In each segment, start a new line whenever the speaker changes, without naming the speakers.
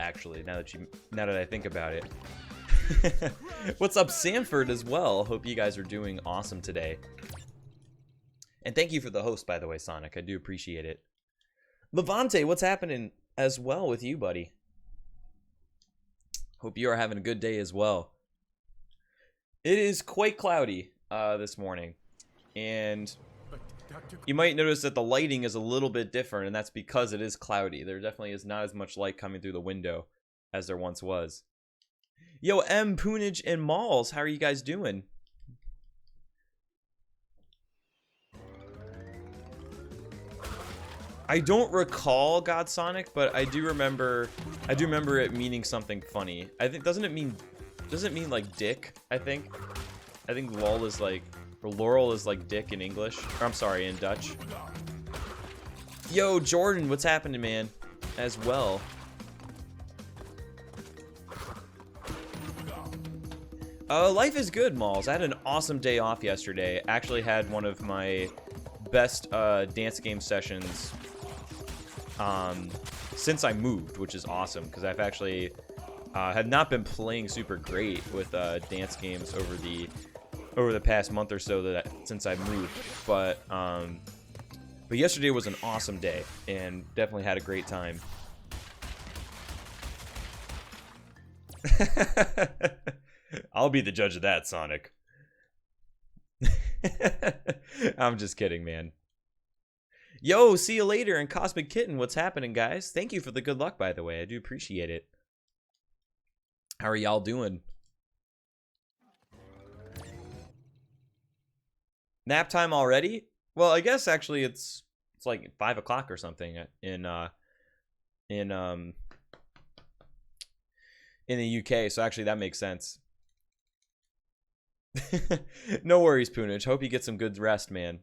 actually, now that I think about it. What's up, Sanford, as well? Hope you guys are doing awesome today. And thank you for the host, by the way, Sonic. I do appreciate it. Levante, what's happening as well with you, buddy? Hope you are having a good day as well. It is quite cloudy this morning, and you might notice that the lighting is a little bit different, and that's because it is cloudy. There definitely is not as much light coming through the window as there once was. Yo, M, Poonage, and Malls, how are you guys doing? I don't recall God Sonic, but I do remember it meaning something funny. I think doesn't it mean like dick, I think lol is like, or Laurel is like dick in English. Or I'm sorry, in Dutch. Yo, Jordan, what's happening, man? As well. Life is good, Malls. I had an awesome day off yesterday. Actually had one of my best dance game sessions since I moved, which is awesome because I've actually had not been playing super great with dance games over the past month or so since I moved. But yesterday was an awesome day and definitely had a great time. I'll be the judge of that, Sonic. I'm just kidding, man. Yo, see you later. And Cosmic Kitten, what's happening, guys? Thank you for the good luck, by the way. I do appreciate it. How are y'all doing? Nap time already? Well, I guess actually it's like 5 o'clock or something in the UK, so actually that makes sense. No worries, Poonage. Hope you get some good rest, man.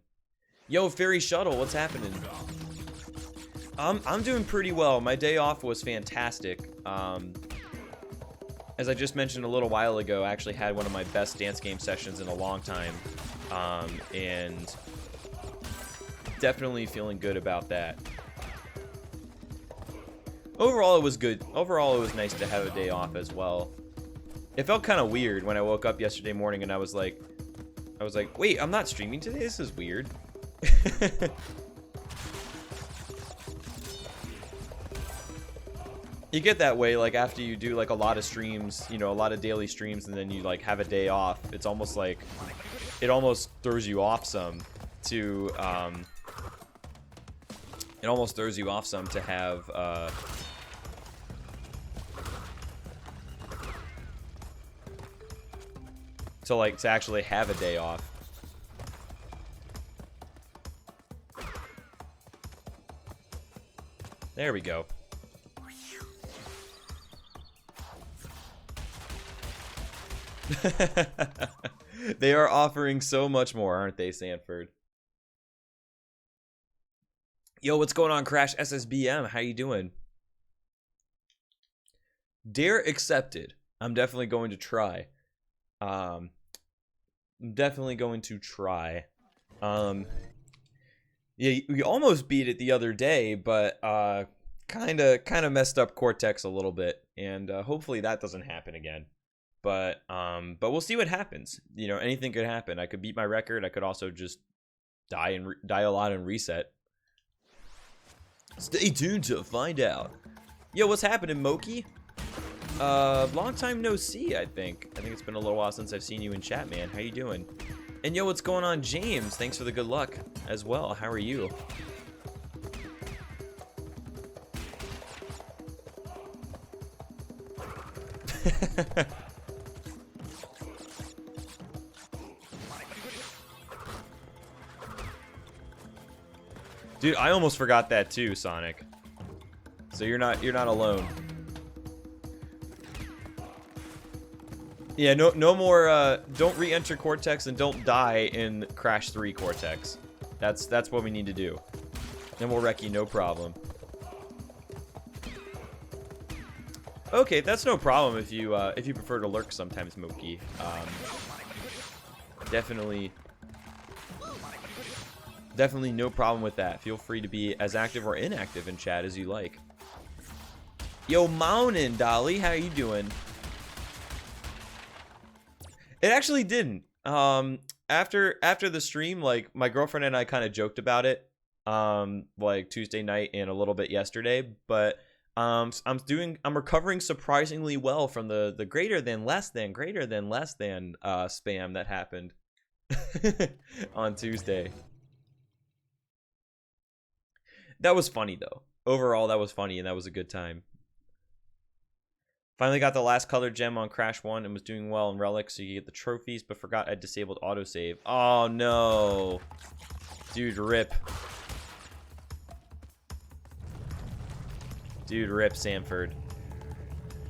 Yo, Fairy Shuttle, what's happening? I'm doing pretty well. My day off was fantastic. As I just mentioned a little while ago, I actually had one of my best dance game sessions in a long time. And definitely feeling good about that. Overall, it was good. Overall, it was nice to have a day off as well. It felt kind of weird when I woke up yesterday morning and I was like, wait, I'm not streaming today? This is weird. You get that way, like, after you do, like, a lot of streams, you know, a lot of daily streams, and then you, like, have a day off. It's almost like, it almost throws you off some to, it almost throws you off some to have, to actually have a day off. There we go. They are offering so much more, aren't they, Sanford? Yo, what's going on, Crash SSBM? How you doing? Dare accepted. I'm definitely going to try. Yeah, we almost beat it the other day, but kind of messed up Cortex a little bit, and hopefully that doesn't happen again. But we'll see what happens. You know, anything could happen. I could beat my record. I could also just die a lot and reset. Stay tuned to find out. Yo, what's happening, Moki? Long time no see, I think. I think it's been a little while since I've seen you in chat, man. How you doing? And yo, what's going on, James? Thanks for the good luck as well. How are you? Dude, I almost forgot that too, Sonic. So you're not alone. Yeah, no more, don't re-enter Cortex and don't die in Crash 3 Cortex. That's what we need to do. Then we'll wreck you, no problem. Okay, that's no problem if you prefer to lurk sometimes, Moki. Definitely no problem with that. Feel free to be as active or inactive in chat as you like. Yo, morning, Dolly. How you doing? It actually didn't. After the stream, like my girlfriend and I kind of joked about it, like Tuesday night and a little bit yesterday. But I'm recovering surprisingly well from the greater than less than spam that happened on Tuesday. That was funny though. Overall, that was funny and that was a good time. Finally got the last colored gem on Crash 1 and was doing well in Relic, so you get the trophies, but forgot I disabled autosave. Oh no. Dude, rip. Dude, rip, Samford.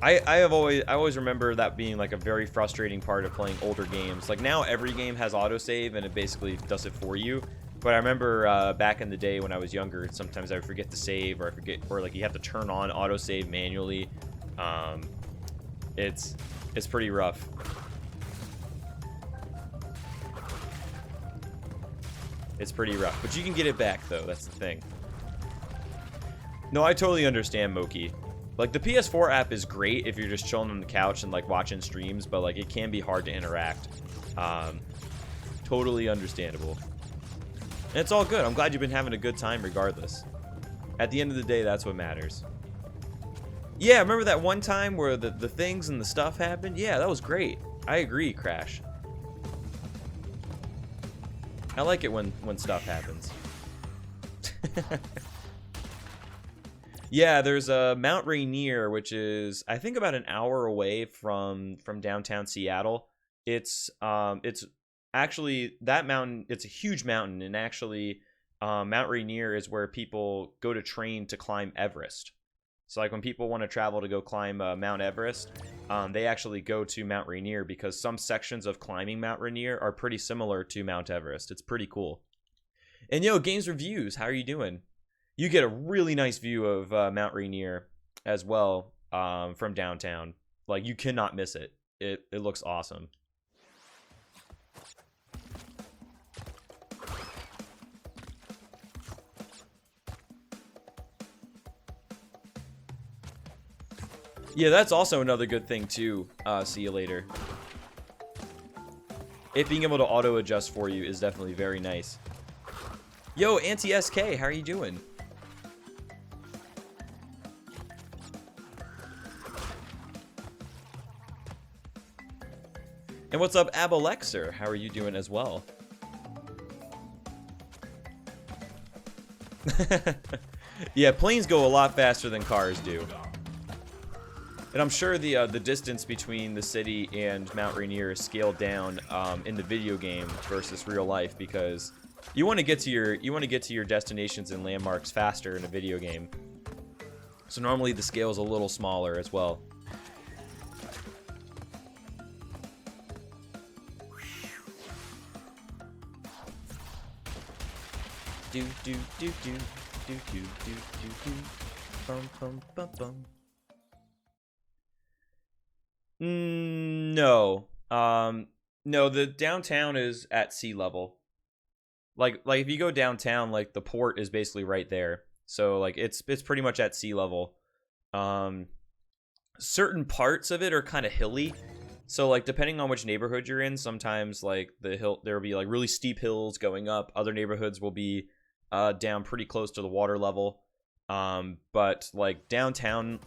I always remember that being like a very frustrating part of playing older games. Like now every game has autosave and it basically does it for you. But I remember back in the day when I was younger, sometimes I would forget to save, or like you have to turn on autosave manually. It's pretty rough. It's pretty rough, but you can get it back though. That's the thing. No, I totally understand, Moki. Like the PS4 app is great if you're just chilling on the couch and like watching streams, but like it can be hard to interact. Totally understandable. And it's all good. I'm glad you've been having a good time regardless. At the end of the day, that's what matters. Yeah, remember that one time where the things and the stuff happened? Yeah, that was great. I agree, Crash. I like it when stuff happens. Yeah, there's a Mount Rainier, which is I think about an hour away from downtown Seattle. It's actually that mountain. It's a huge mountain, and actually, Mount Rainier is where people go to train to climb Everest. So like when people want to travel to go climb Mount Everest, they actually go to Mount Rainier because some sections of climbing Mount Rainier are pretty similar to Mount Everest. It's pretty cool. And yo, Games Reviews, how are you doing? You get a really nice view of Mount Rainier as well from downtown. Like you cannot miss it. It looks awesome. Yeah, that's also another good thing too. See you later. It being able to auto adjust for you is definitely very nice. Yo, Anti-SK, how are you doing? And what's up, Abalexer? How are you doing as well? Yeah, planes go a lot faster than cars do. And I'm sure the distance between the city and Mount Rainier is scaled down in the video game versus real life because you want to get to your destinations and landmarks faster in a video game. So normally the scale is a little smaller as well. Do do do do do do do do do bum bum bum bum. No. No, the downtown is at sea level. Like if you go downtown, like the port is basically right there. So like it's pretty much at sea level. Certain parts of it are kind of hilly. So like depending on which neighborhood you're in, sometimes like there will be like really steep hills going up. Other neighborhoods will be down pretty close to the water level. But like downtown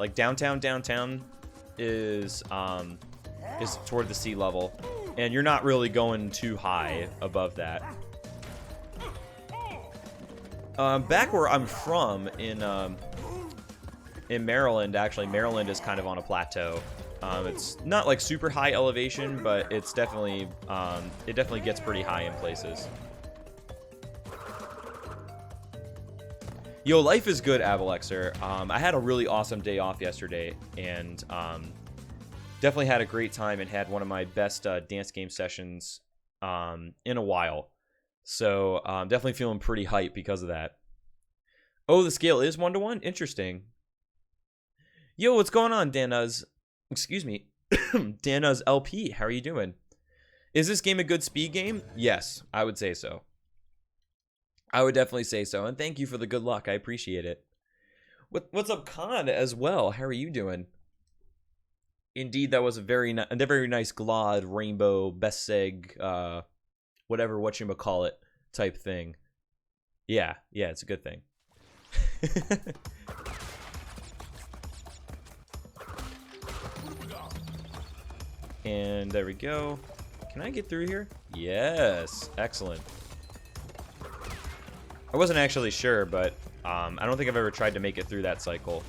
is toward the sea level, and you're not really going too high above that. Back where I'm from in Maryland, actually Maryland is kind of on a plateau. It's not like super high elevation, but it's definitely it definitely gets pretty high in places. Yo, life is good, Avalexer. I had a really awesome day off yesterday, and definitely had a great time and had one of my best dance game sessions in a while. So definitely feeling pretty hyped because of that. Oh, the scale is 1-to-1? Interesting. Yo, what's going on, Danuz? Excuse me. Danuz LP, how are you doing? Is this game a good speed game? Yes, I would say so. I would definitely say so, and thank you for the good luck. I appreciate it. What's up, Khan, as well? How are you doing? Indeed, that was a very nice glad rainbow best seg, whatever whatchamacallit type thing. Yeah, it's a good thing. And there we go. Can I get through here? Yes, excellent. I wasn't actually sure, but I don't think I've ever tried to make it through that cycle.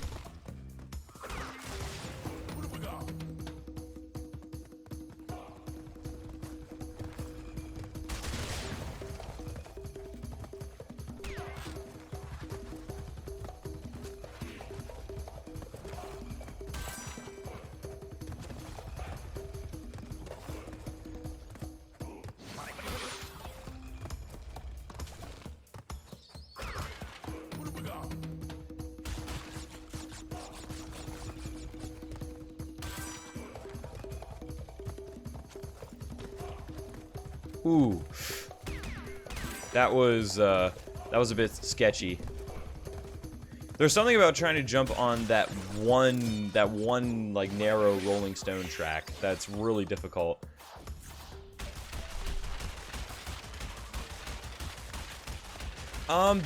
Ooh, that was a bit sketchy. There's something about trying to jump on that one like narrow rolling stone track that's really difficult.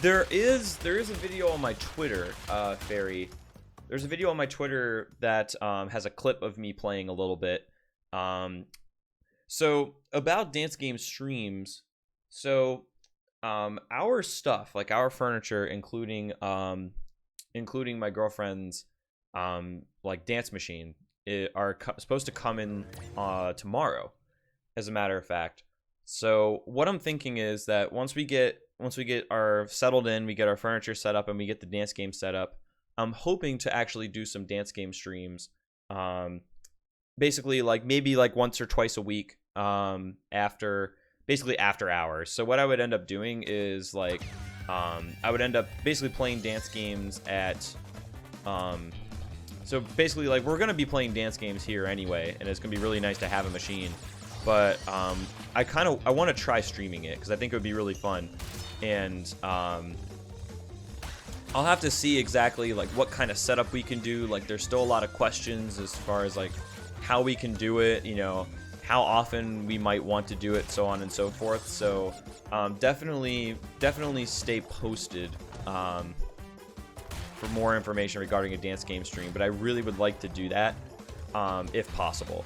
There is a video on my Twitter, Fairy. There's a video on my Twitter that has a clip of me playing a little bit. So about dance game streams, so our stuff, like our furniture, including my girlfriend's like dance machine, are supposed to come in tomorrow, as a matter of fact. So what I'm thinking is that once we get our settled in, we get our furniture set up, and we get the dance game set up, I'm hoping to actually do some dance game streams. Basically, like maybe like once or twice a week. After hours. So what I would end up doing is like I would end up basically playing dance games at so basically like we're gonna be playing dance games here anyway, and it's gonna be really nice to have a machine, but I want to try streaming it because I think it would be really fun, and I'll have to see exactly like what kind of setup we can do. Like there's still a lot of questions as far as like how we can do it, you know, how often we might want to do it, so on and so forth. So definitely stay posted for more information regarding a dance game stream, but I really would like to do that if possible.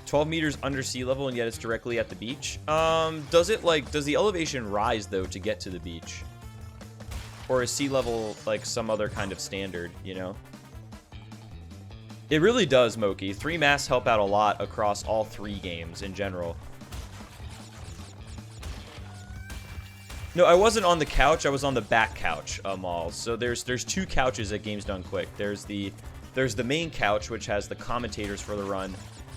"12 meters under sea level, and yet it's directly at the beach." Does the elevation rise though to get to the beach? Or is sea level like some other kind of standard, you know? It really does, Moki. 3 masts help out a lot across all 3 games in general. No, I wasn't on the couch. I was on the back couch, Mal. So there's 2 couches at Games Done Quick. There's the main couch, which has the commentators for the run,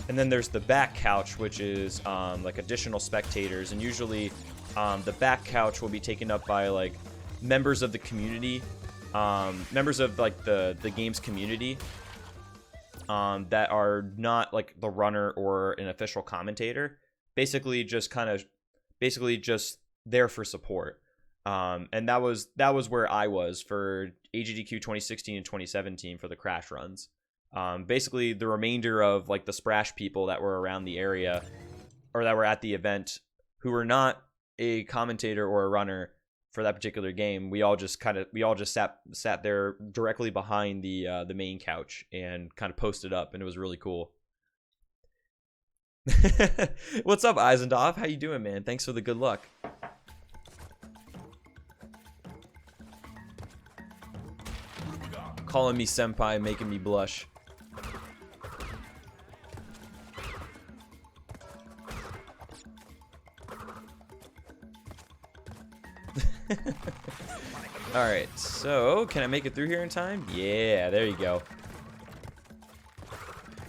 and then there's the back couch, which is like additional spectators. And usually, the back couch will be taken up by like members of the community, members of like the game's community, that are not like the runner or an official commentator. Basically just there for support. And that was where I was for AGDQ 2016 and 2017 for the crash runs. Basically the remainder of like the Sprash people that were around the area or that were at the event who were not a commentator or a runner for that particular game, we all just sat there directly behind the main couch and kind of posted up, and it was really cool. What's up, Eisendorf? How you doing, man? Thanks for the good luck. Calling me senpai, making me blush. Alright, so can I make it through here in time? Yeah, there you go.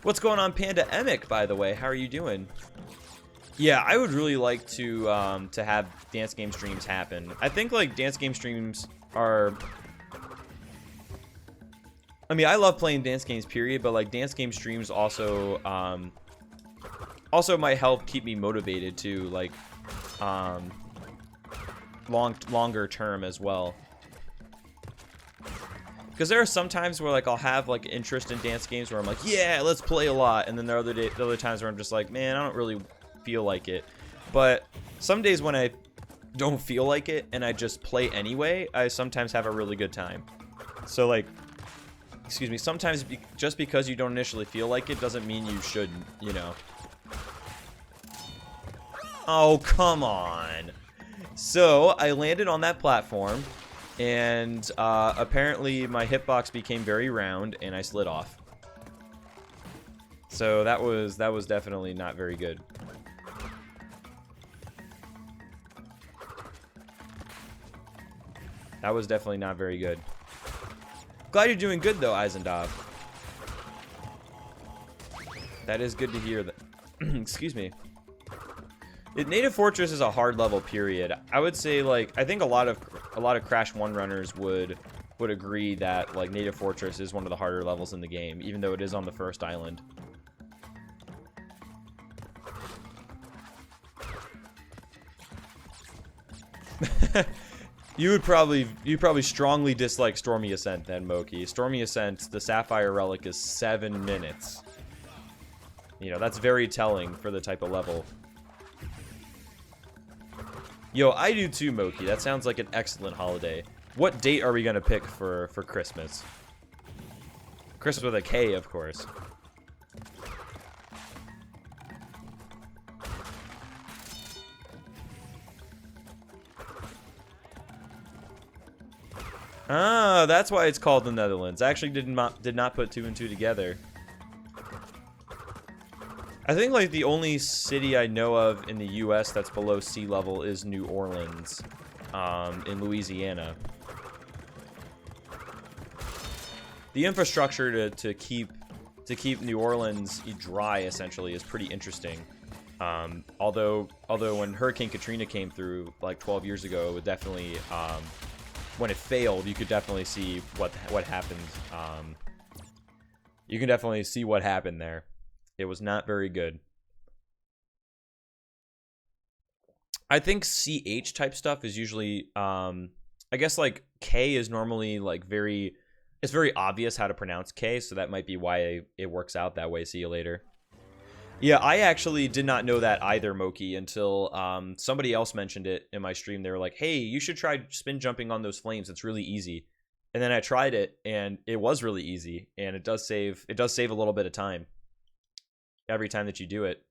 What's going on, Panda Emic, by the way? How are you doing? Yeah, I would really like to have dance game streams happen. I think like dance game streams are, I mean, I love playing dance games, period, but like dance game streams also also might help keep me motivated to, like, longer term as well. Because there are some times where, like, I'll have, like, interest in dance games where I'm like, yeah, let's play a lot. And then there are the other times where I'm just like, man, I don't really feel like it. But some days when I don't feel like it and I just play anyway, I sometimes have a really good time. So, like, excuse me, sometimes just because you don't initially feel like it doesn't mean you shouldn't, you know. Oh, come on. So, I landed on that platform. And apparently my hitbox became very round and I slid off. So that was definitely not very good. That was definitely not very good. Glad you're doing good though, Eisendov. That is good to hear that. Excuse me. Native Fortress is a hard level, period. I would say, like, I think a lot of Crash 1 runners would agree that, like, Native Fortress is one of the harder levels in the game, even though it is on the first island. You probably strongly dislike Stormy Ascent then, Moki. Stormy Ascent, the Sapphire Relic is 7 minutes. You know, that's very telling for the type of level. Yo, I do too, Moki. That sounds like an excellent holiday. What date are we gonna pick for Christmas? Christmas with a K, of course. Ah, that's why it's called the Netherlands. I actually did not put 2 and 2 together. I think, like, the only city I know of in the U.S. that's below sea level is New Orleans, in Louisiana. The infrastructure to keep New Orleans dry, essentially, is pretty interesting. Although when Hurricane Katrina came through, like, 12 years ago, it definitely, when it failed, you could definitely see what happened. You can definitely see what happened there. It was not very good. I think CH type stuff is usually, I guess, like, K is normally, like, it's very obvious how to pronounce K, so that might be why it works out that way. See you later. Yeah, I actually did not know that either, Moki, until somebody else mentioned it in my stream. They were like, hey, you should try spin jumping on those flames. It's really easy. And then I tried it, and it was really easy, and it does save a little bit of time every time that you do it.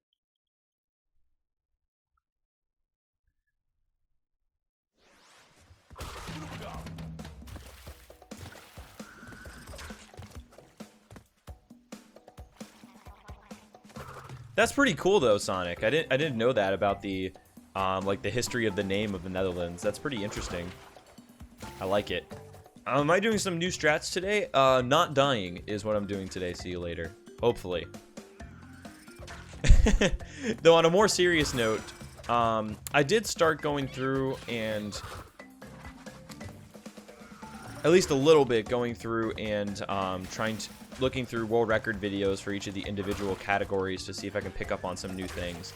That's pretty cool though, Sonic. I didn't know that about the like the history of the name of the Netherlands. That's pretty interesting. I like it. Am I doing some new strats today? Not dying is what I'm doing today. See you later. Hopefully. Though on a more serious note, I did start going through and at least a little bit going through and looking through world record videos for each of the individual categories to see if I can pick up on some new things.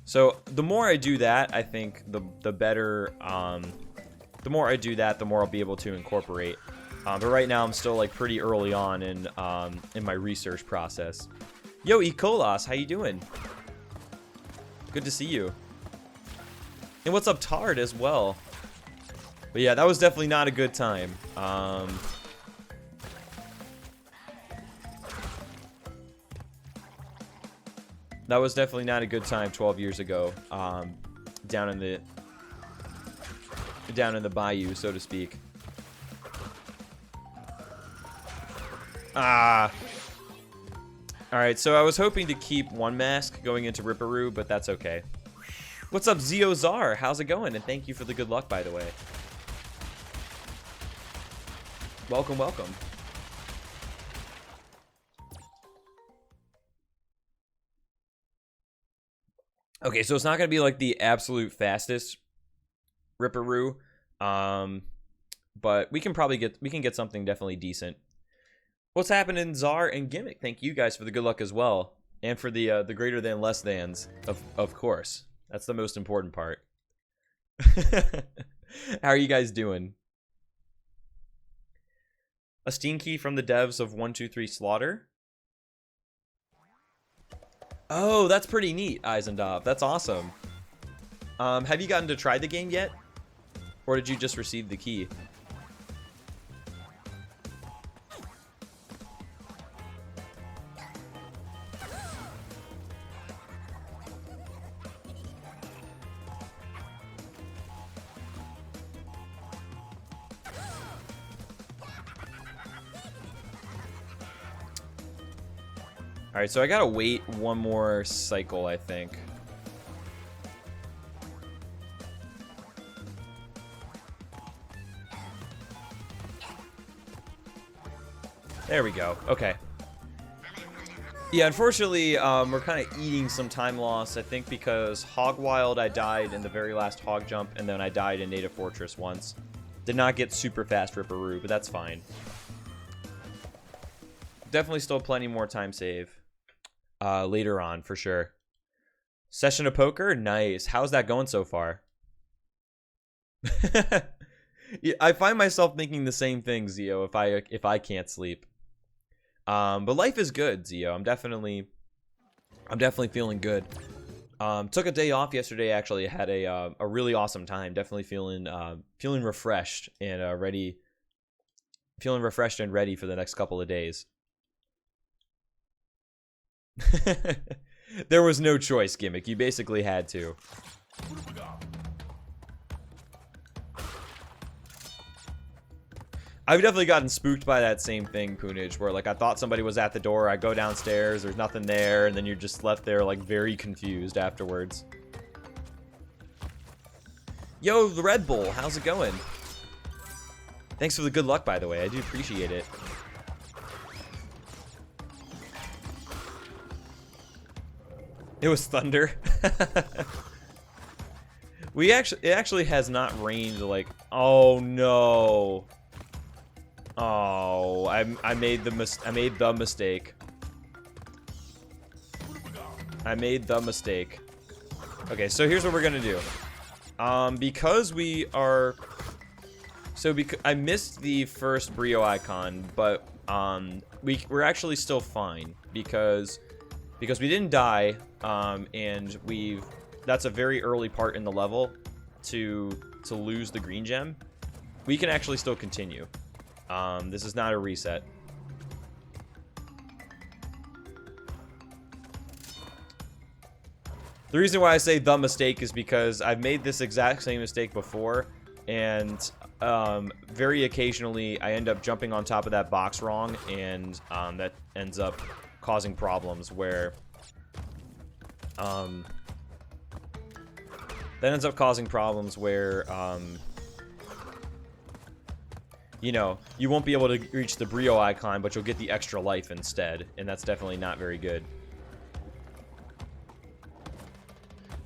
So the more I do that, I think the better. The more I do that, the more I'll be able to incorporate. But right now, I'm still like pretty early on in my research process. Yo, Ecolas, how you doing? Good to see you. And what's up, Tard, as well? But yeah, that was definitely not a good time. That was definitely not a good time 12 years ago. Down in the bayou, so to speak. Ah. Alright, so I was hoping to keep one mask going into Ripperoo, but that's okay. What's up, Ziozar? How's it going? And thank you for the good luck, by the way. Welcome, welcome. Okay, so it's not going to be like the absolute fastest Ripperoo, but we can get something definitely decent. What's happening, Czar and Gimmick? Thank you guys for the good luck as well. And for the greater than less thans, of course. That's the most important part. How are you guys doing? A Steam key from the devs of 123 Slaughter. Oh, that's pretty neat, Eisendorf. That's awesome. Have you gotten to try the game yet? Or did you just receive the key? Alright, so I gotta wait one more cycle, I think. There we go. Okay. Yeah, unfortunately, we're kind of eating some time loss, I think, because Hog Wild I died in the very last Hog Jump, and then I died in Native Fortress once. Did not get super fast Ripperoo, but that's fine. Definitely still plenty more time save. Later on, for sure. Session of poker? Nice. How's that going so far? Yeah, I find myself thinking the same thing, Zio, if I can't sleep. But life is good, Zio. I'm definitely feeling good. Took a day off yesterday, actually. Had a really awesome time. Definitely feeling refreshed and ready. Feeling refreshed and ready for the next couple of days. There was no choice, Gimmick. You basically had to. I've definitely gotten spooked by that same thing, Poonage, where like I thought somebody was at the door, I go downstairs, there's nothing there, and then you're just left there like very confused afterwards. Yo, the Red Bull, how's it going? Thanks for the good luck, by the way. I do appreciate it. It was thunder. It actually has not rained like, oh no. Oh, I made the mistake. I made the mistake. Okay, so here's what we're gonna do. Because we are, I missed the first Brio icon, but we're actually still fine because we didn't die, and that's a very early part in the level to lose the green gem. We can actually still continue. This is not a reset. The reason why I say the mistake is because I've made this exact same mistake before, and very occasionally I end up jumping on top of that box wrong, and that ends up causing problems where you know, you won't be able to reach the Brio icon, but you'll get the extra life instead, and that's definitely not very good.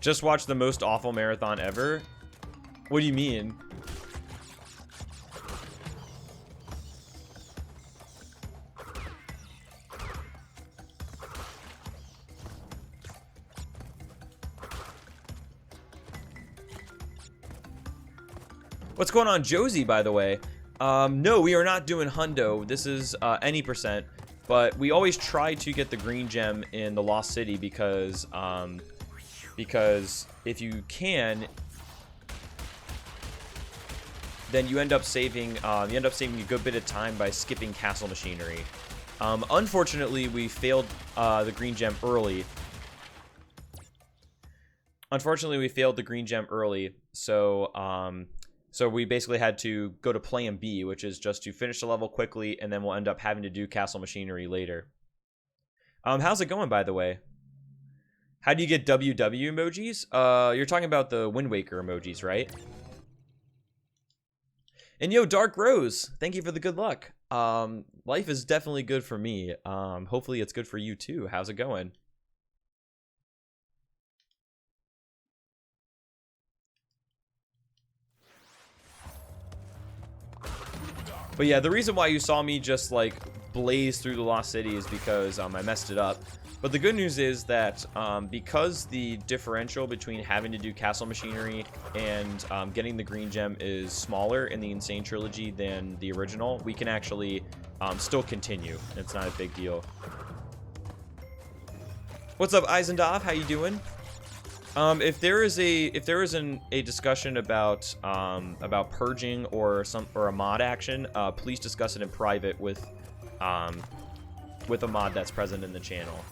Just watched the most awful marathon ever? What do you mean? What's going on, Josie, by the way? No, we are not doing hundo. This is any percent, but we always try to get the green gem in the Lost City because if you can, then you end up saving a good bit of time by skipping castle machinery. Unfortunately, we failed the green gem early. So we basically had to go to plan B, which is just to finish the level quickly, and then we'll end up having to do castle machinery later. How's it going, by the way? How do you get WW emojis? You're talking about the Wind Waker emojis, right? And yo, Dark Rose, thank you for the good luck. Life is definitely good for me. Hopefully it's good for you too. How's it going? But yeah, the reason why you saw me just like blaze through the Lost City is because I messed it up. But the good news is that because the differential between having to do castle machinery and getting the green gem is smaller in the Insane Trilogy than the original, we can actually still continue. It's not a big deal. What's up, Eisendorf? How you doing? If there is a discussion about purging or a mod action, please discuss it in private with a mod that's present in the channel.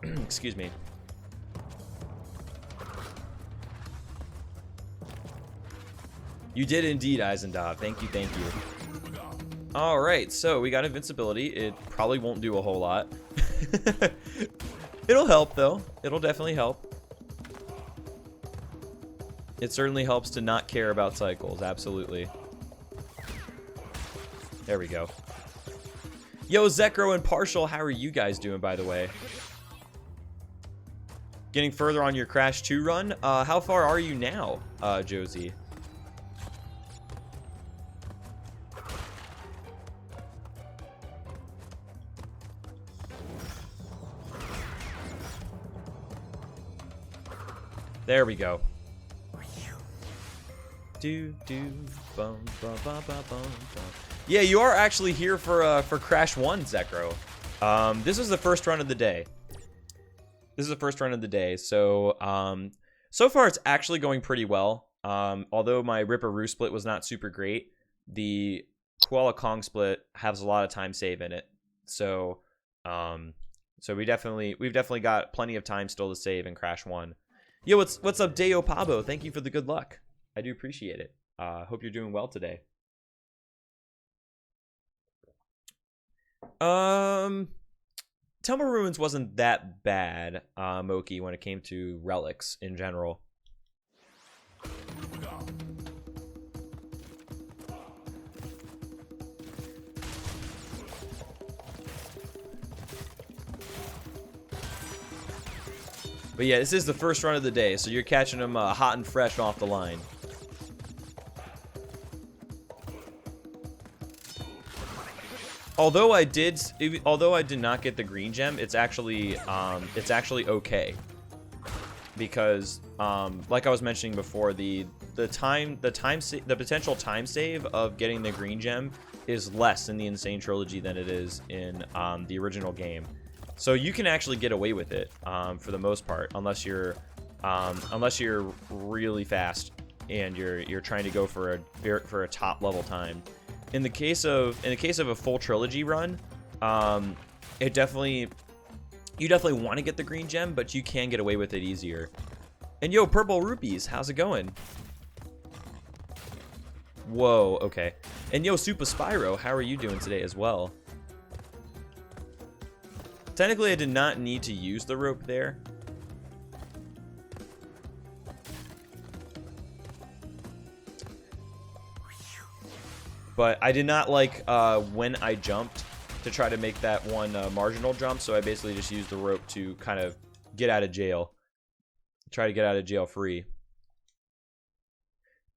Excuse me. You did indeed, Eisendorf. Thank you, thank you. All right, so we got invincibility. It probably won't do a whole lot. It'll help though. It'll definitely help. It certainly helps to not care about cycles, absolutely. There we go. Yo, Zekro and Partial, how are you guys doing, by the way? Getting further on your Crash 2 run? How far are you now, Josie? There we go. Yeah, you are actually here for Crash 1, Zekro. This is the first run of the day. So so far it's actually going pretty well. Although my Ripperoo split was not super great, the Koala Kong split has a lot of time save in it. So we've definitely got plenty of time still to save in Crash 1. Yo, what's up, Deo Pabo? Thank you for the good luck. I do appreciate it. Hope you're doing well today. Temple Ruins wasn't that bad, Moki, when it came to relics in general. But yeah, this is the first run of the day, so you're catching them hot and fresh off the line. Although I did not get the green gem, it's actually okay, because like I was mentioning before, the potential time save of getting the green gem is less in the Insane Trilogy than it is in the original game. So you can actually get away with it for the most part, unless you're really fast and you're trying to go for a top level time. In the case of a full trilogy run, you definitely want to get the green gem, but you can get away with it easier. And yo, Purple Rupees, how's it going? Whoa, okay. And yo, Super Spyro, how are you doing today as well? Technically, I did not need to use the rope there. But I did not like when I jumped to try to make that one marginal jump, so I basically just used the rope to kind of get out of jail. Try to get out of jail free.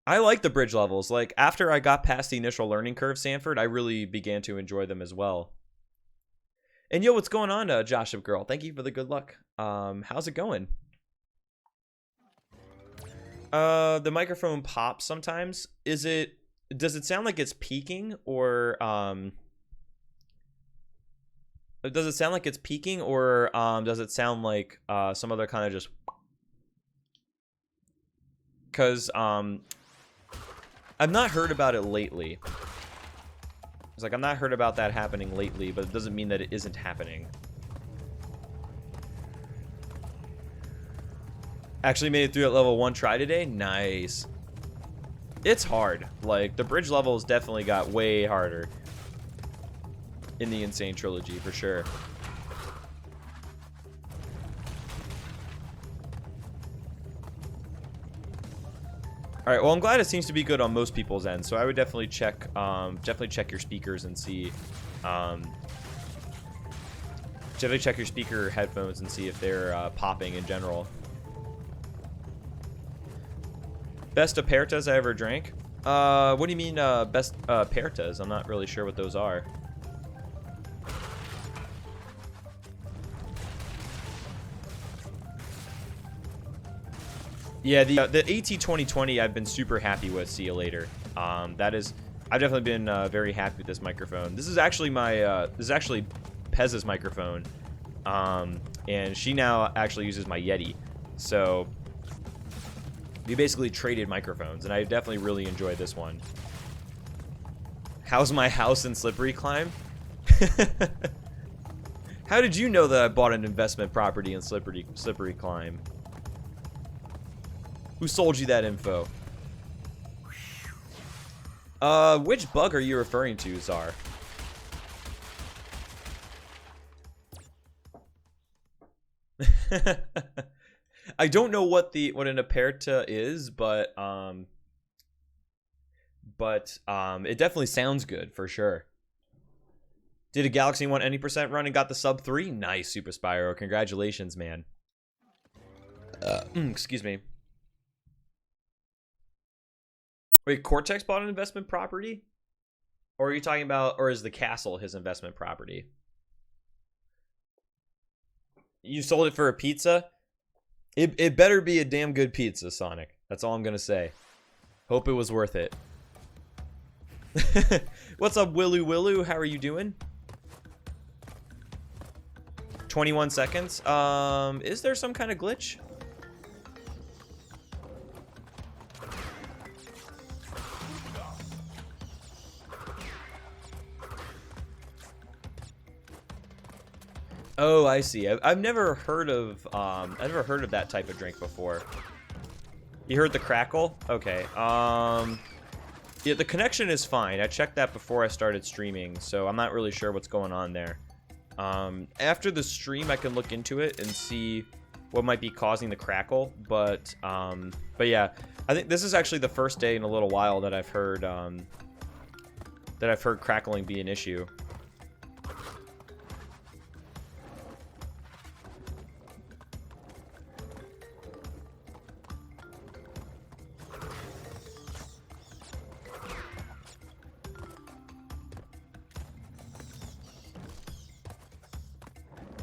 I like the bridge levels. Like, after I got past the initial learning curve, Sanford, I really began to enjoy them as well. And yo, what's going on, Joshua Girl? Thank you for the good luck. How's it going? The microphone pops sometimes. Does it sound like it's peaking, or does it sound like it's peaking, or does it sound like some other kind of just? Because I've not heard about it lately. It's like I've not heard about that happening lately, but it doesn't mean that it isn't happening. Actually made it through at level 1 try today. Nice. It's hard. Like, the bridge levels definitely got way harder in the Insane Trilogy, for sure. All right, well, I'm glad it seems to be good on most people's ends, so I would definitely check your speakers and see, definitely check your speaker headphones and see if they're popping in general. Best apertas I ever drank? What do you mean, best apertas? I'm not really sure what those are. Yeah, the AT2020 I've been super happy with. See you later. I've definitely been very happy with this microphone. This is actually Pez's microphone, and she now actually uses my Yeti. So we basically traded microphones, and I definitely really enjoyed this one. How's my house in Slippery Climb? How did you know that I bought an investment property in Slippery Climb? Who sold you that info? Which bug are you referring to, Czar? I don't know what an aperta is, but it definitely sounds good for sure. Did a Galaxy 1 any percent run and got the sub 3? Nice, Super Spyro. Congratulations, man. Excuse me. Wait, Cortex bought an investment property? Or are you talking about, or is the castle his investment property? You sold it for a pizza? It better be a damn good pizza, Sonic. That's all I'm gonna say. Hope it was worth it. What's up, Willu? How are you doing? 21 seconds. Is there some kind of glitch? Oh, I see. I've never heard of that type of drink before. You heard the crackle? Okay. Yeah, the connection is fine. I checked that before I started streaming, so I'm not really sure what's going on there. After the stream, I can look into it and see what might be causing the crackle. But yeah, I think this is actually the first day in a little while that I've heard crackling be an issue.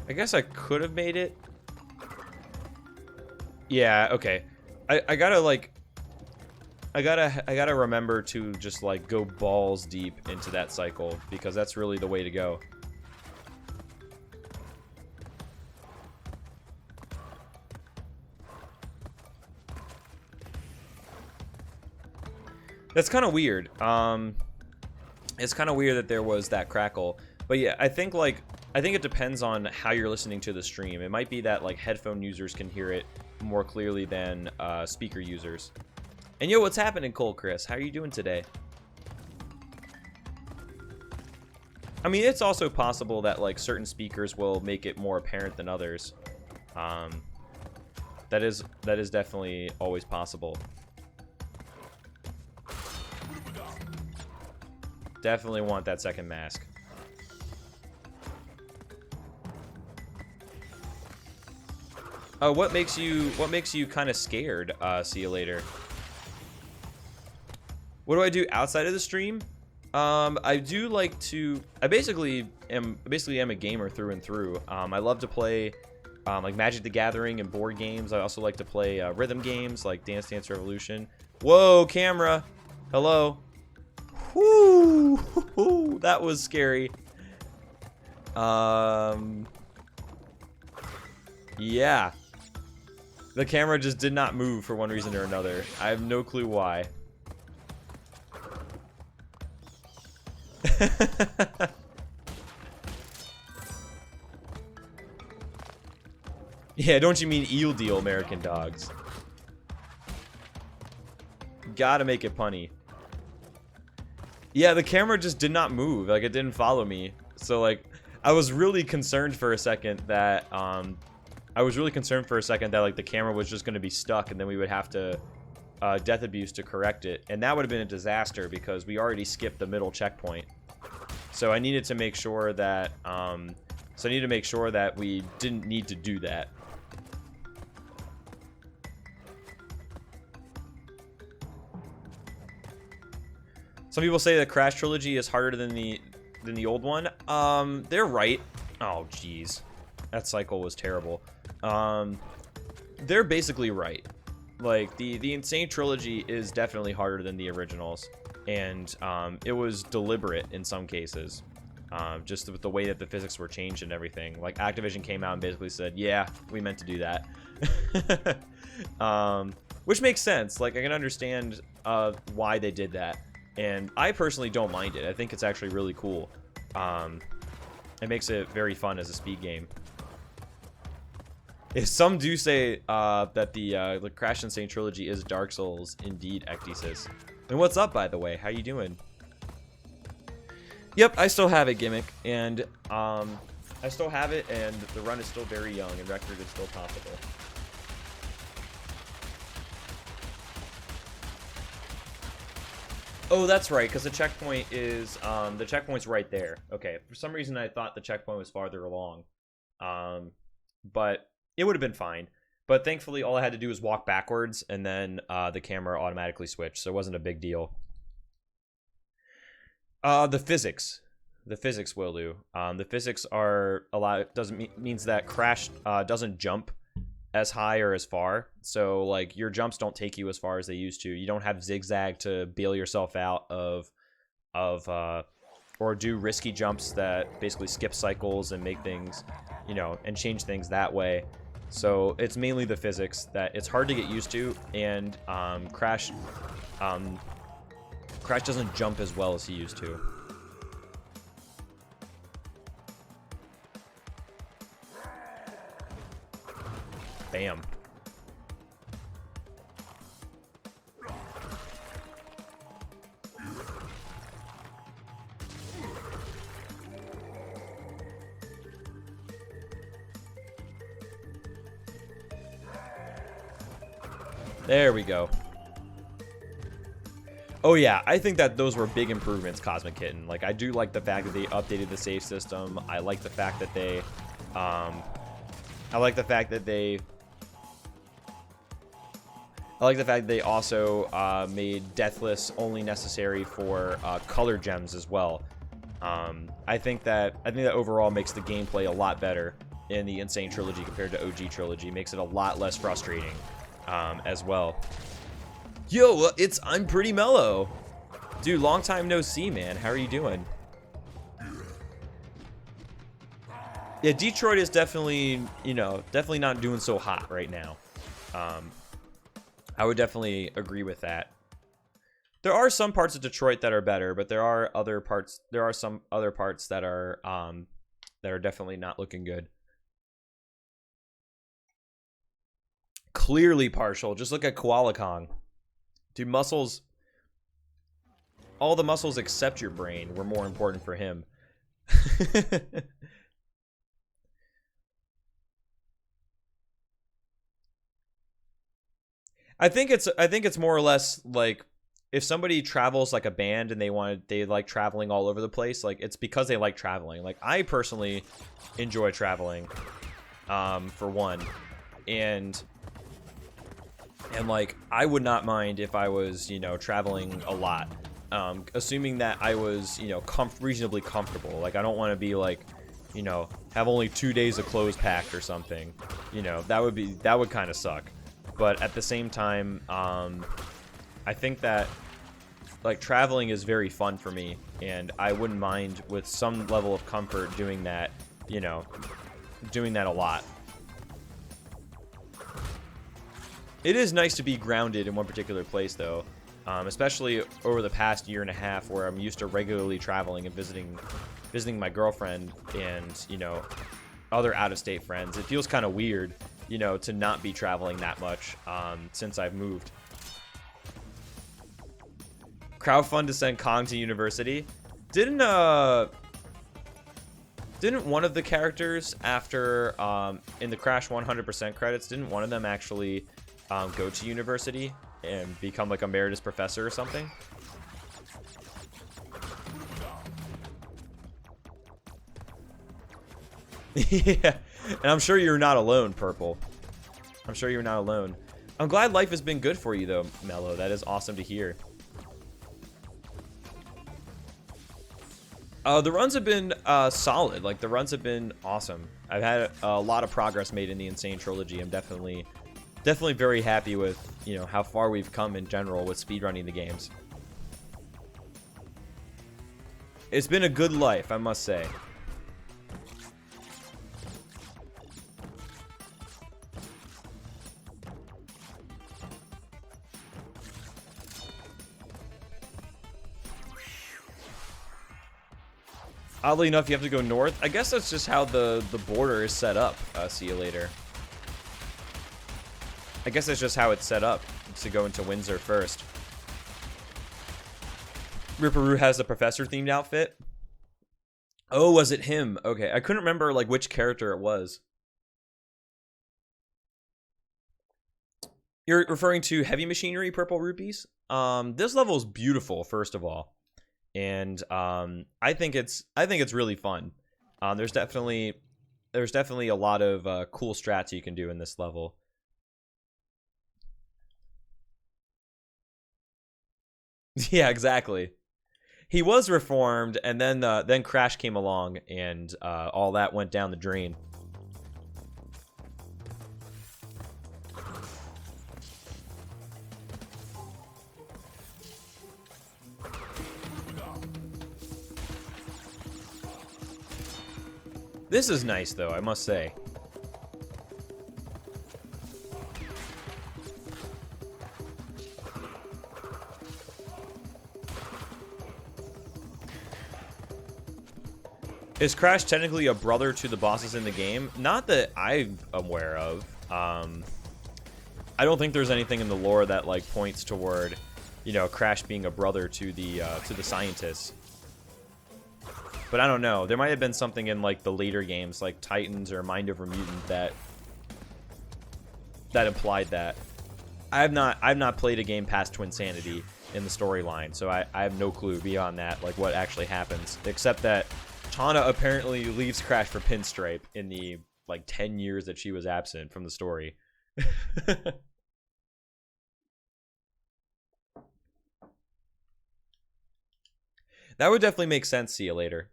I guess I could have made it. Yeah, okay. I gotta remember to just like go balls deep into that cycle, because that's really the way to go. That's kind of weird. It's kind of weird that there was that crackle. But yeah, I think it depends on how you're listening to the stream. It might be that like headphone users can hear it more clearly than speaker users. And yo, what's happening, Cole Chris? How are you doing today? I mean, it's also possible that like certain speakers will make it more apparent than others. That is definitely always possible. Definitely want that second mask. What makes you kind of scared? See you later. What do I do outside of the stream? I do like to. I basically am a gamer through and through. I love to play like Magic the Gathering and board games. I also like to play rhythm games like Dance Dance Revolution. Whoa, camera! Hello. Whoo! That was scary. Yeah. The camera just did not move for one reason or another. I have no clue why. Yeah, don't you mean eel deal, American dogs? Gotta make it punny. Yeah, the camera just did not move. Like, it didn't follow me. So, like, I was really concerned for a second that, like, the camera was just going to be stuck, and then we would have to death abuse to correct it. And that would have been a disaster because we already skipped the middle checkpoint. So I needed to make sure that, we didn't need to do that. Some people say the Crash Trilogy is harder than the old one. They're right. Oh, jeez. That cycle was terrible. They're basically right. Like, the Insane Trilogy is definitely harder than the originals. And it was deliberate in some cases. Just with the way that the physics were changed and everything. Like, Activision came out and basically said, yeah, we meant to do that. Which makes sense. Like, I can understand why they did that. And I personally don't mind it. I think it's actually really cool. It makes it very fun as a speed game. If some do say that the Crash Insane Trilogy is Dark Souls, indeed, Ecdysis. And what's up, by the way? How you doing? Yep, I still have it, Gimmick, and I still have it, and the run is still very young, and record is still topical. Oh, that's right, because the checkpoint is, the checkpoint's right there. Okay, for some reason I thought the checkpoint was farther along. But it would have been fine. But thankfully, all I had to do was walk backwards, and then the camera automatically switched, so it wasn't a big deal. The physics. The physics will do. The physics are a lot, means that Crash doesn't jump as high or as far, so like your jumps don't take you as far as they used to. You don't have zigzag to bail yourself out of or do risky jumps that basically skip cycles and make things, you know, and change things that way. So it's mainly the physics that it's hard to get used to, and Crash doesn't jump as well as he used to. Bam. There we go. Oh yeah, I think that those were big improvements, Cosmic Kitten. Like, I do like the fact that they updated the save system. I like the fact that they they also made Deathless only necessary for color gems as well. I think that overall makes the gameplay a lot better in the Insane Trilogy compared to OG Trilogy. Makes it a lot less frustrating as well. Yo, I'm pretty mellow. Dude, long time no see, man. How are you doing? Yeah, Detroit is definitely, you know, definitely not doing so hot right now. I would definitely agree with that. There are some parts of Detroit that are better, but there are some other parts that are definitely not looking good. Clearly partial. Just look at Koala Kong. Dude, muscles, all the muscles except your brain were more important for him. I think it's more or less like if somebody travels like a band and they like traveling all over the place, like it's because they like traveling. Like I personally enjoy traveling, for one, and like I would not mind if I was, you know, traveling a lot, assuming that I was, you know, reasonably comfortable. Like I don't want to be like, you know, have only 2 days of clothes packed or something. You know, that would kind of suck. But at the same time, I think that like traveling is very fun for me, and I wouldn't mind with some level of comfort doing that, you know, doing that a lot. It is nice to be grounded in one particular place, though, especially over the past year and a half, where I'm used to regularly traveling and visiting my girlfriend and, you know, other out-of-state friends. It feels kind of weird, you know, to not be traveling that much since I've moved. Crowdfund to send Kong to university. Didn't one of the characters after in the Crash 100% credits, didn't one of them actually go to university and become like emeritus professor or something? Yeah, and I'm sure you're not alone, Purple. I'm sure you're not alone. I'm glad life has been good for you, though, Mello. That is awesome to hear. The runs have been solid. Like, the runs have been awesome. I've had a lot of progress made in the Insane Trilogy. I'm definitely very happy with you know, how far we've come in general with speedrunning the games. It's been a good life, I must say. Oddly enough, you have to go north. I guess that's just how the border is set up. See you later. I guess that's just how it's set up, to go into Windsor first. Ripperoo has a professor-themed outfit. Oh, was it him? Okay, I couldn't remember like which character it was. You're referring to Heavy Machinery, Purple Rupees? This level is beautiful, first of all. And I think it's really fun. There's definitely a lot of cool strats you can do in this level. Yeah, exactly. He was reformed, and then Crash came along, and all that went down the drain. This is nice, though, I must say. Is Crash technically a brother to the bosses in the game? Not that I'm aware of. I don't think there's anything in the lore that like points toward, you know, Crash being a brother to the scientists. But I don't know. There might have been something in like the later games, like Titans or Mind Over Mutant, that implied that. I've not played a game past Twinsanity in the storyline, so I have no clue beyond that, like what actually happens, except that Tawna apparently leaves Crash for Pinstripe in the like 10 years that she was absent from the story. That would definitely make sense. See you later.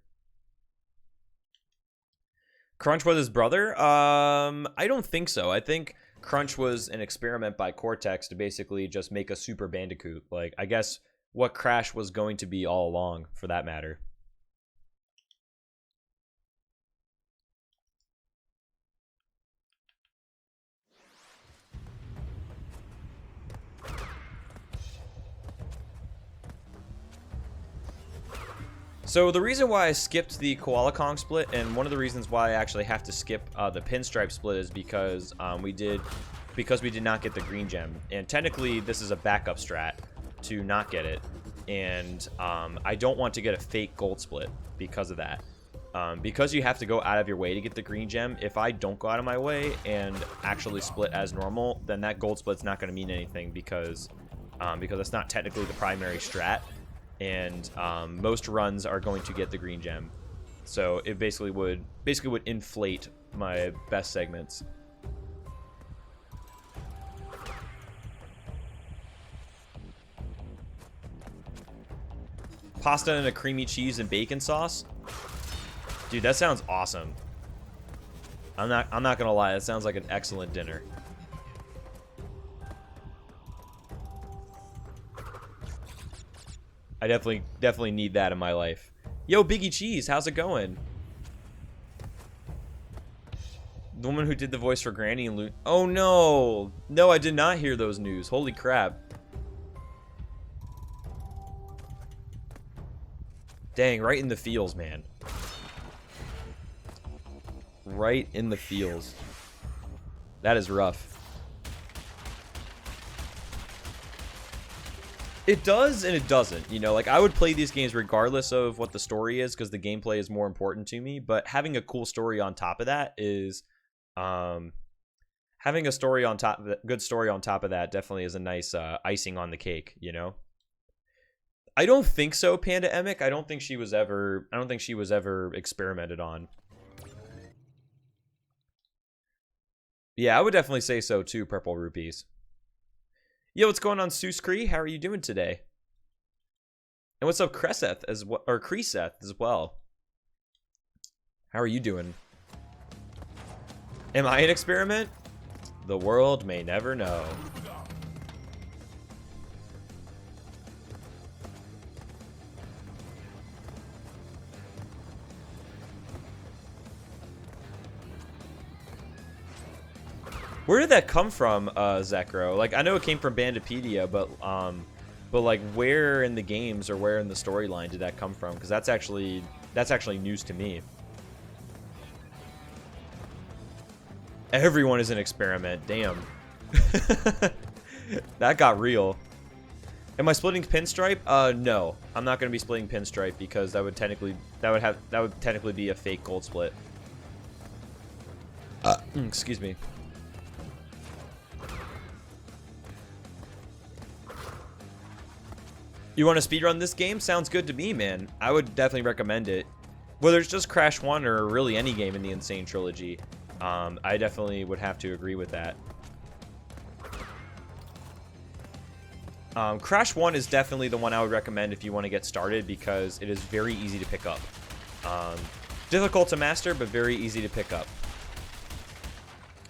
Crunch was his brother? I don't think so. I think Crunch was an experiment by Cortex to basically just make a Super Bandicoot. Like, I guess what Crash was going to be all along, for that matter. So the reason why I skipped the Koala Kong split, and one of the reasons why I actually have to skip the Pinstripe split, is because we did not get the green gem, and technically this is a backup strat to not get it, and I don't want to get a fake gold split because of that. Because you have to go out of your way to get the green gem, if I don't go out of my way and actually split as normal, then that gold split's not going to mean anything because it's not technically the primary strat. And most runs are going to get the green gem, so it basically would inflate my best segments. Pasta and a creamy cheese and bacon sauce, dude. That sounds awesome. I'm not gonna lie. That sounds like an excellent dinner. I definitely need that in my life. Yo, Biggie Cheese, how's it going? The woman who did the voice for Granny and Lu— oh no! No, I did not hear those news. Holy crap. Dang, right in the feels, man. Right in the feels. That is rough. It does and it doesn't, you know, like I would play these games regardless of what the story is because the gameplay is more important to me, but having a cool story on top of that is, having a story on top of that, good story on top of that definitely is a nice icing on the cake, you know? I don't think so, Panda Emic. I don't think she was ever experimented on. Yeah, I would definitely say so too, Purple Rupees. Yo, what's going on, Suskree? How are you doing today? And what's up, Creseth as well, or Creseth as well? How are you doing? Am I an experiment? The world may never know. Where did that come from, Zekro? Like, I know it came from Bandipedia, but like, where in the games or where in the storyline did that come from? Because that's actually news to me. Everyone is an experiment. Damn. That got real. Am I splitting Pinstripe? No. I'm not going to be splitting Pinstripe because that would technically be a fake gold split. Excuse me. You want to speedrun this game? Sounds good to me, man. I would definitely recommend it. Whether it's just Crash 1 or really any game in the Insane Trilogy, I definitely would have to agree with that. Crash 1 is definitely the one I would recommend if you want to get started because it is very easy to pick up. Difficult to master, but very easy to pick up.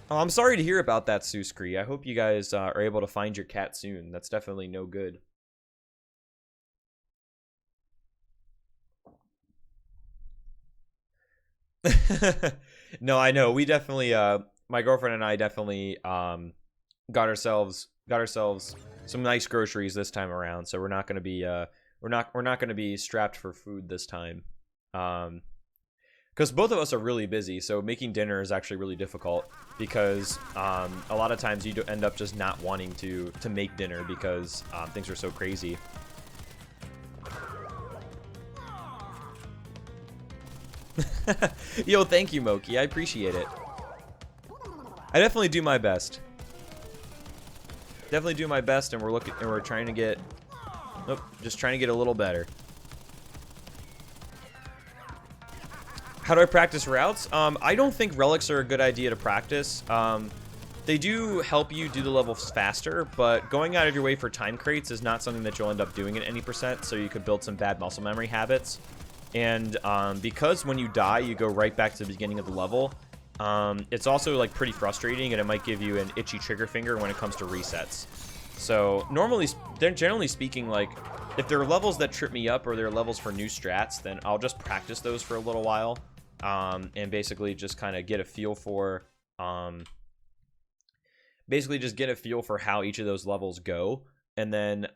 Oh, I'm sorry to hear about that, Suskri. I hope you guys are able to find your cat soon. That's definitely no good. No, I know. We definitely, my girlfriend and I definitely got ourselves some nice groceries this time around. So we're not gonna be we're not gonna be strapped for food this time, because both of us are really busy. So making dinner is actually really difficult because a lot of times you end up just not wanting to make dinner because things are so crazy. Yo, thank you, Moki. I appreciate it. I definitely do my best. Definitely do my best, and we're trying to get. Nope, just trying to get a little better. How do I practice routes? I don't think relics are a good idea to practice. They do help you do the levels faster, but going out of your way for time crates is not something that you'll end up doing at any percent. So you could build some bad muscle memory habits. And because when you die, you go right back to the beginning of the level, it's also like pretty frustrating, and it might give you an itchy trigger finger when it comes to resets. So normally, generally speaking, like if there are levels that trip me up or there are levels for new strats, then I'll just practice those for a little while, and basically just kind of get a feel for how each of those levels go, and then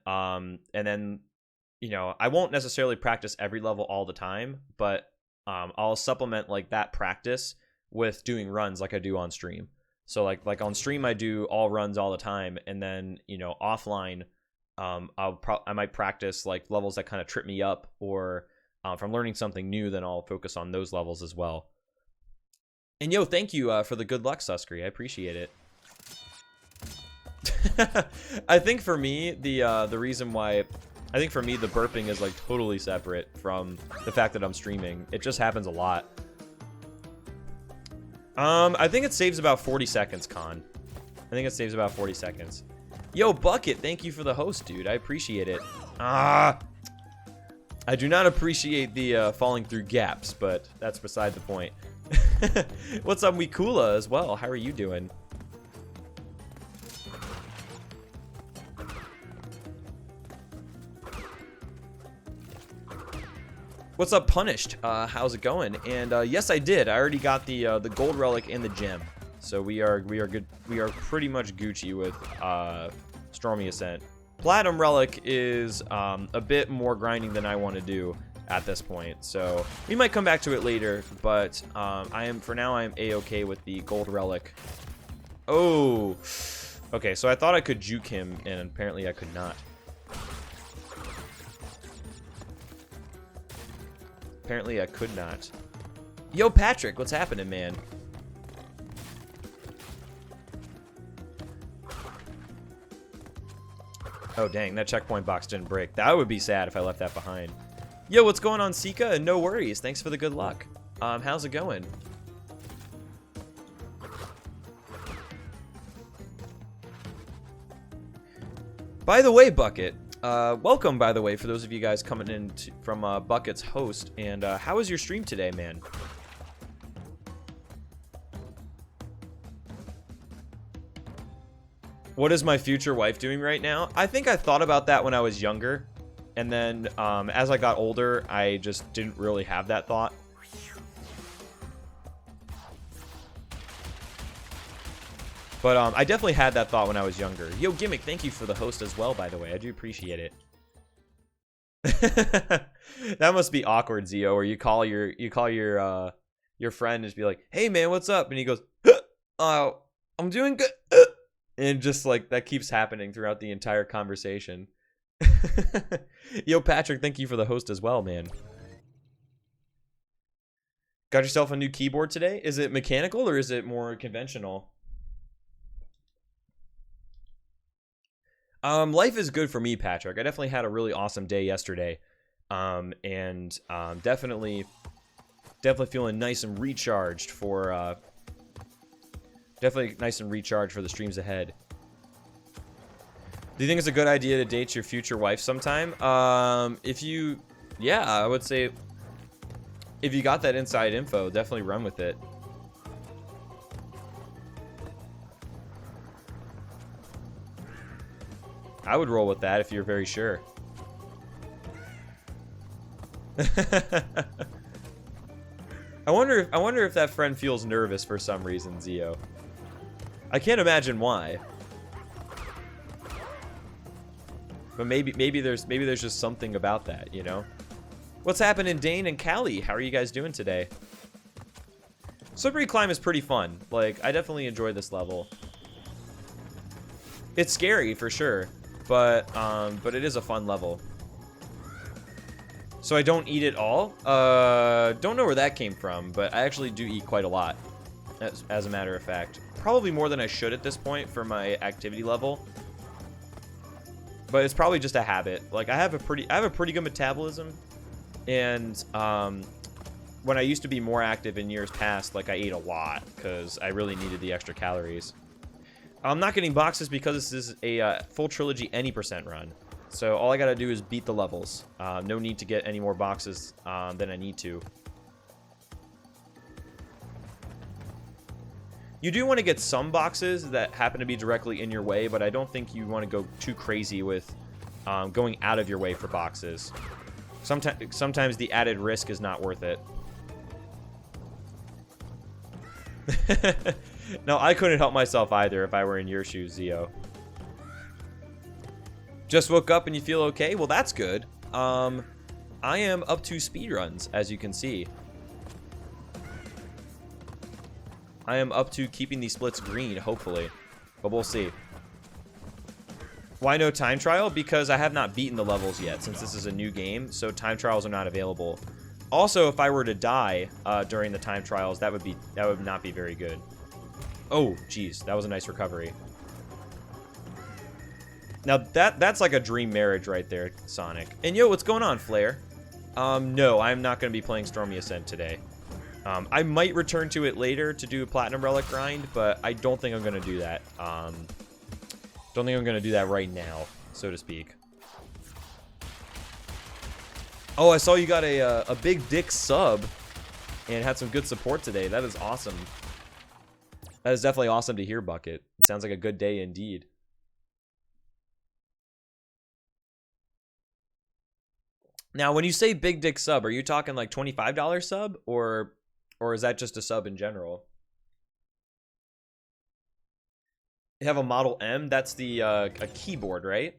you know, I won't necessarily practice every level all the time, but I'll supplement like that practice with doing runs like I do on stream. So like on stream I do all runs all the time, and then, you know, offline I might practice like levels that kind of trip me up, or if I'm learning something new, then I'll focus on those levels as well. And yo, thank you for the good luck, Suskri. I appreciate it. I think for me the reason why the burping is like totally separate from the fact that I'm streaming. It just happens a lot. I think it saves about 40 seconds, Con. I think it saves about 40 seconds. Yo, Bucket, thank you for the host, dude. I appreciate it. I do not appreciate the falling through gaps, but that's beside the point. What's up, Wikula, as well? How are you doing? What's up, Punished? How's it going? And yes, I did. I already got the gold relic and the gem, so we are good. We are pretty much Gucci with Stormy Ascent. Platinum relic is a bit more grinding than I want to do at this point, so we might come back to it later. But for now I am a-okay with the gold relic. Oh, okay. So I thought I could juke him, and apparently I could not. Apparently I could not. Yo, Patrick, what's happening, man? Oh, dang, that checkpoint box didn't break. That would be sad if I left that behind. Yo, what's going on, Sika? No worries. Thanks for the good luck. How's it going? By the way, Bucket, welcome, by the way, for those of you guys coming in from Bucket's host. And how was your stream today, man? What is my future wife doing right now? I think I thought about that when I was younger. And then as I got older, I just didn't really have that thought. But I definitely had that thought when I was younger. Yo, Gimmick, thank you for the host as well, by the way. I do appreciate it. That must be awkward, Zio, or you call your friend and just be like, "Hey man, what's up?" And he goes, "Oh, I'm doing good." And just like that keeps happening throughout the entire conversation. Yo, Patrick, thank you for the host as well, man. Got yourself a new keyboard today? Is it mechanical or is it more conventional? Life is good for me, Patrick. I definitely had a really awesome day yesterday. Definitely feeling nice and recharged for the streams ahead. Do you think it's a good idea to date your future wife sometime? Yeah, I would say if you got that inside info, definitely run with it. I would roll with that if you're very sure. I wonder if that friend feels nervous for some reason, Zio. I can't imagine why. But maybe there's just something about that, you know? What's happening, Dane and Callie? How are you guys doing today? Slippery Climb is pretty fun. Like, I definitely enjoy this level. It's scary for sure, but it is a fun level. So I don't eat it all. Don't know where that came from, but I actually do eat quite a lot, as a matter of fact. Probably more than I should at this point for my activity level. But it's probably just a habit. Like I have a pretty good metabolism, and when I used to be more active in years past, like I ate a lot because I really needed the extra calories. I'm not getting boxes because this is a full trilogy any % run. So all I gotta do is beat the levels. No need to get any more boxes than I need to. You do want to get some boxes that happen to be directly in your way, but I don't think you want to go too crazy with going out of your way for boxes. Sometimes the added risk is not worth it. No, I couldn't help myself either if I were in your shoes, Zio. Just woke up and you feel okay? Well, that's good. I am up to speedruns, as you can see. I am up to keeping these splits green, hopefully. But we'll see. Why no time trial? Because I have not beaten the levels yet, since this is a new game, so time trials are not available. Also, if I were to die during the time trials, that would not be very good. Oh, geez, that was a nice recovery. Now, that's like a dream marriage right there, Sonic. And yo, what's going on, Flare? No, I'm not going to be playing Stormy Ascent today. I might return to it later to do a Platinum Relic grind, but I don't think I'm going to do that. Don't think I'm going to do that right now, so to speak. Oh, I saw you got a big dick sub and had some good support today. That is awesome. That is definitely awesome to hear, Bucket. It sounds like a good day indeed. Now, when you say big dick sub, are you talking like $25 sub, or is that just a sub in general? You have a Model M? That's the a keyboard, right?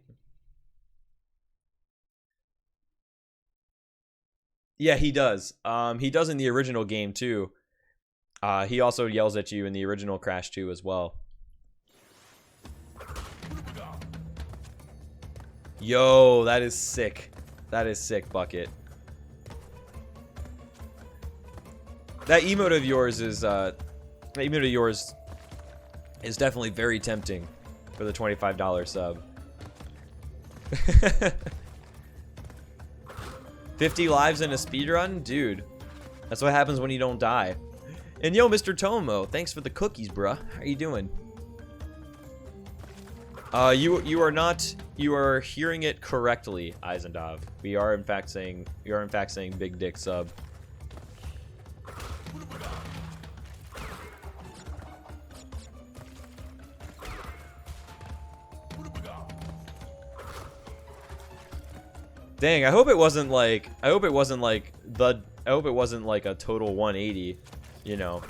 Yeah, he does. He does in the original game too. He also yells at you in the original Crash 2 as well. Yo, that is sick. That is sick, Bucket. That emote of yours is definitely very tempting for the $25 sub. 50 lives in a speedrun? Dude, that's what happens when you don't die. And yo, Mr. Tomo, thanks for the cookies, bruh. How you doing? You are hearing it correctly, Eisendov. We are in fact saying big dick sub. Dang, I hope it wasn't like a total 180, you know.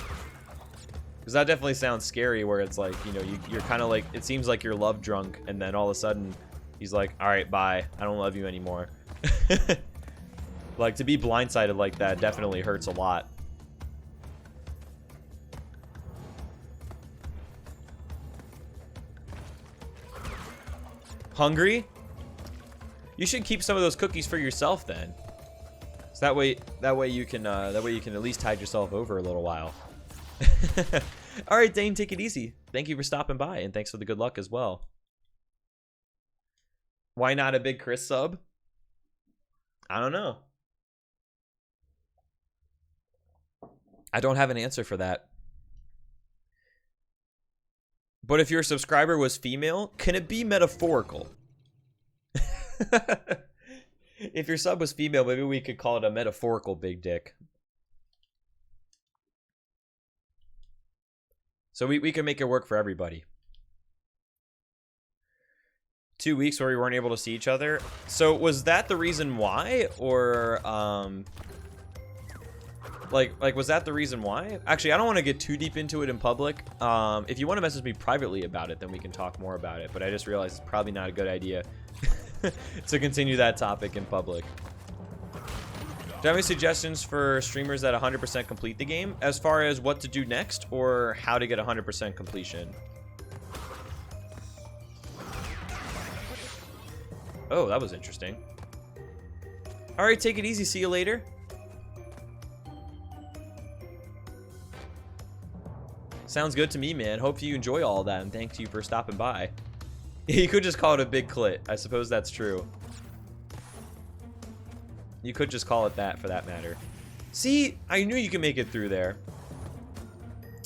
Because that definitely sounds scary, where it's like, you know, you're kind of like, it seems like you're love drunk, and then all of a sudden, he's like, all right, bye. I don't love you anymore. Like, to be blindsided like that definitely hurts a lot. Hungry? You should keep some of those cookies for yourself then. So that way you can at least tide yourself over a little while. All right, Dane, take it easy. Thank you for stopping by, and thanks for the good luck as well. Why not a big Chris sub? I don't know. I don't have an answer for that. But if your subscriber was female, can it be metaphorical? If your sub was female, maybe we could call it a metaphorical big dick. So we can make it work for everybody. 2 weeks where we weren't able to see each other. So was that the reason why? Or, like, was that the reason why? Actually, I don't want to get too deep into it in public. If you want to message me privately about it, then we can talk more about it. But I just realized it's probably not a good idea to continue that topic in public. Do you have any suggestions for streamers that 100% complete the game, as far as what to do next or how to get 100% completion? Oh, that was interesting. All right, take it easy. See you later. Sounds good to me, man. Hope you enjoy all that, and thank you for stopping by. You could just call it a big clit. I suppose that's true. You could just call it that, for that matter. See, I knew you could make it through there.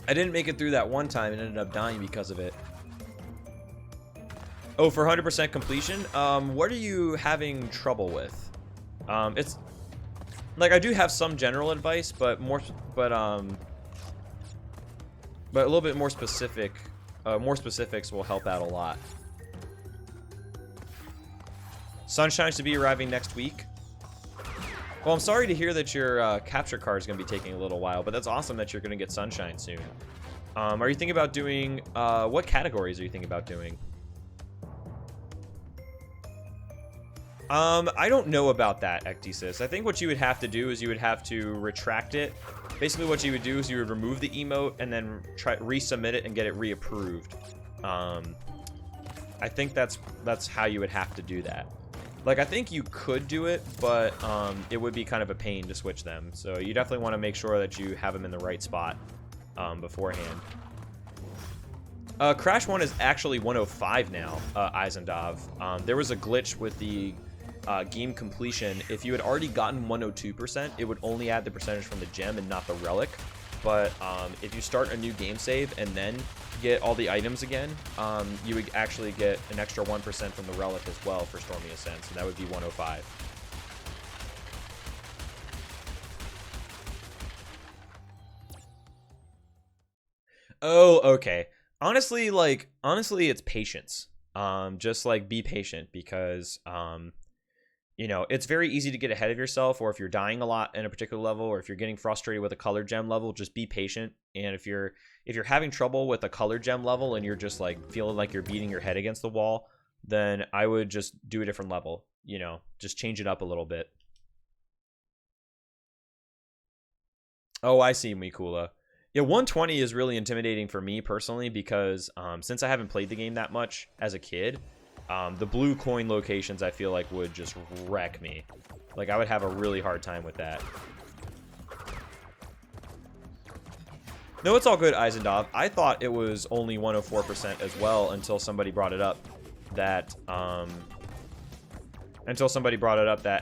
I didn't make it through that one time and ended up dying because of it. Oh, for 100% completion? What are you having trouble with? It's... Like, I do have some general advice, but a little bit more specific. More specifics will help out a lot. Sunshine's to be arriving next week. Well, I'm sorry to hear that your capture card is going to be taking a little while, but that's awesome that you're going to get Sunshine soon. Are you thinking about doing... what categories are you thinking about doing? I don't know about that, Ecdysis. I think what you would have to do is you would have to retract it. Basically, what you would do is you would remove the emote and then resubmit it and get it reapproved. I think that's how you would have to do that. Like, I think you could do it, but it would be kind of a pain to switch them. So you definitely want to make sure that you have them in the right spot beforehand. Crash 1 is actually 105 now, Eisendov. There was a glitch with the game completion. If you had already gotten 102%, it would only add the percentage from the gem and not the relic. But if you start a new game save and then get all the items again, you would actually get an extra 1% from the relic as well for Stormy Ascent, so that would be 105. Oh, okay. Honestly, it's patience. Just like be patient, because you know, it's very easy to get ahead of yourself, or if you're dying a lot in a particular level, or if you're getting frustrated with a color gem level, just be patient. And if you're having trouble with a color gem level and you're just like feeling like you're beating your head against the wall, then I would just do a different level, you know, just change it up a little bit. Oh, I see, Mikula. Yeah, 120 is really intimidating for me personally, because since I haven't played the game that much as a kid, the blue coin locations I feel like would just wreck me. Like, I would have a really hard time with that. No, it's all good, Eisendov. I thought it was only 104% as well until somebody brought it up that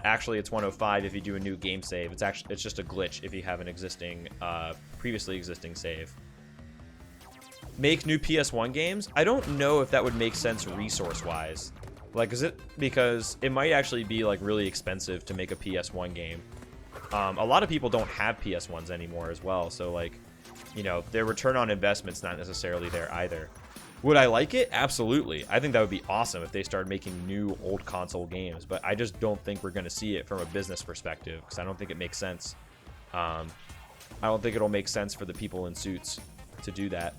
actually it's 105 if you do a new game save. It's just a glitch if you have an existing previously existing save. Make new PS1 games? I don't know if that would make sense resource-wise. Like, because it might actually be like really expensive to make a PS1 game. A lot of people don't have PS1s anymore as well, so like, you know, their return on investment's not necessarily there either. Would I like it? Absolutely. I think that would be awesome if they started making new old console games, but I just don't think we're going to see it from a business perspective, because I don't think it makes sense. I don't think it'll make sense for the people in suits. to do that.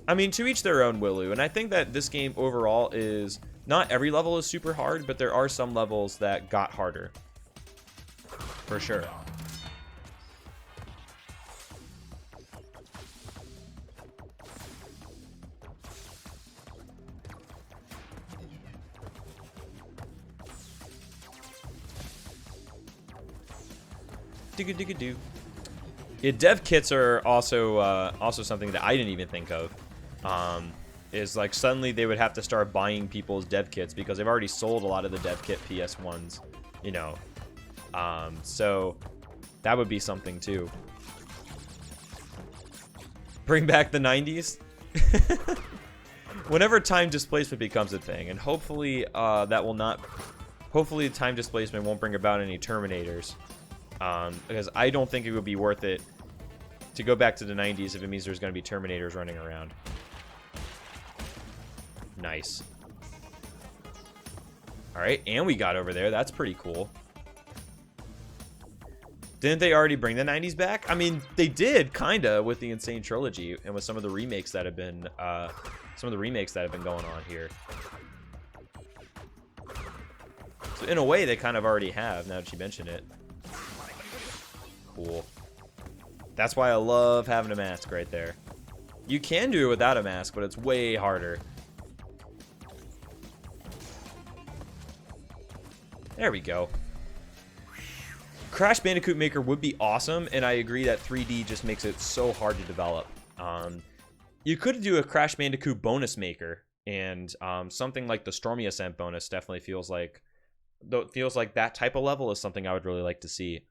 I mean, to each their own, Willu. And I think that this game overall is... Not every level is super hard, but there are some levels that got harder. For sure. Digga-digga-doo. Yeah, dev kits are also something that I didn't even think of. Is like suddenly they would have to start buying people's dev kits because they've already sold a lot of the dev kit PS1s, you know. So that would be something too. Bring back the 90s. Whenever time displacement becomes a thing, and hopefully that will not. Hopefully time displacement won't bring about any Terminators. Because I don't think it would be worth it to go back to the 90s if it means there's going to be Terminators running around. Nice. Alright, and we got over there. That's pretty cool. Didn't they already bring the 90s back? I mean, they did, kinda, with the Insane Trilogy and with some of the remakes that have been, going on here. So in a way, they kind of already have, now that you mention it. Cool. That's why I love having a mask right there. You can do it without a mask, but it's way harder. There we go. Crash Bandicoot Maker would be awesome, and I agree that 3D just makes it so hard to develop. You could do a Crash Bandicoot bonus maker, and something like the Stormy Ascent bonus definitely feels like that type of level is something I would really like to see.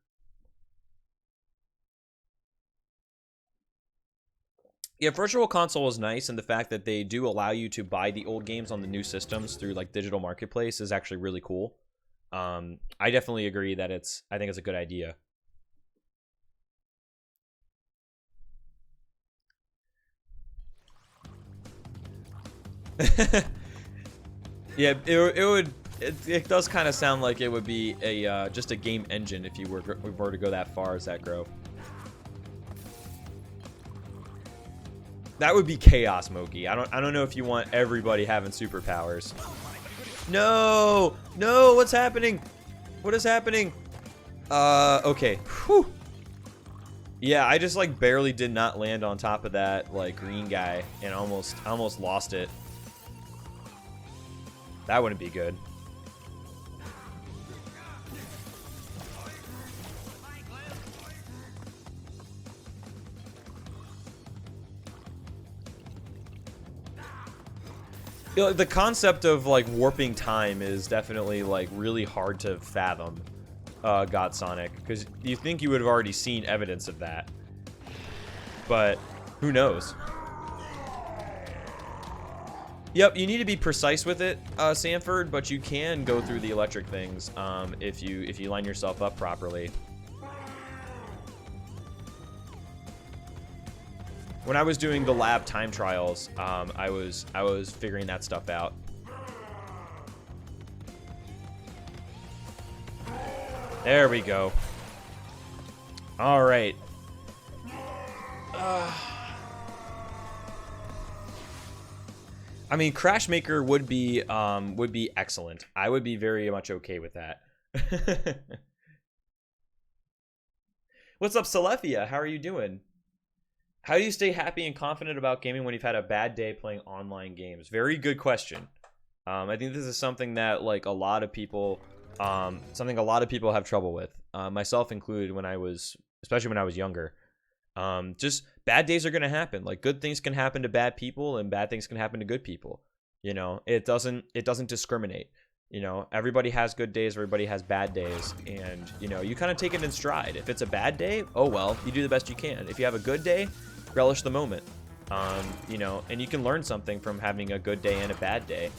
Yeah, Virtual Console is nice, and the fact that they do allow you to buy the old games on the new systems through like digital marketplace is actually really cool. I definitely agree that I think it's a good idea. Yeah, it does kind of sound like it would be a just a game engine if you were to go that far as that grow. That would be chaos, Moki. I don't know if you want everybody having superpowers. No! No, what's happening? What is happening? Okay. Whew. Yeah, I just like barely did not land on top of that like green guy and almost lost it. That wouldn't be good. You know, the concept of like warping time is definitely like really hard to fathom, God Sonic, because you think you would have already seen evidence of that, but who knows? Yep, you need to be precise with it, Sanford, but you can go through the electric things if you line yourself up properly. When I was doing the lab time trials, I was figuring that stuff out. There we go. All right. I mean, Crash Maker would be excellent. I would be very much okay with that. What's up, Celethia? How are you doing? How do you stay happy and confident about gaming when you've had a bad day playing online games? Very good question. I think this is something that like a lot of people have trouble with, myself included. Especially when I was younger. Just bad days are gonna happen. Like good things can happen to bad people, and bad things can happen to good people. You know, it doesn't discriminate. You know, everybody has good days, everybody has bad days, and you know, you kind of take it in stride. If it's a bad day, oh well, you do the best you can. If you have a good day, relish the moment. You know, and you can learn something from having a good day and a bad day.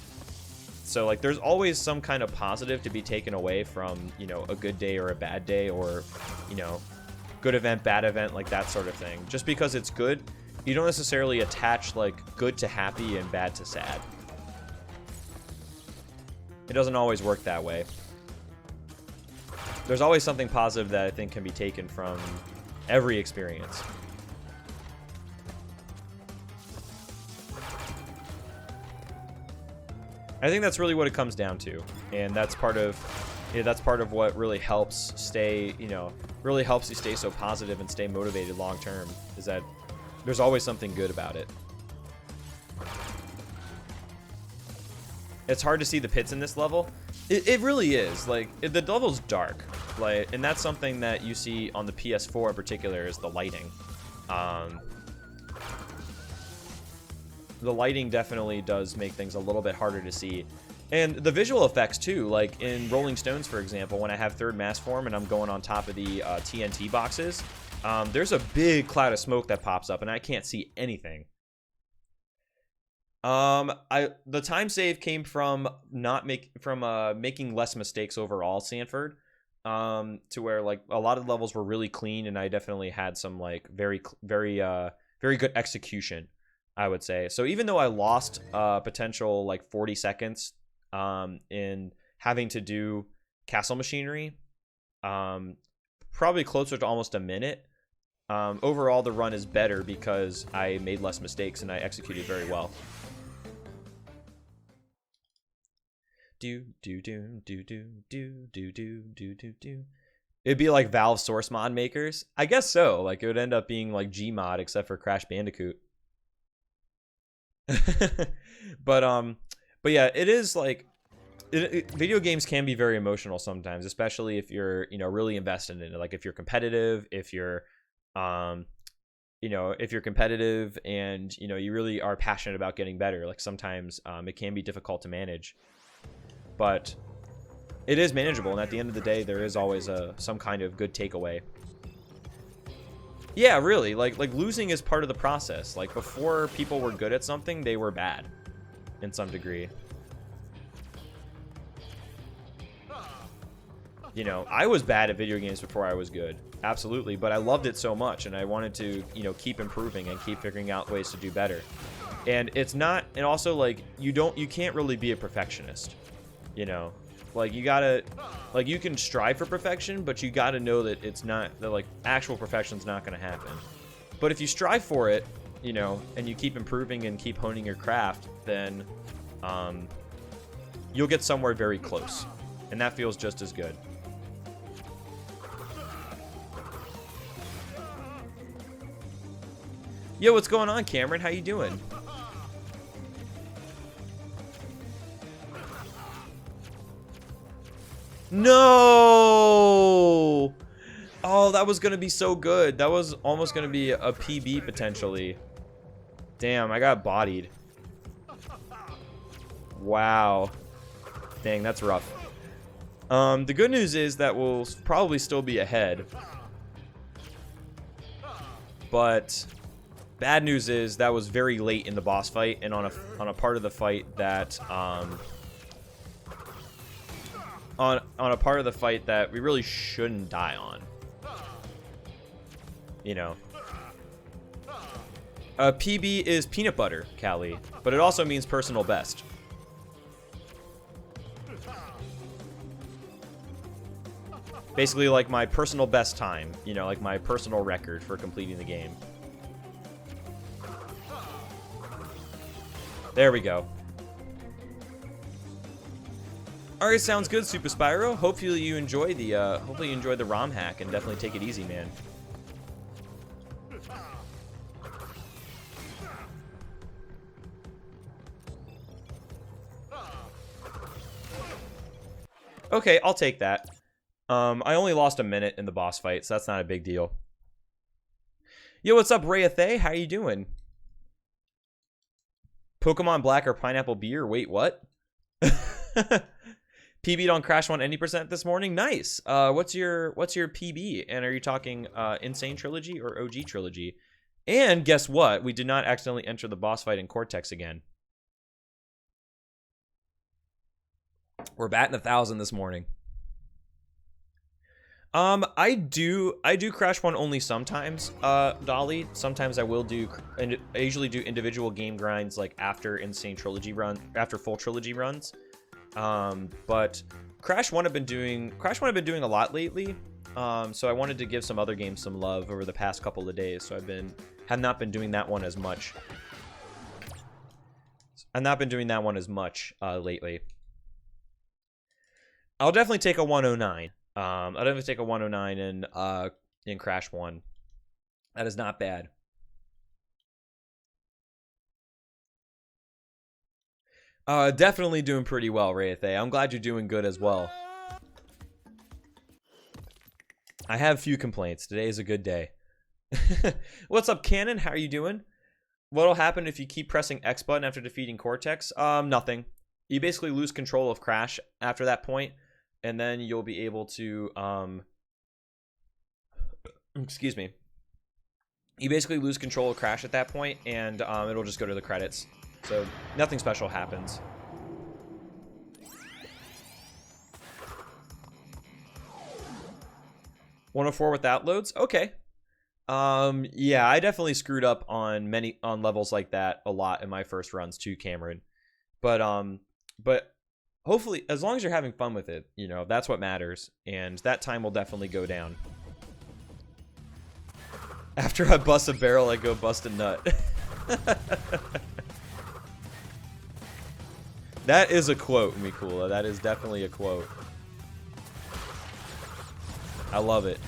So like there's always some kind of positive to be taken away from, you know, a good day or a bad day, or, you know, good event, bad event, like that sort of thing. Just because it's good, you don't necessarily attach like good to happy and bad to sad. It doesn't always work that way. There's always something positive that I think can be taken from every experience. I think that's really what it comes down to, and that's part of what really helps stay, really helps you stay so positive and stay motivated long term, is that there's always something good about it. It's hard to see the pits in this level. It really is. Like, the level's dark, like, and that's something that you see on the PS4 in particular, is the lighting. The lighting definitely does make things a little bit harder to see. And the visual effects too, like in Rolling Stones, for example, when I have third mass form and I'm going on top of the TNT boxes, there's a big cloud of smoke that pops up and I can't see anything. The time save came from making less mistakes overall, Sanford, to where like a lot of the levels were really clean, and I definitely had some like very good execution, I would say. So even though I lost potential like 40 seconds in having to do castle machinery, probably closer to almost a minute, overall the run is better because I made less mistakes and I executed very well. It'd be like Valve source mod makers. I guess so. Like, it would end up being like Gmod except for Crash Bandicoot. But yeah, it is like video games can be very emotional sometimes, especially if you're really invested in it. Like if you're competitive, if you're if you're competitive and you really are passionate about getting better. Like sometimes it can be difficult to manage, but it is manageable, and at the end of the day there is always some kind of good takeaway. Yeah, really, like losing is part of the process. Like before people were good at something, they were bad in some degree. I was bad at video games before I was good, absolutely, but I loved it so much and I wanted to keep improving and keep figuring out ways to do better. And it's not, and also like you can't really be a perfectionist, like you gotta, like you can strive for perfection, but you gotta know that it's not, that like actual perfection's not gonna happen. But if you strive for it, and you keep improving and keep honing your craft, then you'll get somewhere very close, and that feels just as good. Yo, what's going on, Cameron? How you doing? No! Oh, that was going to be so good. That was almost going to be a PB potentially. Damn, I got bodied. Wow. Dang, that's rough. The good news is that we'll probably still be ahead. But bad news is that was very late in the boss fight and on a part of the fight that on a part of the fight that we really shouldn't die on. PB is peanut butter, Callie, but it also means personal best. Basically like my personal best time, like my personal record for completing the game. There we go. Alright, sounds good, Super Spyro. Hopefully you enjoy the ROM hack, and definitely take it easy, man. Okay, I'll take that. I only lost a minute in the boss fight, so that's not a big deal. Yo, what's up, Rayathay? How you doing? Pokemon Black or Pineapple Beer? Wait, what? PB'd on Crash 1 any% this morning? Nice. What's your PB? And are you talking Insane Trilogy or OG Trilogy? And guess what? We did not accidentally enter the boss fight in Cortex again. We're batting 1,000 this morning. I do Crash 1 only sometimes, Dolly. Sometimes I will do, and I usually do individual game grinds like after Insane Trilogy after full trilogy runs. But Crash 1 I've been doing a lot lately. So I wanted to give some other games some love over the past couple of days. So have not been doing that one as much. I've not been doing that one as much lately. I'll definitely take a 109. I'll definitely take a 109 in Crash 1. That is not bad. Definitely doing pretty well, Wraithe. I'm glad you're doing good as well. I have few complaints. Today is a good day. What's up, Cannon? How are you doing? What'll happen if you keep pressing X button after defeating Cortex? Nothing. You basically lose control of Crash after that point, and then you'll be able to, excuse me. You basically lose control of Crash at that point, and it'll just go to the credits. So nothing special happens. $104 without loads? Okay. Yeah, I definitely screwed up on levels like that a lot in my first runs too, Cameron. But hopefully, as long as you're having fun with it, you know, that's what matters, and that time will definitely go down. After I bust a barrel, I go bust a nut. That is a quote, Mikula. That is definitely a quote. I love it.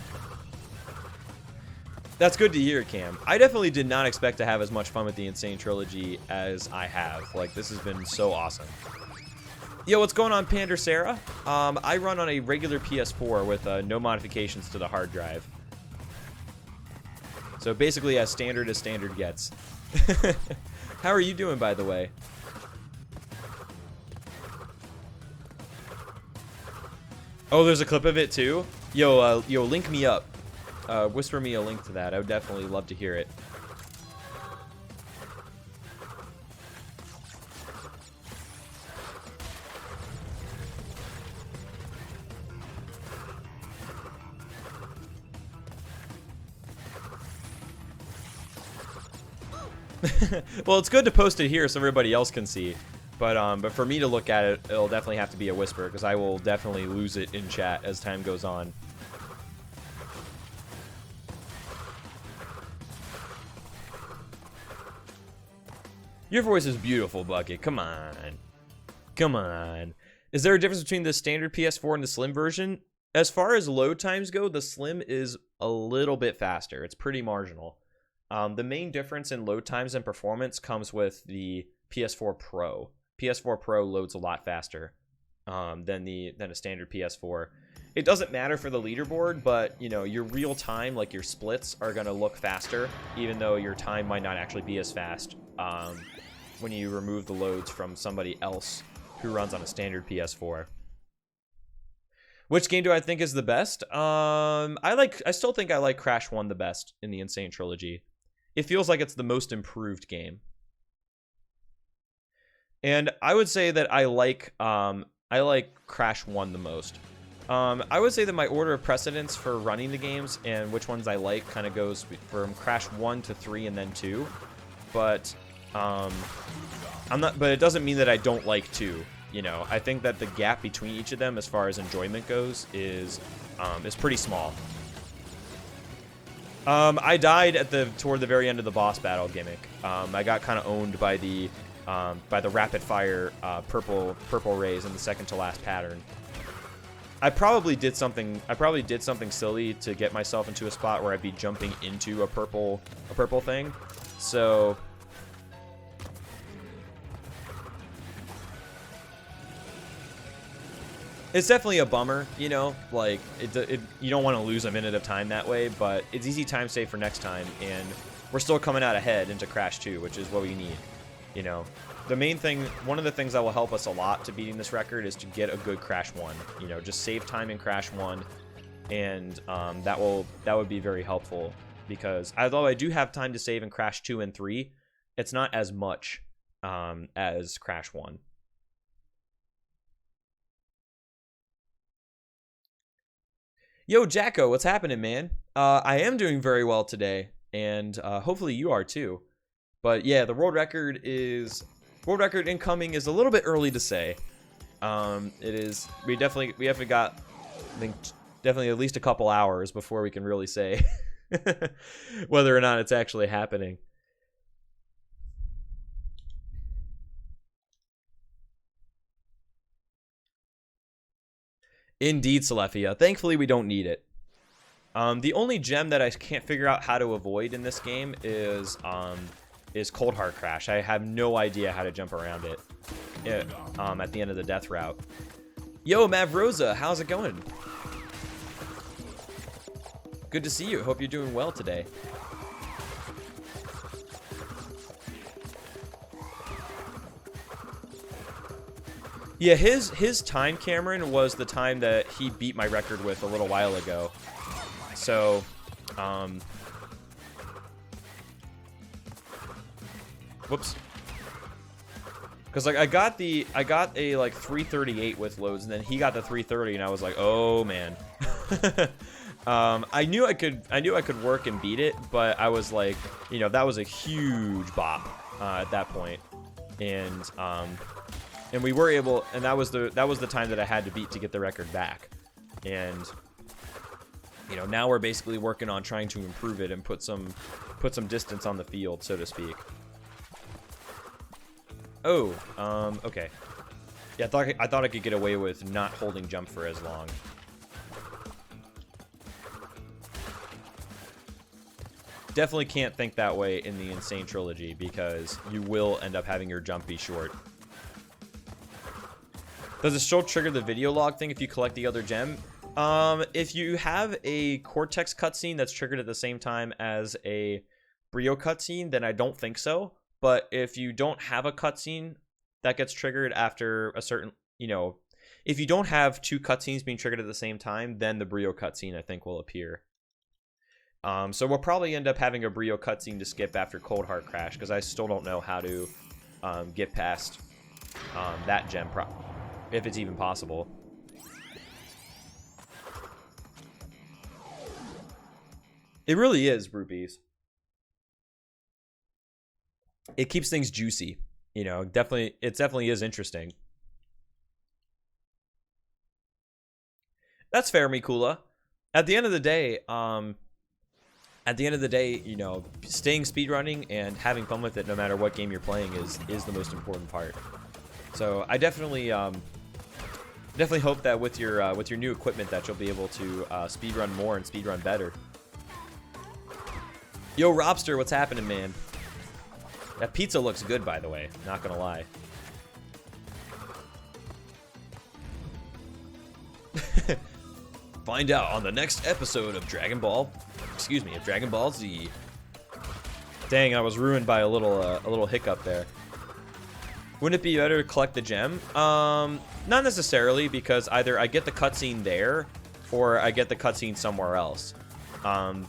That's good to hear, Cam. I definitely did not expect to have as much fun with the Insane Trilogy as I have. Like, this has been so awesome. Yo, what's going on, Pander Sarah? I run on a regular PS4 with no modifications to the hard drive. So basically as standard gets. How are you doing, by the way? Oh, there's a clip of it too? Yo, link me up. Whisper me a link to that. I would definitely love to hear it. Well, it's good to post it here so everybody else can see. But for me to look at it, it'll definitely have to be a whisper, because I will definitely lose it in chat as time goes on. Your voice is beautiful, Bucket. Come on. Come on. Is there a difference between the standard PS4 and the Slim version? As far as load times go, the Slim is a little bit faster. It's pretty marginal. The main difference in load times and performance comes with the PS4 Pro. PS4 Pro loads a lot faster than a standard PS4. It doesn't matter for the leaderboard, but you know, your real time, like your splits, are gonna look faster, even though your time might not actually be as fast when you remove the loads from somebody else who runs on a standard PS4. Which game do I think is the best? I still think I like Crash 1 the best in the Insane Trilogy. It feels like it's the most improved game. And I would say that I like Crash 1 the most. I would say that my order of precedence for running the games and which ones I like kind of goes from Crash 1 to 3 and then 2. But but it doesn't mean that I don't like 2. You know, I think that the gap between each of them as far as enjoyment goes is pretty small. I died toward the very end of the boss battle gimmick. I got kind of owned by the rapid fire purple rays in the second to last pattern. I probably did something silly to get myself into a spot where I'd be jumping into a purple thing. So it's definitely a bummer, you know, like you don't want to lose a minute of time that way, but it's easy time save for next time, and we're still coming out ahead into Crash 2, which is what we need. You know, the main thing, one of the things that will help us a lot to beating this record is to get a good Crash 1. You know, just save time in Crash 1, and that would be very helpful, because although I do have time to save in Crash 2 and 3, it's not as much as Crash 1. Yo, Jacko, what's happening, man? I am doing very well today, and hopefully you are too. But yeah, the world record incoming is a little bit early to say. It is. We haven't got, I think, definitely at least a couple hours before we can really say whether or not it's actually happening. Indeed, Celephia. Thankfully, we don't need it. The only gem that I can't figure out how to avoid in this game is Cold Heart Crash. I have no idea how to jump around it at the end of the death route. Yo, Mavrosa, how's it going? Good to see you. Hope you're doing well today. Yeah, his time, Cameron, was the time that he beat my record with a little while ago. So, whoops. Because like I got a like 338 with loads, and then he got the 330, and I was like, oh man. I knew I could work and beat it, but I was like, you know, that was a huge bop at that point, and we were able, and that was the time that I had to beat to get the record back, and you know, now we're basically working on trying to improve it and put some distance on the field, so to speak. Oh, okay. Yeah, I thought I could get away with not holding jump for as long. Definitely can't think that way in the Insane Trilogy, because you will end up having your jump be short. Does it still trigger the video log thing if you collect the other gem? If you have a Cortex cutscene that's triggered at the same time as a Brio cutscene, then I don't think so. But if you don't have a cutscene that gets triggered after a certain, you know, if you don't have two cutscenes being triggered at the same time, then the Brio cutscene, I think, will appear. So we'll probably end up having a Brio cutscene to skip after Cold Heart Crash, because I still don't know how to get past that gem, if it's even possible. It really is, Rupees. It keeps things juicy, you know. It definitely is interesting. That's fair, Mikula. At the end of the day, you know, staying speedrunning and having fun with it, no matter what game you're playing, is the most important part. So I definitely hope that with your new equipment that you'll be able to speedrun more and speedrun better. Yo, Robster, what's happening, man? That pizza looks good, by the way. Not gonna lie. Find out on the next episode of Dragon Ball Z. Dang, I was ruined by a little hiccup there. Wouldn't it be better to collect the gem? Not necessarily, because either I get the cutscene there, or I get the cutscene somewhere else.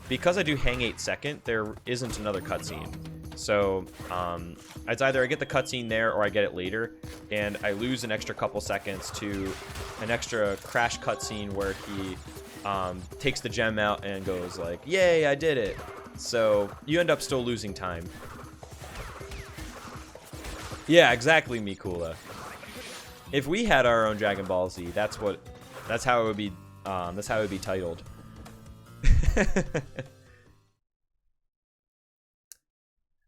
Because I do hang 8 second, there isn't another cutscene. So, it's either I get the cutscene there or I get it later, and I lose an extra couple seconds to an extra crash cutscene where he takes the gem out and goes like, yay, I did it. So, you end up still losing time. Yeah, exactly, Mikula. If we had our own Dragon Ball Z, that's how it would be titled.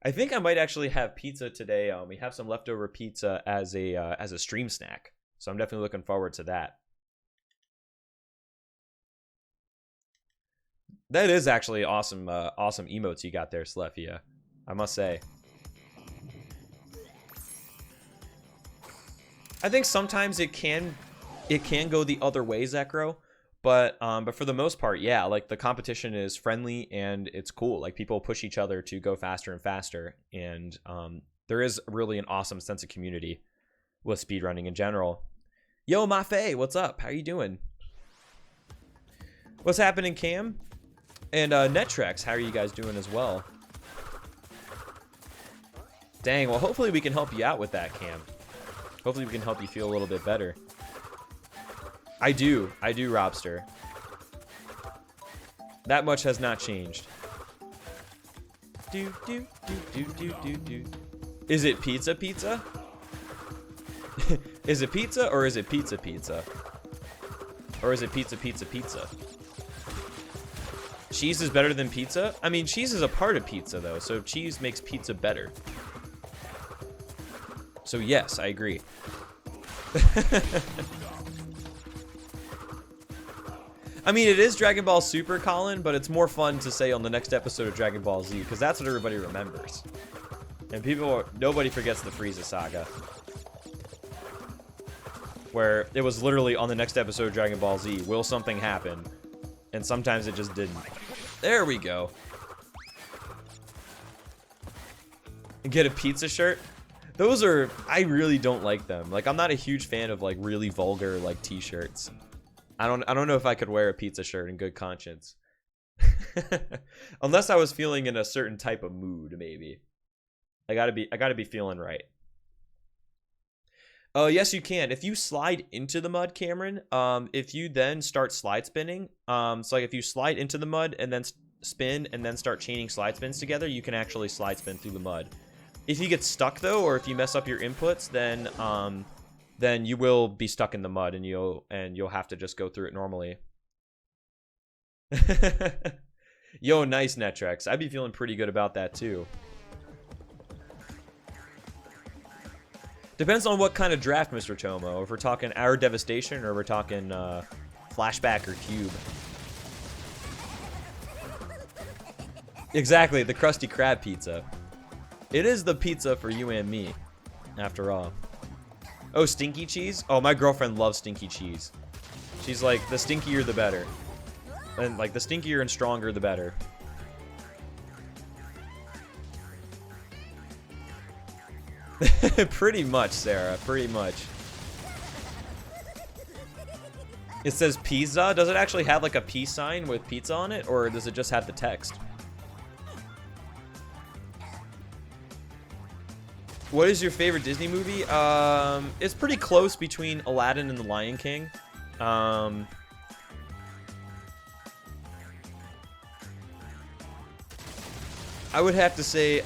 I think I might actually have pizza today. We have some leftover pizza as a stream snack, so I'm definitely looking forward to that. That is actually awesome, awesome emotes you got there, Celephia, I must say. I think sometimes it can go the other way, Zekro. But for the most part, yeah, like the competition is friendly and it's cool. Like people push each other to go faster and faster, and there is really an awesome sense of community with speedrunning in general. Yo, Mafe, what's up? How you doing? What's happening, Cam? And Netrex, how are you guys doing as well? Dang, well, hopefully we can help you out with that, Cam. Hopefully we can help you feel a little bit better. I do, Robster. That much has not changed. Is it pizza? Is it pizza or is it pizza? Or is it pizza? Cheese is better than pizza? I mean, cheese is a part of pizza, though, so cheese makes pizza better. So yes, I agree. I mean, it is Dragon Ball Super, Colin, but it's more fun to say on the next episode of Dragon Ball Z, because that's what everybody remembers. And nobody forgets the Frieza saga. Where it was literally on the next episode of Dragon Ball Z, will something happen? And sometimes it just didn't. There we go. And get a pizza shirt. Those are, I really don't like them. Like, I'm not a huge fan of like really vulgar like t-shirts. I don't know if I could wear a pizza shirt in good conscience. Unless I was feeling in a certain type of mood, maybe. I gotta be feeling right. Yes, you can. If you slide into the mud, Cameron, if you then start slide spinning, so like if you slide into the mud and then spin and then start chaining slide spins together, you can actually slide spin through the mud. If you get stuck though, or if you mess up your inputs, then you will be stuck in the mud and you'll have to just go through it normally. Yo, nice Netrex. I'd be feeling pretty good about that too. Depends on what kind of draft, Mr. Tomo. If we're talking Our Devastation or we're talking Flashback or Cube. Exactly, the Krusty Krab pizza. It is the pizza for you and me, after all. Oh, stinky cheese? Oh, my girlfriend loves stinky cheese. She's like, the stinkier the better. And like, the stinkier and stronger the better. Pretty much, Sarah. Pretty much. It says pizza. Does it actually have like a peace sign with pizza on it? Or does it just have the text? What is your favorite Disney movie? It's pretty close between Aladdin and The Lion King. I would have to say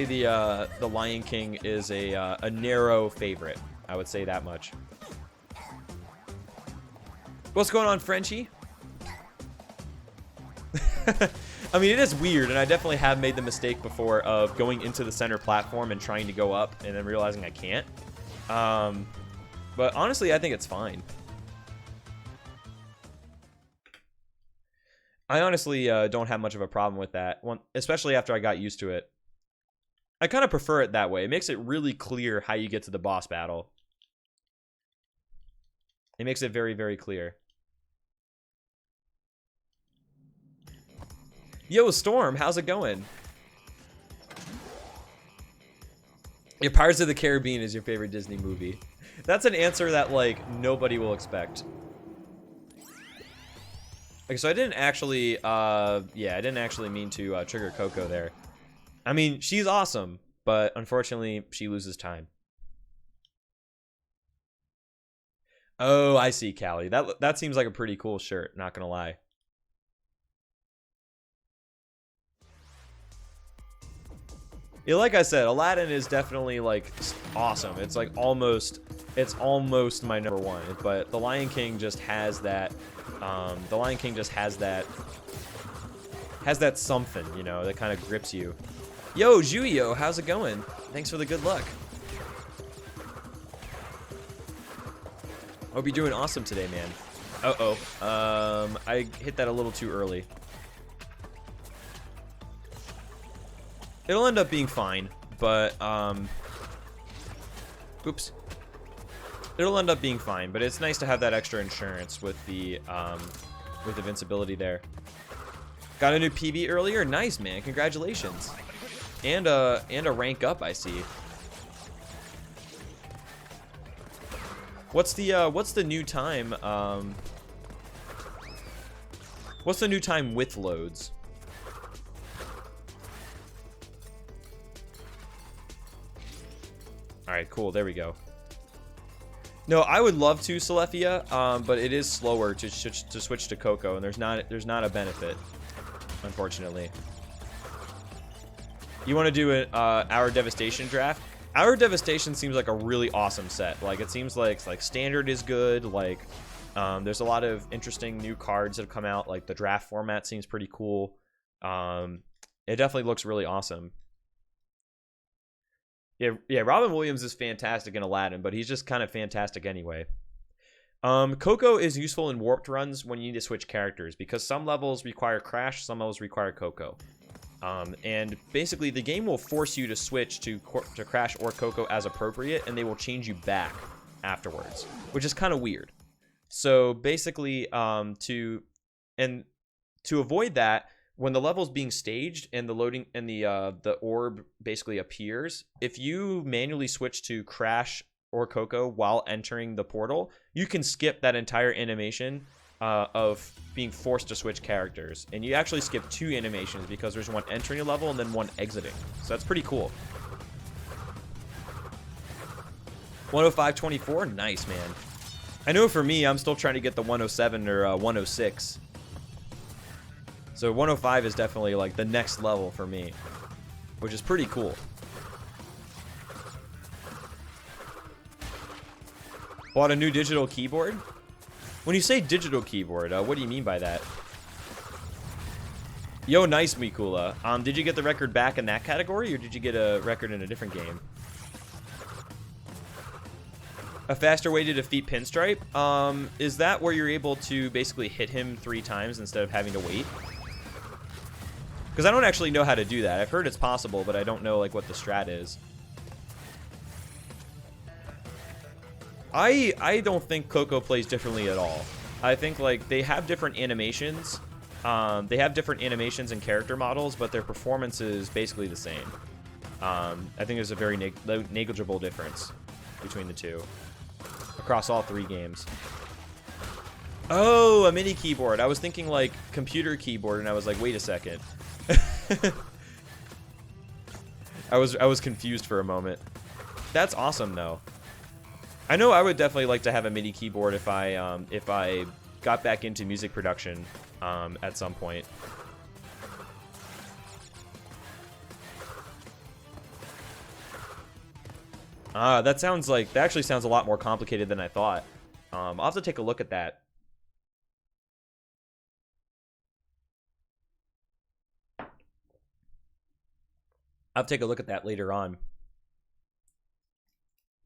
the Lion King is a narrow favorite. I would say that much. What's going on, Frenchie? I mean, it is weird, and I definitely have made the mistake before of going into the center platform and trying to go up and then realizing I can't. But honestly, I think it's fine. I honestly don't have much of a problem with that, especially after I got used to it. I kind of prefer it that way. It makes it really clear how you get to the boss battle. It makes it very, very clear. Yo, Storm, how's it going? Your Pirates of the Caribbean is your favorite Disney movie. That's an answer that, like, nobody will expect. Okay, so I didn't actually, yeah, I didn't actually mean to trigger Coco there. I mean, she's awesome, but unfortunately, she loses time. Oh, I see, Callie. That seems like a pretty cool shirt, not gonna lie. Yeah, like I said, Aladdin is definitely like awesome. It's like almost my number one. But The Lion King just has that. The Lion King just has that something, you know, that kind of grips you. Yo, Juyo, how's it going? Thanks for the good luck. Hope you're doing awesome today, man. Uh-oh. I hit that a little too early. It'll end up being fine, but, oops. It'll end up being fine, but it's nice to have that extra insurance with the, with invincibility there. Got a new PB earlier? Nice, man. Congratulations. And a rank up, I see. What's the new time, what's the new time with loads? Alright, cool. There we go. No, I would love to, Celephia, but it is slower to switch to Coco, and there's not a benefit, unfortunately. You want to do an Our Devastation draft? Our Devastation seems like a really awesome set. Like, it seems like standard is good. Like, there's a lot of interesting new cards that have come out. Like, the draft format seems pretty cool. It definitely looks really awesome. Yeah, Robin Williams is fantastic in Aladdin, but he's just kind of fantastic anyway. Coco is useful in warped runs when you need to switch characters, because some levels require Crash, some levels require Coco. And basically, the game will force you to switch to Crash or Coco as appropriate, and they will change you back afterwards, which is kind of weird. So basically, to avoid that, when the level's being staged and the loading and the orb basically appears, if you manually switch to Crash or Coco while entering the portal, you can skip that entire animation of being forced to switch characters. And you actually skip 2 animations because there's one entering a level and then one exiting. So that's pretty cool. 105.24, nice, man. I know for me, I'm still trying to get the 107 or 106. So 105 is definitely like the next level for me, which is pretty cool. Bought a new digital keyboard? When you say digital keyboard, what do you mean by that? Yo, nice, Mikula. Did you get the record back in that category, or did you get a record in a different game? A faster way to defeat Pinstripe? Is that where you're able to basically hit him 3 times instead of having to wait? Because I don't actually know how to do that. I've heard it's possible, but I don't know like what the strat is. I don't think Coco plays differently at all. I think like they have different animations. They have different animations and character models, but their performance is basically the same. I think there's a very negligible difference between the two across all 3 games. Oh, a mini keyboard. I was thinking like computer keyboard, and I was like, wait a second. I was confused for a moment. That's awesome though. I know I would definitely like to have a MIDI keyboard if I got back into music production at some point. That actually sounds a lot more complicated than I thought. I'll have to take a look at that. I'll take a look at that later on.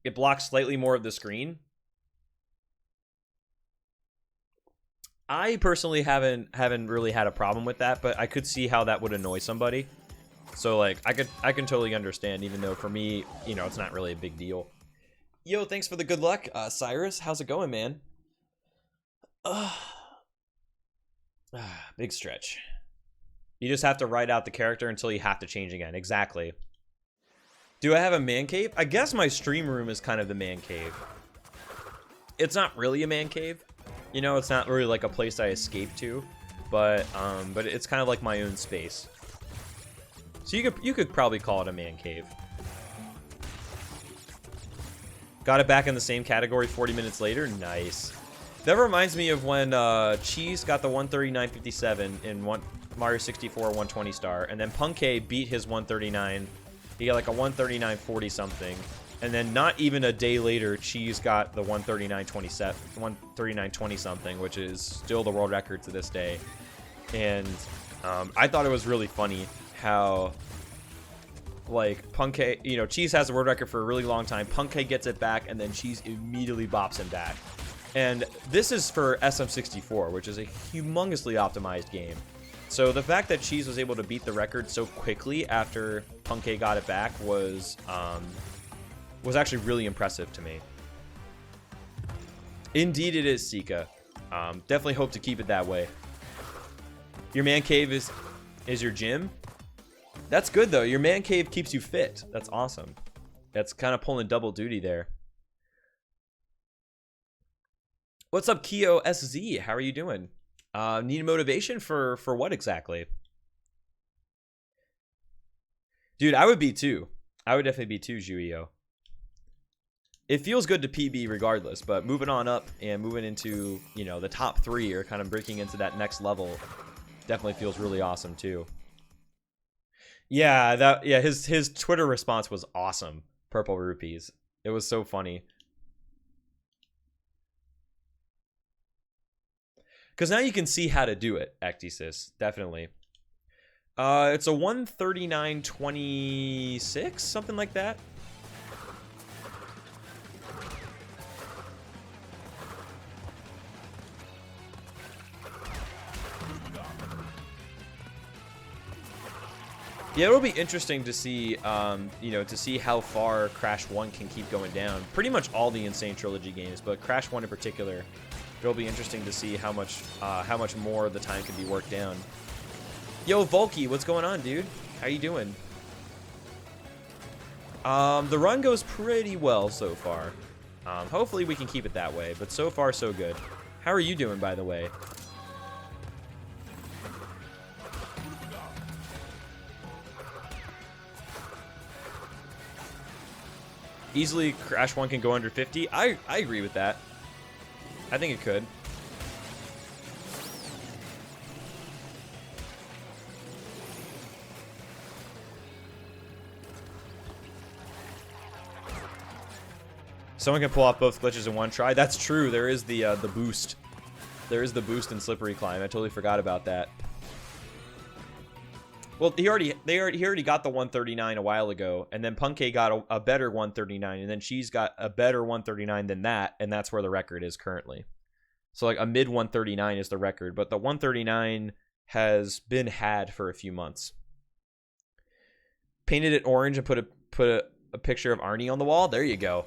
It blocks slightly more of the screen. I personally haven't really had a problem with that, but I could see how that would annoy somebody. So like I can totally understand, even though for me, you know, it's not really a big deal. Yo, thanks for the good luck, Cyrus. How's it going, man? Big stretch. You just have to write out the character until you have to change again. Exactly. Do I have a man cave? I guess my stream room is kind of the man cave. It's not really a man cave. You know, it's not really like a place I escape to, but it's kind of like my own space. So you could probably call it a man cave. Got it back in the same category 40 minutes later. Nice. That reminds me of when Cheese got the 139.57 in Mario 64 120 star, and then Punkay beat his 139. He got like a 139.40 something, and then not even a day later, Cheese got the 139.27, 139.20 something, which is still the world record to this day. And I thought it was really funny how, like, Punkay, you know, Cheese has the world record for a really long time. Punkay gets it back, and then Cheese immediately bops him back. And this is for SM64, which is a humongously optimized game. So the fact that Cheese was able to beat the record so quickly after Punkay got it back was actually really impressive to me. Indeed it is, Sika. Definitely hope to keep it that way. Your man cave is your gym? That's good though. Your man cave keeps you fit. That's awesome. That's kind of pulling double duty there. What's up, Keo SZ? How are you doing? Need motivation for what exactly? Dude, I would be too. I would definitely be too, Juio. It feels good to PB regardless, but moving on up and moving into, you know, the top 3 or kind of breaking into that next level definitely feels really awesome too. Yeah, his Twitter response was awesome. Purple Rupees. It was so funny. Because now you can see how to do it, Actisis. Definitely. It's a 139.26, something like that. Yeah, it'll be interesting to see, you know, to see how far Crash 1 can keep going down. Pretty much all the Insane Trilogy games, but Crash 1 in particular, it'll be interesting to see how much more the time can be worked down. Yo, Volky, what's going on, dude? How you doing? The run goes pretty well so far. Hopefully we can keep it that way, but so far so good. How are you doing, by the way? Easily Crash 1 can go under 50. I agree with that. I think it could. Someone can pull off both glitches in one try. That's true. There is the boost. There is the boost in Slippery Climb. I totally forgot about that. Well, he already got the 139 a while ago, and then Punkay got a better 139, and then she's got a better 139 than that, and that's where the record is currently. So like a mid 139 is the record, but the 139 has been had for a few months. Painted it orange and put a picture of Arnie on the wall. There you go.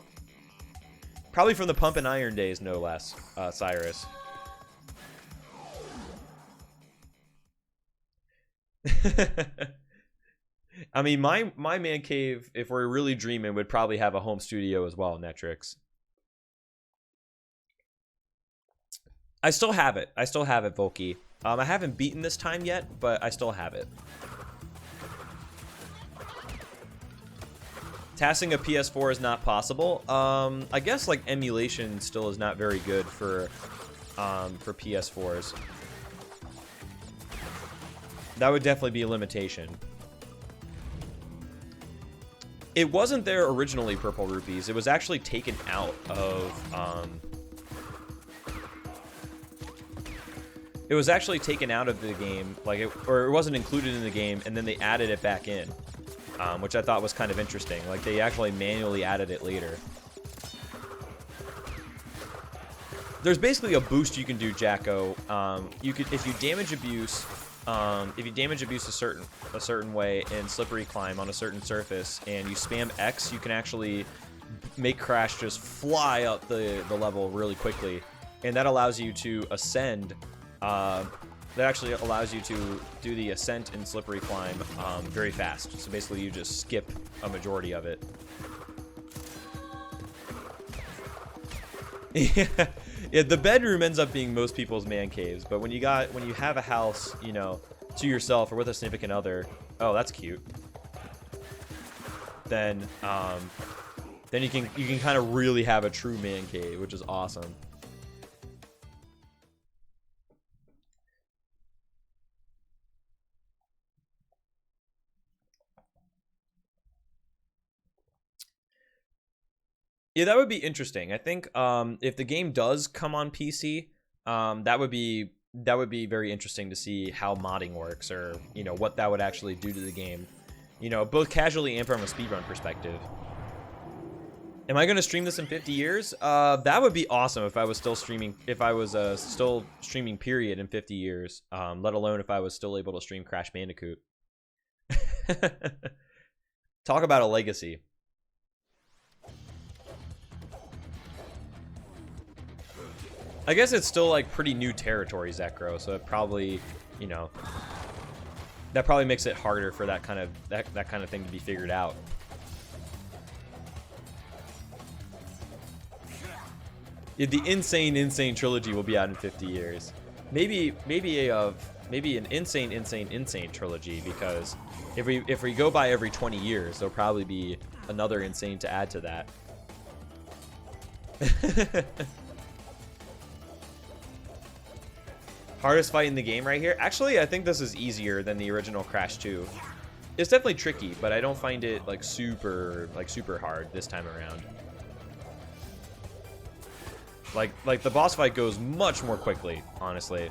Probably from the Pump and Iron days, no less, Cyrus. I mean, my man cave, if we're really dreaming, would probably have a home studio as well, Netrix. I still have it. I still have it, Volky. I haven't beaten this time yet, but I still have it. Tasking a PS4 is not possible. I guess like emulation still is not very good for PS4s. That would definitely be a limitation. It wasn't there originally, Purple Rupees. It was actually taken out of it was actually taken out of the game, like or it wasn't included in the game, and then they added it back in, which I thought was kind of interesting. Like they actually manually added it later. There's basically a boost you can do, Jacko. You could, if you damage abuse a certain way in Slippery Climb on a certain surface, and you spam X, you can actually make Crash just fly up the level really quickly, and that allows you to ascend. That actually allows you to do the ascent in Slippery Climb very fast. So basically, you just skip a majority of it. Yeah, the bedroom ends up being most people's man caves, but when you have a house, you know, to yourself or with a significant other, oh, that's cute. Then you can kind of really have a true man cave, which is awesome. Yeah, that would be interesting. I think if the game does come on PC, that would be very interesting to see how modding works, or you know what that would actually do to the game. You know, both casually and from a speedrun perspective. Am I going to stream this in 50 years? That would be awesome if I was still streaming. If I was still streaming, period, in 50 years. Let alone if I was still able to stream Crash Bandicoot. Talk about a legacy. I guess it's still like pretty new territory, Zekro, so it probably, you know, that probably makes it harder for that kind of thing to be figured out. Yeah, the insane trilogy will be out in 50 years. Maybe an insane trilogy, because if we go by every 20 years, there'll probably be another insane to add to that. Hardest fight in the game right here? Actually, I think this is easier than the original Crash 2. It's definitely tricky, but I don't find it like super hard this time around. Like the boss fight goes much more quickly, honestly.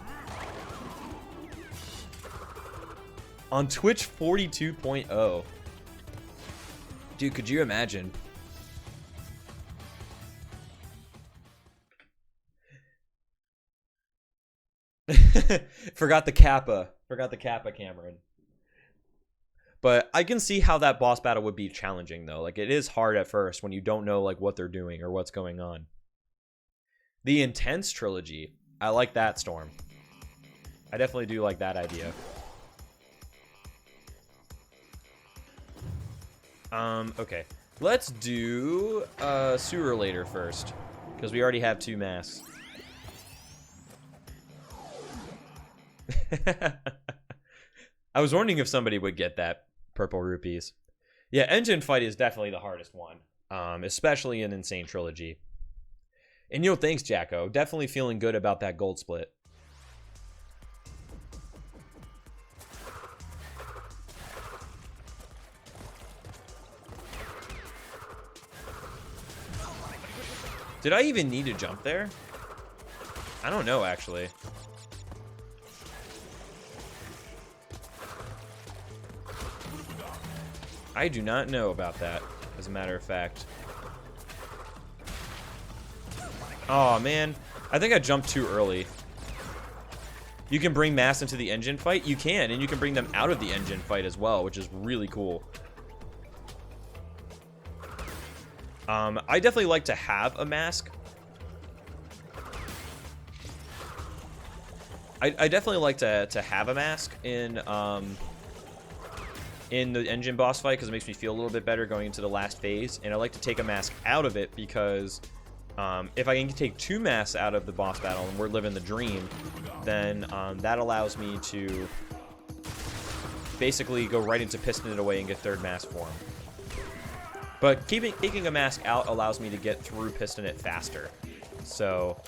On Twitch 42.0. Dude, could you imagine? Forgot the Kappa, Cameron. But I can see how that boss battle would be challenging, though. Like, it is hard at first when you don't know, like, what they're doing or what's going on. The Intense Trilogy. I like that, Storm. I definitely do like that idea. Okay. Let's do Sewer later first, because we already have 2 masks. I was wondering if somebody would get that purple rupees. Yeah, Engine Fight is definitely the hardest one, especially in Insane Trilogy. And thanks, Jacko. Definitely feeling good about that gold split. Did I even need to jump there? I don't know, actually. I do not know about that, as a matter of fact. Oh, man. I think I jumped too early. You can bring mass into the engine fight? You can, and you can bring them out of the engine fight as well, which is really cool. I definitely like to have a mask. I definitely like to have a mask in the engine boss fight, because it makes me feel a little bit better going into the last phase. And I like to take a mask out of it because if I can take 2 masks out of the boss battle and we're living the dream, then that allows me to basically go right into piston it away and get 3rd mask form. But taking a mask out allows me to get through piston it faster. So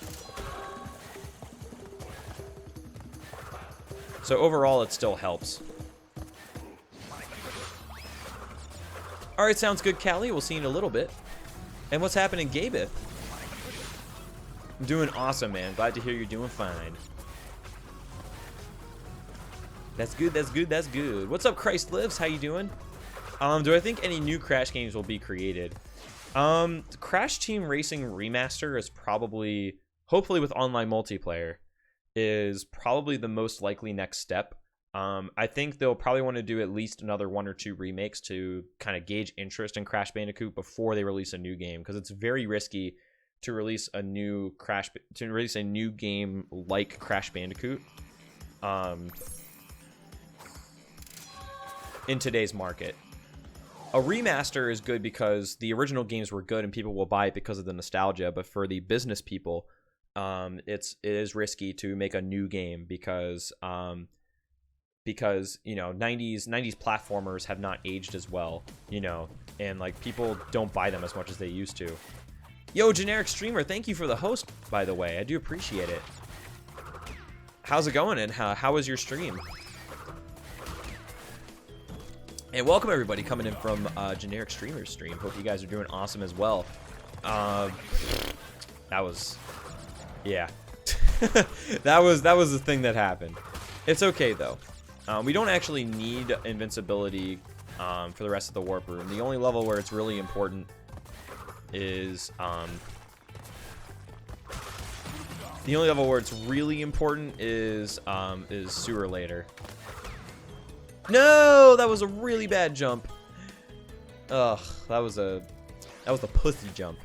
overall, it still helps. Alright, sounds good, Callie. We'll see you in a little bit. And what's happening, Gabeth? I'm doing awesome, man. Glad to hear you're doing fine. That's good, that's good, that's good. What's up, Christ Lives? How you doing? Do I think any new Crash games will be created? Crash Team Racing Remaster is probably, hopefully with online multiplayer, is probably the most likely next step. I think they'll probably want to do at least another 1 or 2 remakes to kind of gauge interest in Crash Bandicoot before they release a new game, because it's very risky to release a new game like Crash Bandicoot in today's market. A remaster is good because the original games were good and people will buy it because of the nostalgia, but for the business people, it is risky to make a new game because 90s platformers have not aged as well, and like people don't buy them as much as they used to. Yo, Generic Streamer, thank you for the host, by the way. I do appreciate it. How's it going, and how was your stream? And welcome everybody coming in from Generic Streamer's stream. Hope you guys are doing awesome as well. That was, yeah, that was the thing that happened. It's okay though. We don't actually need invincibility for the rest of the warp room. The only level where it's really important is Sewer later. No, that was a really bad jump. Ugh, that was the pussy jump.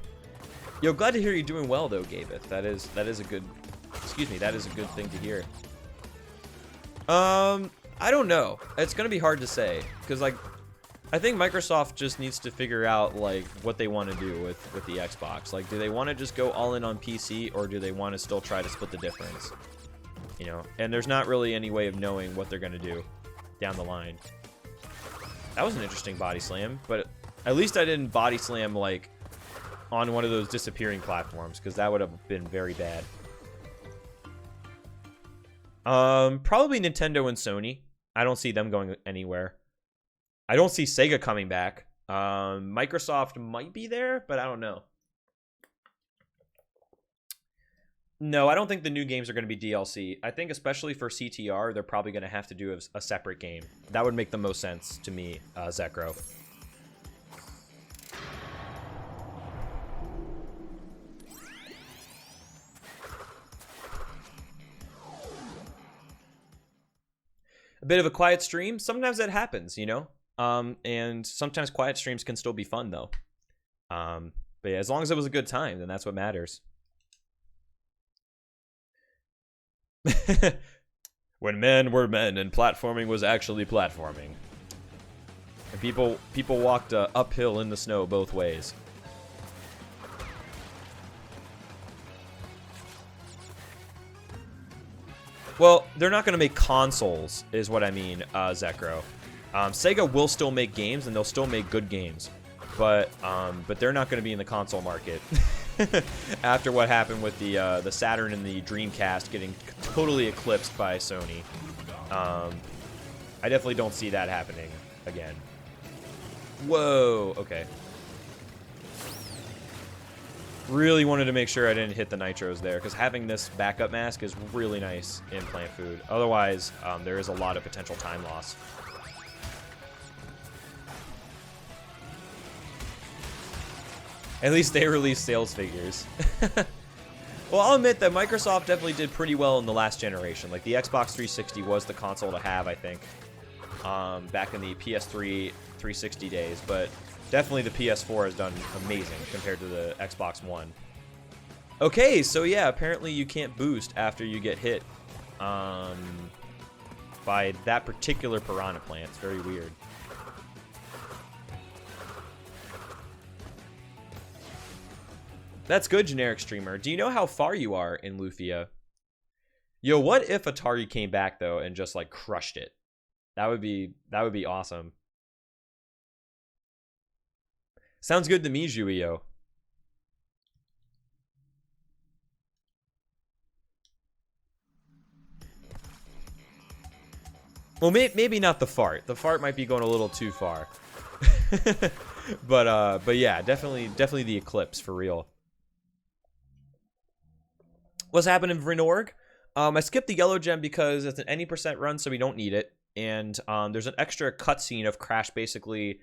Yo, glad to hear you're doing well though, Gabeth. That is a good, that is a good thing to hear. I don't know. It's gonna be hard to say because like I think Microsoft just needs to figure out like what they want to do with the Xbox. Like, do they want to just go all in on PC, or do they want to still try to split the difference? And there's not really any way of knowing what they're gonna do down the line. That was an interesting body slam, but at least I didn't body slam like on one of those disappearing platforms, because that would have been very bad. Probably Nintendo and Sony. I don't see them going anywhere. I don't see Sega coming back. Microsoft might be there, but I don't know. No, I don't think the new games are going to be DLC. I think especially for CTR, they're probably going to have to do a separate game. That would make the most sense to me, Zekro. A bit of a quiet stream. Sometimes that happens, And sometimes quiet streams can still be fun, though. But yeah, as long as it was a good time, then that's what matters. When men were men and platforming was actually platforming. And people walked uphill in the snow both ways. Well, they're not going to make consoles, is what I mean, Zekro. Sega will still make games, and they'll still make good games. But they're not going to be in the console market. After what happened with the Saturn and the Dreamcast getting totally eclipsed by Sony. I definitely don't see that happening again. Whoa, okay. Really wanted to make sure I didn't hit the nitros there, because having this backup mask is really nice in Plant Food. Otherwise, there is a lot of potential time loss. At least they released sales figures. Well, I'll admit that Microsoft definitely did pretty well in the last generation. Like, the Xbox 360 was the console to have, I think, back in the PS3 360 days, but definitely the PS4 has done amazing compared to the Xbox One. Okay, so yeah, apparently you can't boost after you get hit by that particular piranha plant. It's very weird. That's good, generic streamer. Do you know how far you are in Lufia? Yo, what if Atari came back though and just like crushed it? That would be awesome. Sounds good to me, Juio. Well, maybe not the fart. The fart might be going a little too far. But yeah, definitely the eclipse for real. What's happening, Vrinorg? I skipped the yellow gem because it's an any % run, so we don't need it. And there's an extra cutscene of Crash basically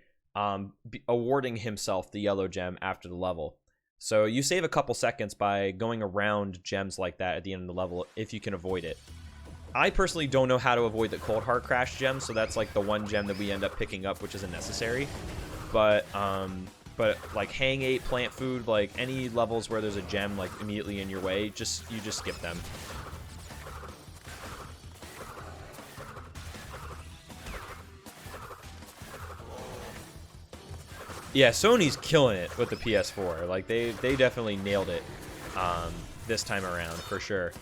awarding himself the yellow gem after the level. So you save a couple seconds by going around gems like that at the end of the level if you can avoid it. I personally don't know how to avoid the Cold Heart Crash gem, so that's like the one gem that we end up picking up, which isn't necessary. But like Hang 8, Plant Food, like any levels where there's a gem like immediately in your way, you just skip them. Yeah, Sony's killing it with the PS4. Like they definitely nailed it this time around for sure.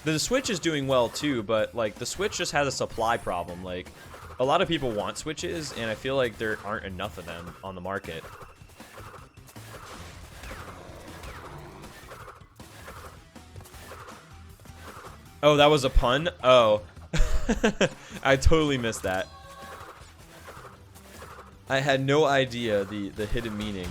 The Switch is doing well too, but like the Switch just has a supply problem. Like a lot of people want Switches, and I feel like there aren't enough of them on the market. Oh, that was a pun? Oh. I totally missed that. I had no idea the hidden meaning.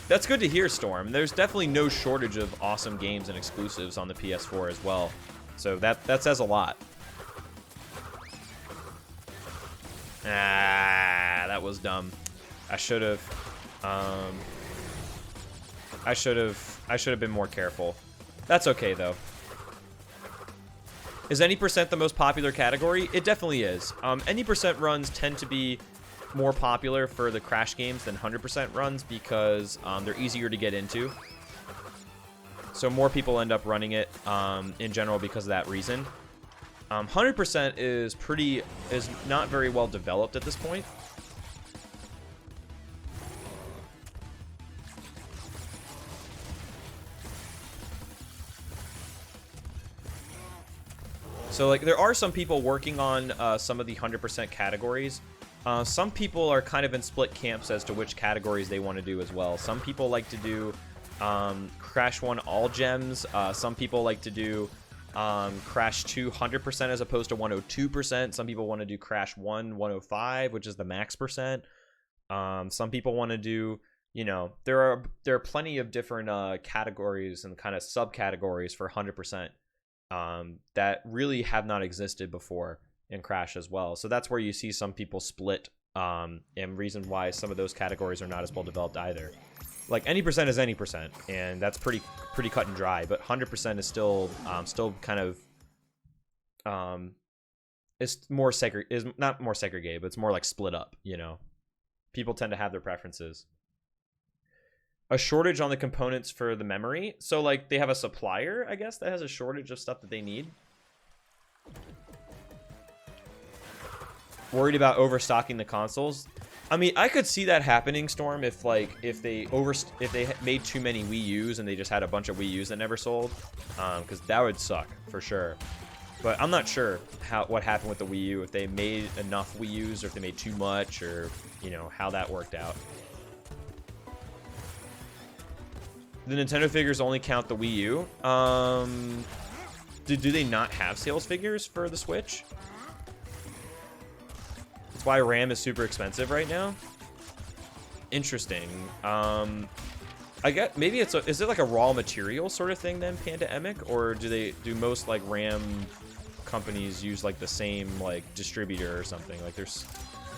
That's good to hear, Storm. There's definitely no shortage of awesome games and exclusives on the PS4 as well. So that says a lot. Ah, that was dumb. I should have been more careful. That's okay though. Is any % the most popular category? It definitely is. Any % runs tend to be more popular for the Crash games than 100% runs because they're easier to get into. So more people end up running it in general because of that reason. 100% is not very well developed at this point. So like there are some people working on some of the 100% categories. Some people are kind of in split camps as to which categories they want to do as well. Some people like to do Crash 1 all gems. Some people like to do Crash 2 100% as opposed to 102%. Some people want to do Crash 1 105, which is the max percent. Some people want to do, you know, there are plenty of different categories and kind of subcategories for 100% that really have not existed before in Crash as well. So that's where you see some people split, and reason why some of those categories are not as well developed either. Like any percent is any percent, and that's pretty cut and dry. But 100% is still kind of it's more is not more segregated, but it's more like split up. You know, people tend to have their preferences. A shortage on the components for the memory, so like they have a supplier, I guess, that has a shortage of stuff that they need. Worried about overstocking the consoles. I mean, I could see that happening, Storm, if they made too many Wii U's and they just had a bunch of Wii U's that never sold, because that would suck for sure. But I'm not sure what happened with the Wii U, if they made enough Wii U's or if they made too much, or you know how that worked out. The Nintendo figures only count the Wii U. Do they not have sales figures for the Switch? That's why RAM is super expensive right now. Interesting. I get maybe is it like a raw material sort of thing then, Pandemic, or do most like RAM companies use like the same like distributor or something? Like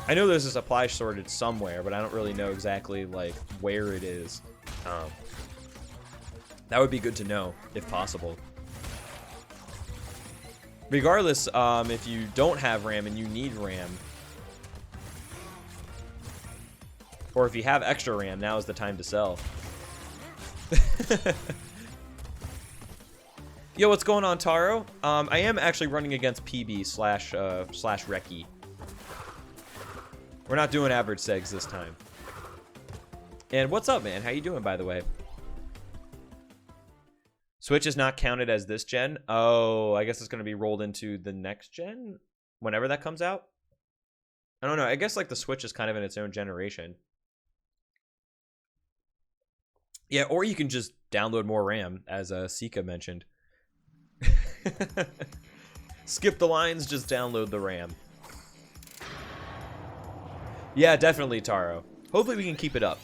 I know there's a supply shortage somewhere, but I don't really know exactly like where it is. That would be good to know if possible. Regardless, if you don't have RAM and you need RAM, or if you have extra RAM, now is the time to sell. Yo, what's going on, Taro? I am actually running against PB slash Reki. We're not doing average segs this time. And what's up, man? How you doing, by the way? Switch is not counted as this gen. Oh, I guess it's going to be rolled into the next gen whenever that comes out. I don't know. I guess like the Switch is kind of in its own generation. Yeah, or you can just download more RAM, as Sika mentioned. Skip the lines, just download the RAM. Yeah, definitely, Taro. Hopefully we can keep it up.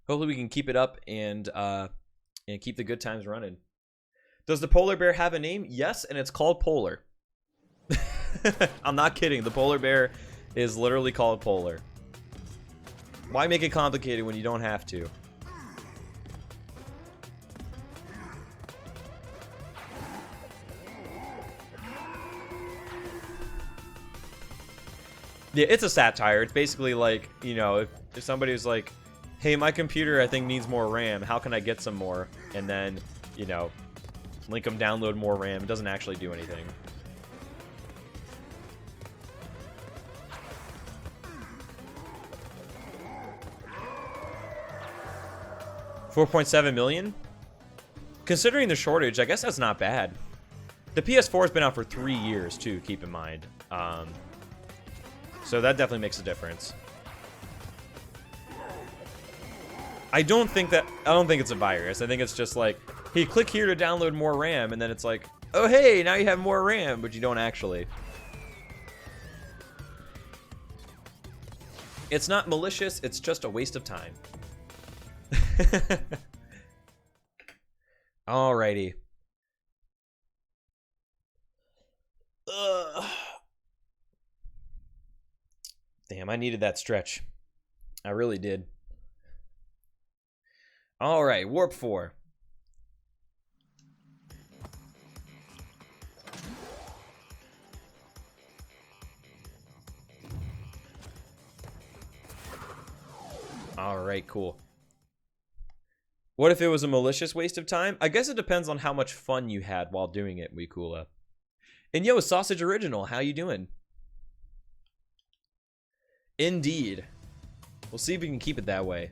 Hopefully we can keep it up and keep the good times running. Does the polar bear have a name? Yes, and it's called Polar. I'm not kidding. The polar bear is literally called Polar. Why make it complicated when you don't have to? Yeah, it's a satire. It's basically like, you know, if somebody was like, hey, my computer, I think, needs more RAM. How can I get some more? And then, you know, link them download more RAM. It doesn't actually do anything. $4.7 million? Considering the shortage, I guess that's not bad. The PS4 has been out for 3 years, too, keep in mind. So that definitely makes a difference. I don't think it's a virus. I think it's just like, hey, click here to download more RAM, and then it's like, oh hey, now you have more RAM, but you don't actually. It's not malicious, it's just a waste of time. Alrighty. Damn, I needed that stretch. I really did. Alright, Warp 4. Alright, cool. What if it was a malicious waste of time? I guess it depends on how much fun you had while doing it, Weekula. And yo, Sausage Original, how you doing? Indeed. We'll see if we can keep it that way.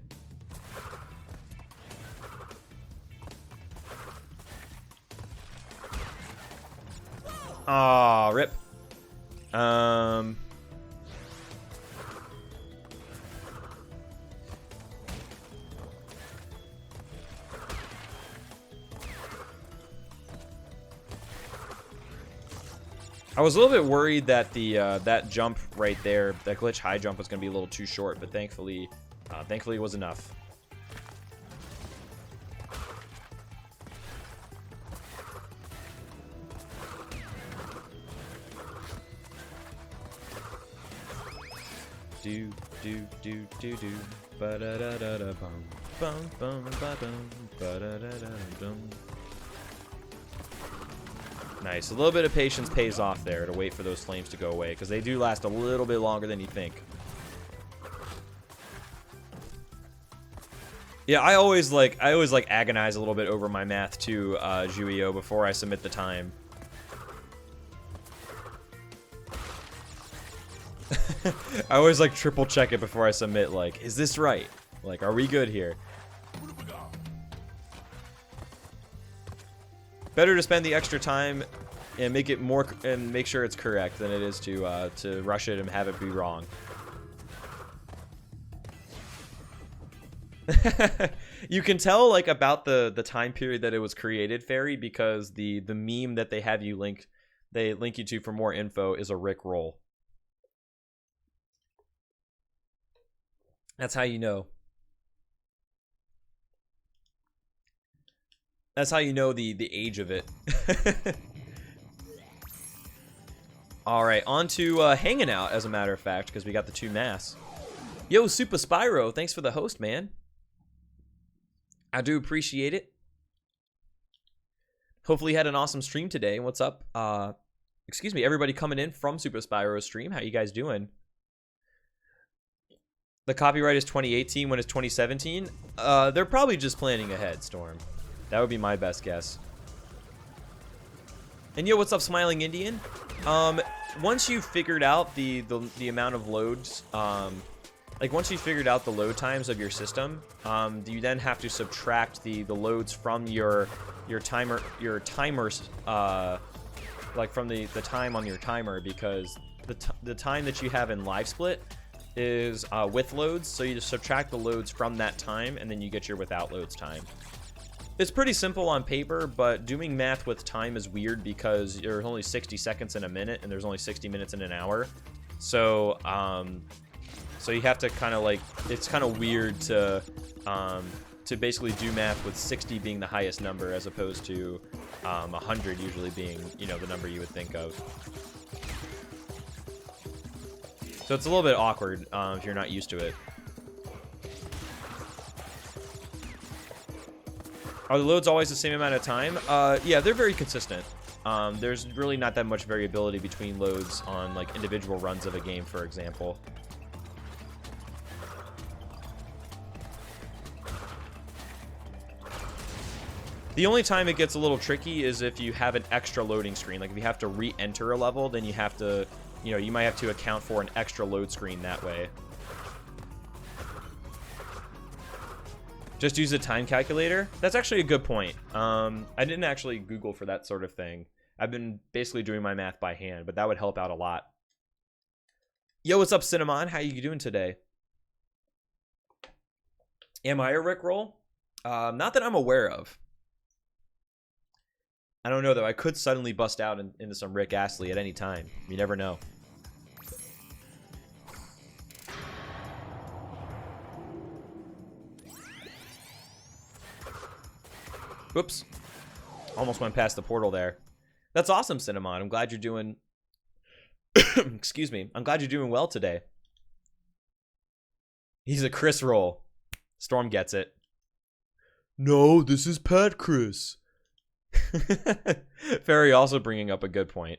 Aw, rip. I was a little bit worried that the that jump right there, that glitch high jump, was going to be a little too short, but thankfully it was enough. do do do do do. Ba da da da da bum bum bum ba dum ba da da da dum. Nice. A little bit of patience pays off there to wait for those flames to go away, because they do last a little bit longer than you think. Yeah, I always agonize a little bit over my math too, Juio, before I submit the time. I always like triple check it before I submit, like, is this right? Like, are we good here? Better to spend the extra time and make it more and make sure it's correct than it is to rush it and have it be wrong. You can tell like about the time period that it was created, Fairy, because the meme that they have you link you to for more info is a Rick roll. That's how you know. That's how you know the age of it. All right, on to hanging out, as a matter of fact, because we got the 2 masks. Yo, Super Spyro, thanks for the host, man. I do appreciate it. Hopefully you had an awesome stream today. What's up? Excuse me, everybody coming in from Super Spyro's stream. How you guys doing? The copyright is 2018. When it's 2017? They're probably just planning ahead, Storm. That would be my best guess. And yo, what's up, Smiling Indian? Once you've figured out the amount of loads, like once you've figured out the load times of your system, you then have to subtract the loads from your timers, like from the time on your timer, because the time that you have in live split is with loads, so you just subtract the loads from that time, and then you get your without loads time. It's pretty simple on paper, but doing math with time is weird because there's only 60 seconds in a minute, and there's only 60 minutes in an hour. So, so you have to kind of like, it's kind of weird to basically do math with 60 being the highest number as opposed to 100 usually being, you know, the number you would think of. So it's a little bit awkward if you're not used to it. Are the loads always the same amount of time? Yeah, they're very consistent. There's really not that much variability between loads on like individual runs of a game, for example. The only time it gets a little tricky is if you have an extra loading screen. Like if you have to re-enter a level, then you have to, you know, you might have to account for an extra load screen that way. Just use a time calculator? That's actually a good point. I didn't actually Google for that sort of thing. I've been basically doing my math by hand, but that would help out a lot. Yo, what's up, Cinnamon? How you doing today? Am I a Rickroll? Not that I'm aware of. I don't know, though. I could suddenly bust out into some Rick Astley at any time. You never know. Whoops. Almost went past the portal there. That's awesome, Cinnamon. I'm glad you're doing... Excuse me. I'm glad you're doing well today. He's a Chris roll. Storm gets it. No, this is Pat Chris. Fairy also bringing up a good point.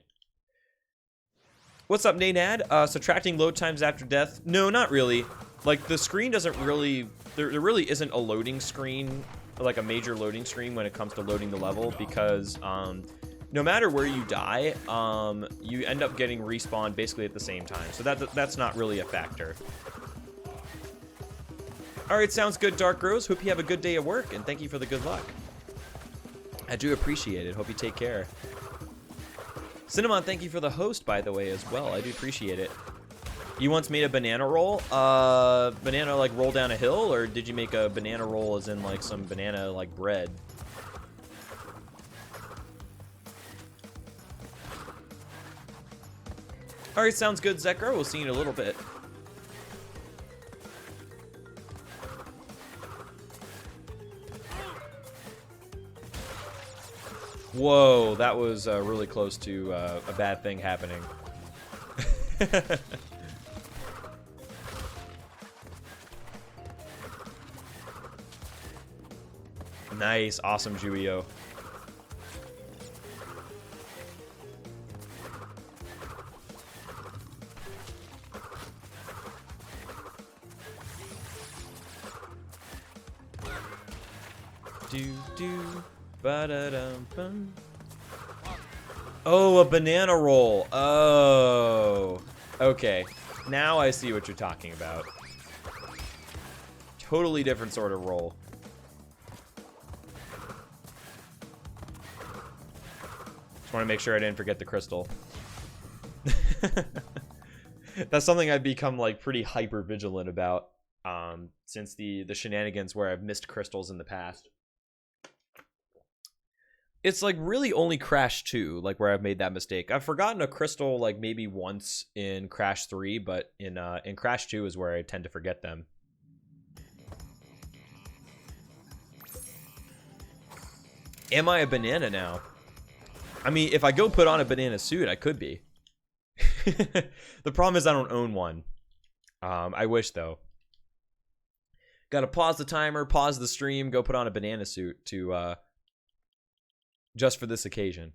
What's up, Nanad? Subtracting load times after death? No, not really. Like, the screen doesn't really... There really isn't a loading screen, like a major loading screen when it comes to loading the level, because no matter where you die, you end up getting respawned basically at the same time. So that's not really a factor. Alright, sounds good, Dark Rose. Hope you have a good day at work, and thank you for the good luck. I do appreciate it. Hope you take care. Cinnamon, thank you for the host, by the way, as well. I do appreciate it. You once made a banana roll? Banana, like, roll down a hill? Or did you make a banana roll as in, like, some banana, like, bread? Alright, sounds good, Zekro. We'll see you in a little bit. Whoa, that was really close to a bad thing happening. Nice. Awesome, Juio. Ba-da-dum-bum. Oh, a banana roll. Oh. Okay. Now I see what you're talking about. Totally different sort of roll. Just want to make sure I didn't forget the crystal. That's something I've become like pretty hyper vigilant about since the shenanigans where I've missed crystals in the past. It's like really only Crash 2, like where I've made that mistake. I've forgotten a crystal like maybe once in Crash 3, but in Crash 2 is where I tend to forget them. Am I a banana now? I mean, if I go put on a banana suit, I could be. The problem is I don't own one. I wish though. Gotta pause the timer, pause the stream, go put on a banana suit to just for this occasion.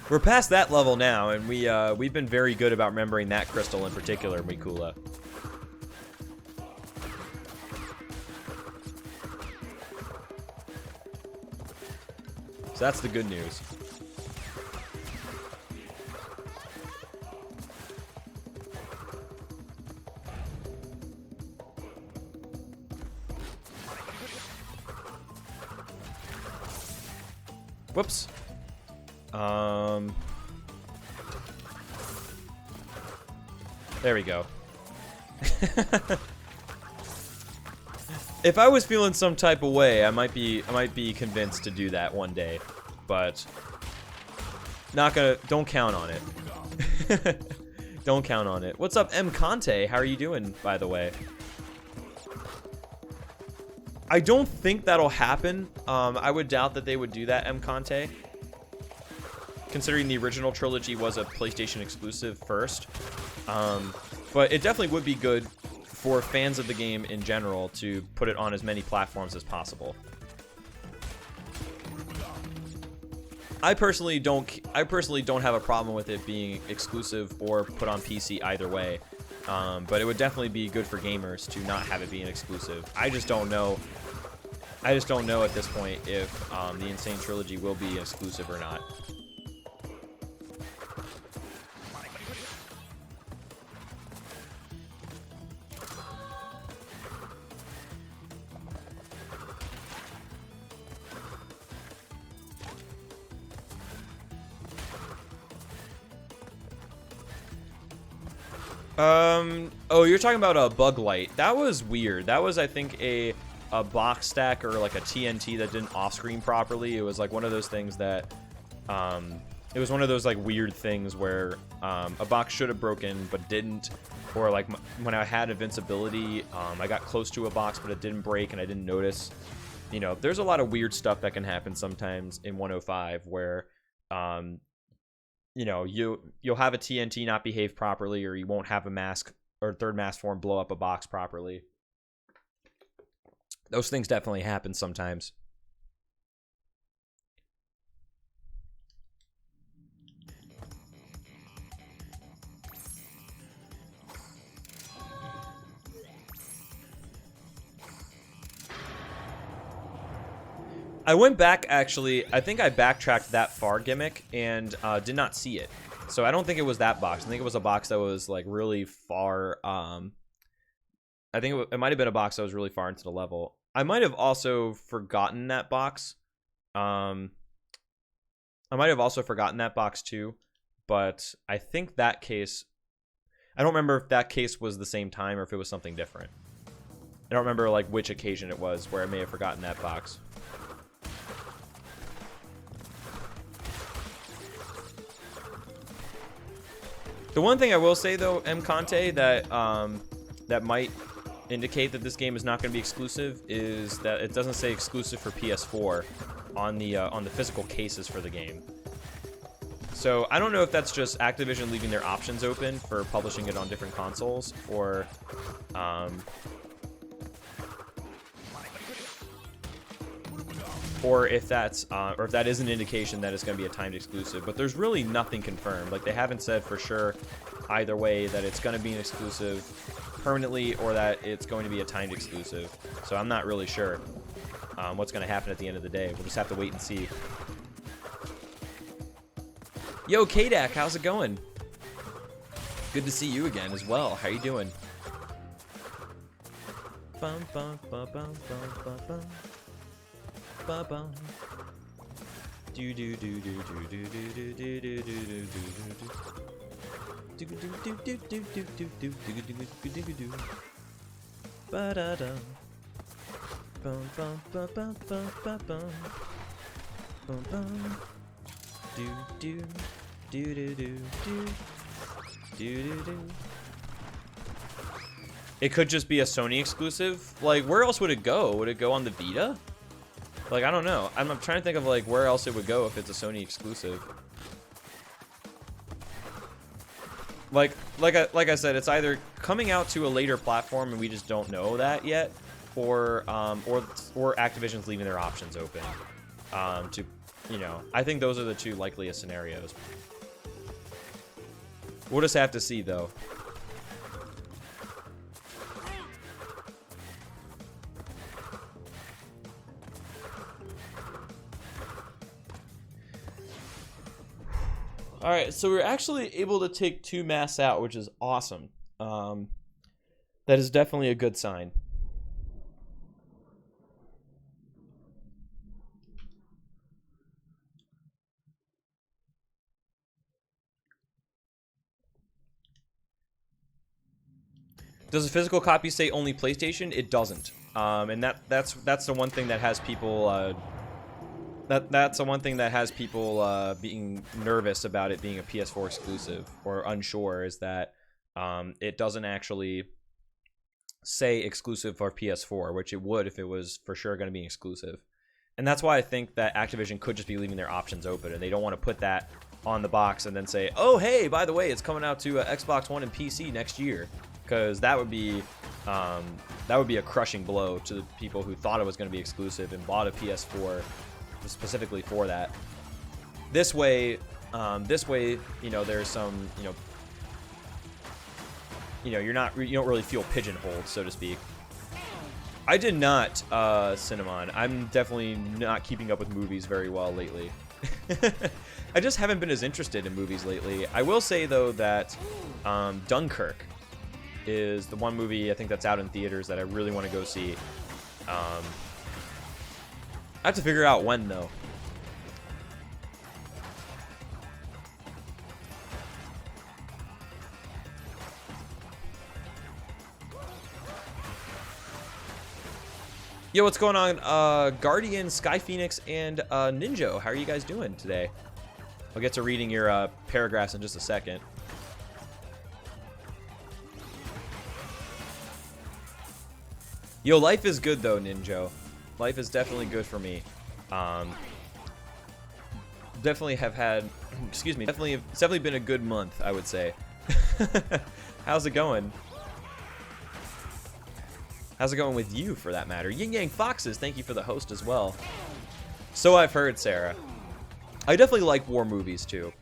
We're past that level now, and we've been very good about remembering that crystal in particular, Mikula. So that's the good news. Whoops. There we go. If I was feeling some type of way, I might be convinced to do that one day, but don't count on it. Don't count on it. What's up, M. Conte? How are you doing, by the way? I don't think that'll happen. I would doubt that they would do that, M. Conte. Considering the original Trilogy was a PlayStation exclusive first. But it definitely would be good for fans of the game in general to put it on as many platforms as possible. I personally don't have a problem with it being exclusive or put on PC either way. But it would definitely be good for gamers to not have it be an exclusive. I just don't know at this point if the Insane Trilogy will be exclusive or not. Oh, you're talking about a bug light. That was weird. That was, I think, a box stack or like a TNT that didn't off-screen properly. It was like one of those things that, it was one of those like weird things where a box should have broken but didn't, or like when I had invincibility, I got close to a box but it didn't break and I didn't notice. You know, there's a lot of weird stuff that can happen sometimes in 105 where, you know, you'll have a TNT not behave properly, or you won't have a mask or third mask form blow up a box properly. Those things definitely happen sometimes. I went back, actually. I think I backtracked that far gimmick and did not see it. So I don't think it was that box. I think it was a box that was like really far. I think it might have been a box that was really far into the level. I might have also forgotten that box. I might have also forgotten that box too. But I think that case, I don't remember if that case was the same time or if it was something different. I don't remember like which occasion it was where I may have forgotten that box. The one thing I will say though, M. Conte, that that might indicate that this game is not going to be exclusive is that it doesn't say exclusive for PS4 on the physical cases for the game. So I don't know if that's just Activision leaving their options open for publishing it on different consoles, or if that's or if that is an indication that it's going to be a timed exclusive. But there's really nothing confirmed. Like, they haven't said for sure either way that it's going to be an exclusive permanently or that it's going to be a timed exclusive. So I'm not really sure what's going to happen at the end of the day. We'll just have to wait and see. Yo, Kadak, how's it going? Good to see you again as well. How you doing? Bum, bum, bum, bum, bum, bum, bum, bum. Do do do do do do do do do do do do do do do do. Ba da da. Bum bum bum bum bum bum bum. Bum bum. Do do do do do do do do. It could just be a Sony exclusive. Like, where else would it go? Would it go on the Vita? Like, I don't know. I'm trying to think of like where else it would go if it's a Sony exclusive. Like I said, it's either coming out to a later platform and we just don't know that yet, or Activision's leaving their options open. To, you know, I think those are the two likeliest scenarios. We'll just have to see, though. All right, so we're actually able to take 2 masks out, which is awesome. That is definitely a good sign. Does a physical copy say only PlayStation? It doesn't. And that's the one thing that has people that's the one thing that has people being nervous about it being a PS4 exclusive, or unsure, is that it doesn't actually say exclusive for PS4, which it would if it was for sure going to be exclusive. And that's why I think that Activision could just be leaving their options open, and they don't want to put that on the box and then say, oh hey, by the way, it's coming out to Xbox One and PC next year, because that would be a crushing blow to the people who thought it was going to be exclusive and bought a PS4 specifically for that. This way, you know, there's some, you know, you don't really feel pigeonholed, so to speak. I did not, Cinnamon. I'm definitely not keeping up with movies very well lately. I just haven't been as interested in movies lately. I will say, though, that Dunkirk is the one movie I think that's out in theaters that I really want to go see. I have to figure out when, though. Yo, what's going on? Guardian, Sky Phoenix, and Ninja. How are you guys doing today? I'll get to reading your paragraphs in just a second. Yo, life is good, though, Ninja. Life is definitely good for me. Definitely have had, excuse me, it's definitely been a good month, I would say. How's it going? How's it going with you, for that matter? Yin Yang Foxes, thank you for the host as well. So I've heard, Sarah. I definitely like war movies, too.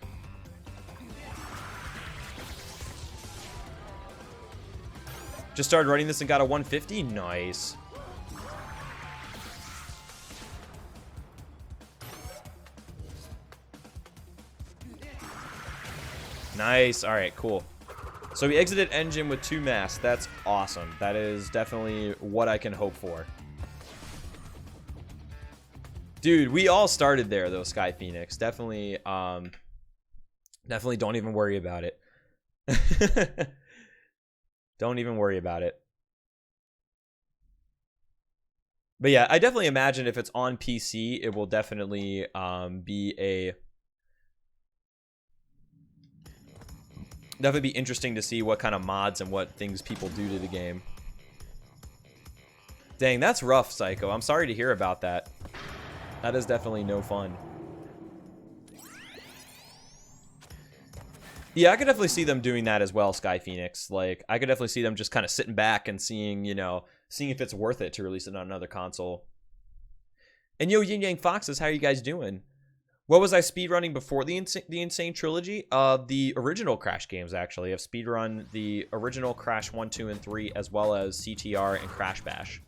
Just started running this and got a 150? Nice. Nice. All right, cool. So we exited engine with 2 masks. That's awesome. That is definitely what I can hope for. Dude, we all started there, though, Sky Phoenix. Definitely, definitely don't even worry about it. Don't even worry about it. But yeah, I definitely imagine if it's on PC, it will definitely be definitely be interesting to see what kind of mods and what things people do to the game. Dang, that's rough, Psycho. I'm sorry to hear about that. That is definitely no fun. Yeah, I could definitely see them doing that as well, Sky Phoenix. Like, I could definitely see them just kind of sitting back and seeing, you know, seeing if it's worth it to release it on another console. And yo, Yin Yang Foxes, how are you guys doing? What was I speedrunning before the Insane Trilogy? The original Crash games, actually. I've speedrun the original Crash 1, 2, and 3, as well as CTR and Crash Bash.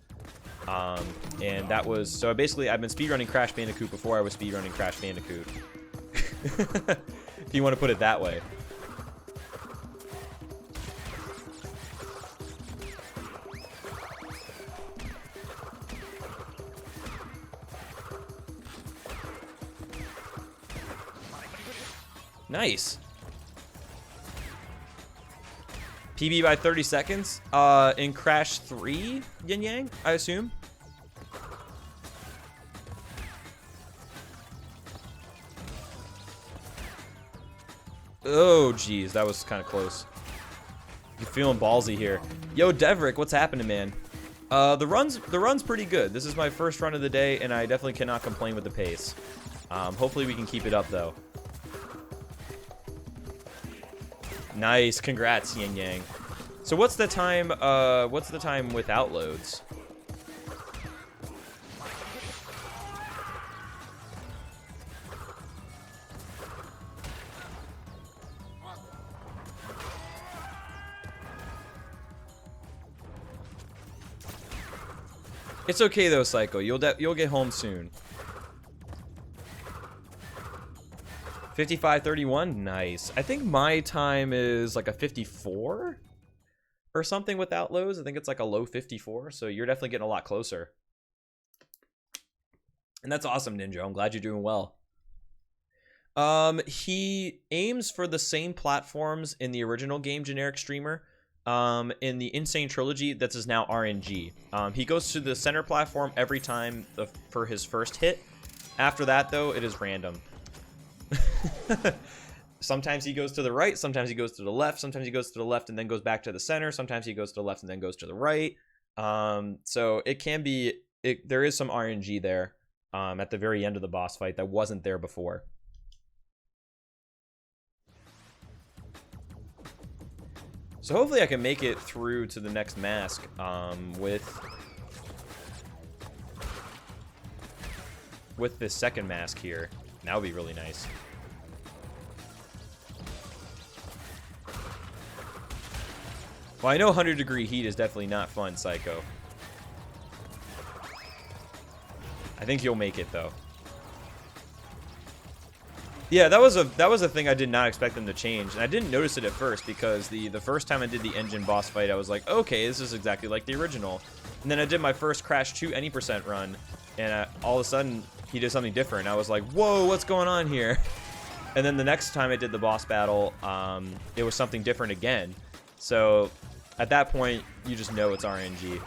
And that was... So basically, I've been speedrunning Crash Bandicoot before I was speedrunning Crash Bandicoot. If you want to put it that way. Nice. PB by 30 seconds. In Crash 3, Yin Yang, I assume. Oh, geez, that was kind of close. You're feeling ballsy here. Yo, Devrick, what's happening, man? The run's pretty good. This is my first run of the day, and I definitely cannot complain with the pace. Hopefully we can keep it up, though. Nice, congrats, Yin Yang. So what's the time? What's the time without loads? It's okay though, Psycho. You'll get home soon. 55:31, nice. I think my time is like a 54 or something without lows. I think it's like a low 54, so you're definitely getting a lot closer. And that's awesome, Ninja. I'm glad you're doing well. He aims for the same platforms in the original game, Generic Streamer. In the Insane Trilogy, that's is now RNG. He goes to the center platform every time for his first hit. After that, though, it is random. Sometimes he goes to the right, sometimes he goes to the left, sometimes he goes to the left and then goes back to the center, sometimes he goes to the left and then goes to the right. So it can be, there is some RNG there at the very end of the boss fight that wasn't there before. So hopefully I can make it through to the next mask with this second mask here. That would be really nice. Well, I know 100-degree heat is definitely not fun, Psycho. I think you'll make it, though. Yeah, that was a thing I did not expect them to change, and I didn't notice it at first because the first time I did the engine boss fight, I was like, okay, this is exactly like the original. And then I did my first Crash 2 any % run, and all of a sudden he did something different. I was like, whoa, what's going on here? And then the next time I did the boss battle, it was something different again. So at that point, you just know it's RNG.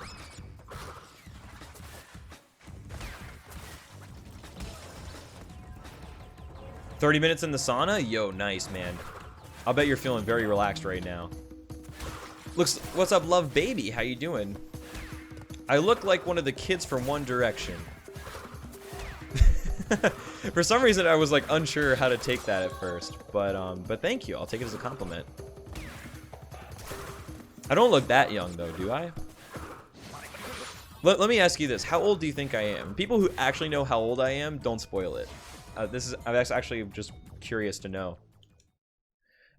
"30 minutes in the sauna? Yo, nice, man. I'll bet you're feeling very relaxed right now. What's up, love baby? How you doing? I look like one of the kids from One Direction." For some reason, I was like unsure how to take that at first, but thank you. I'll take it as a compliment. I don't look that young though, do I? Let me ask you this: how old do you think I am? People who actually know how old I am, don't spoil it. I'm actually just curious to know.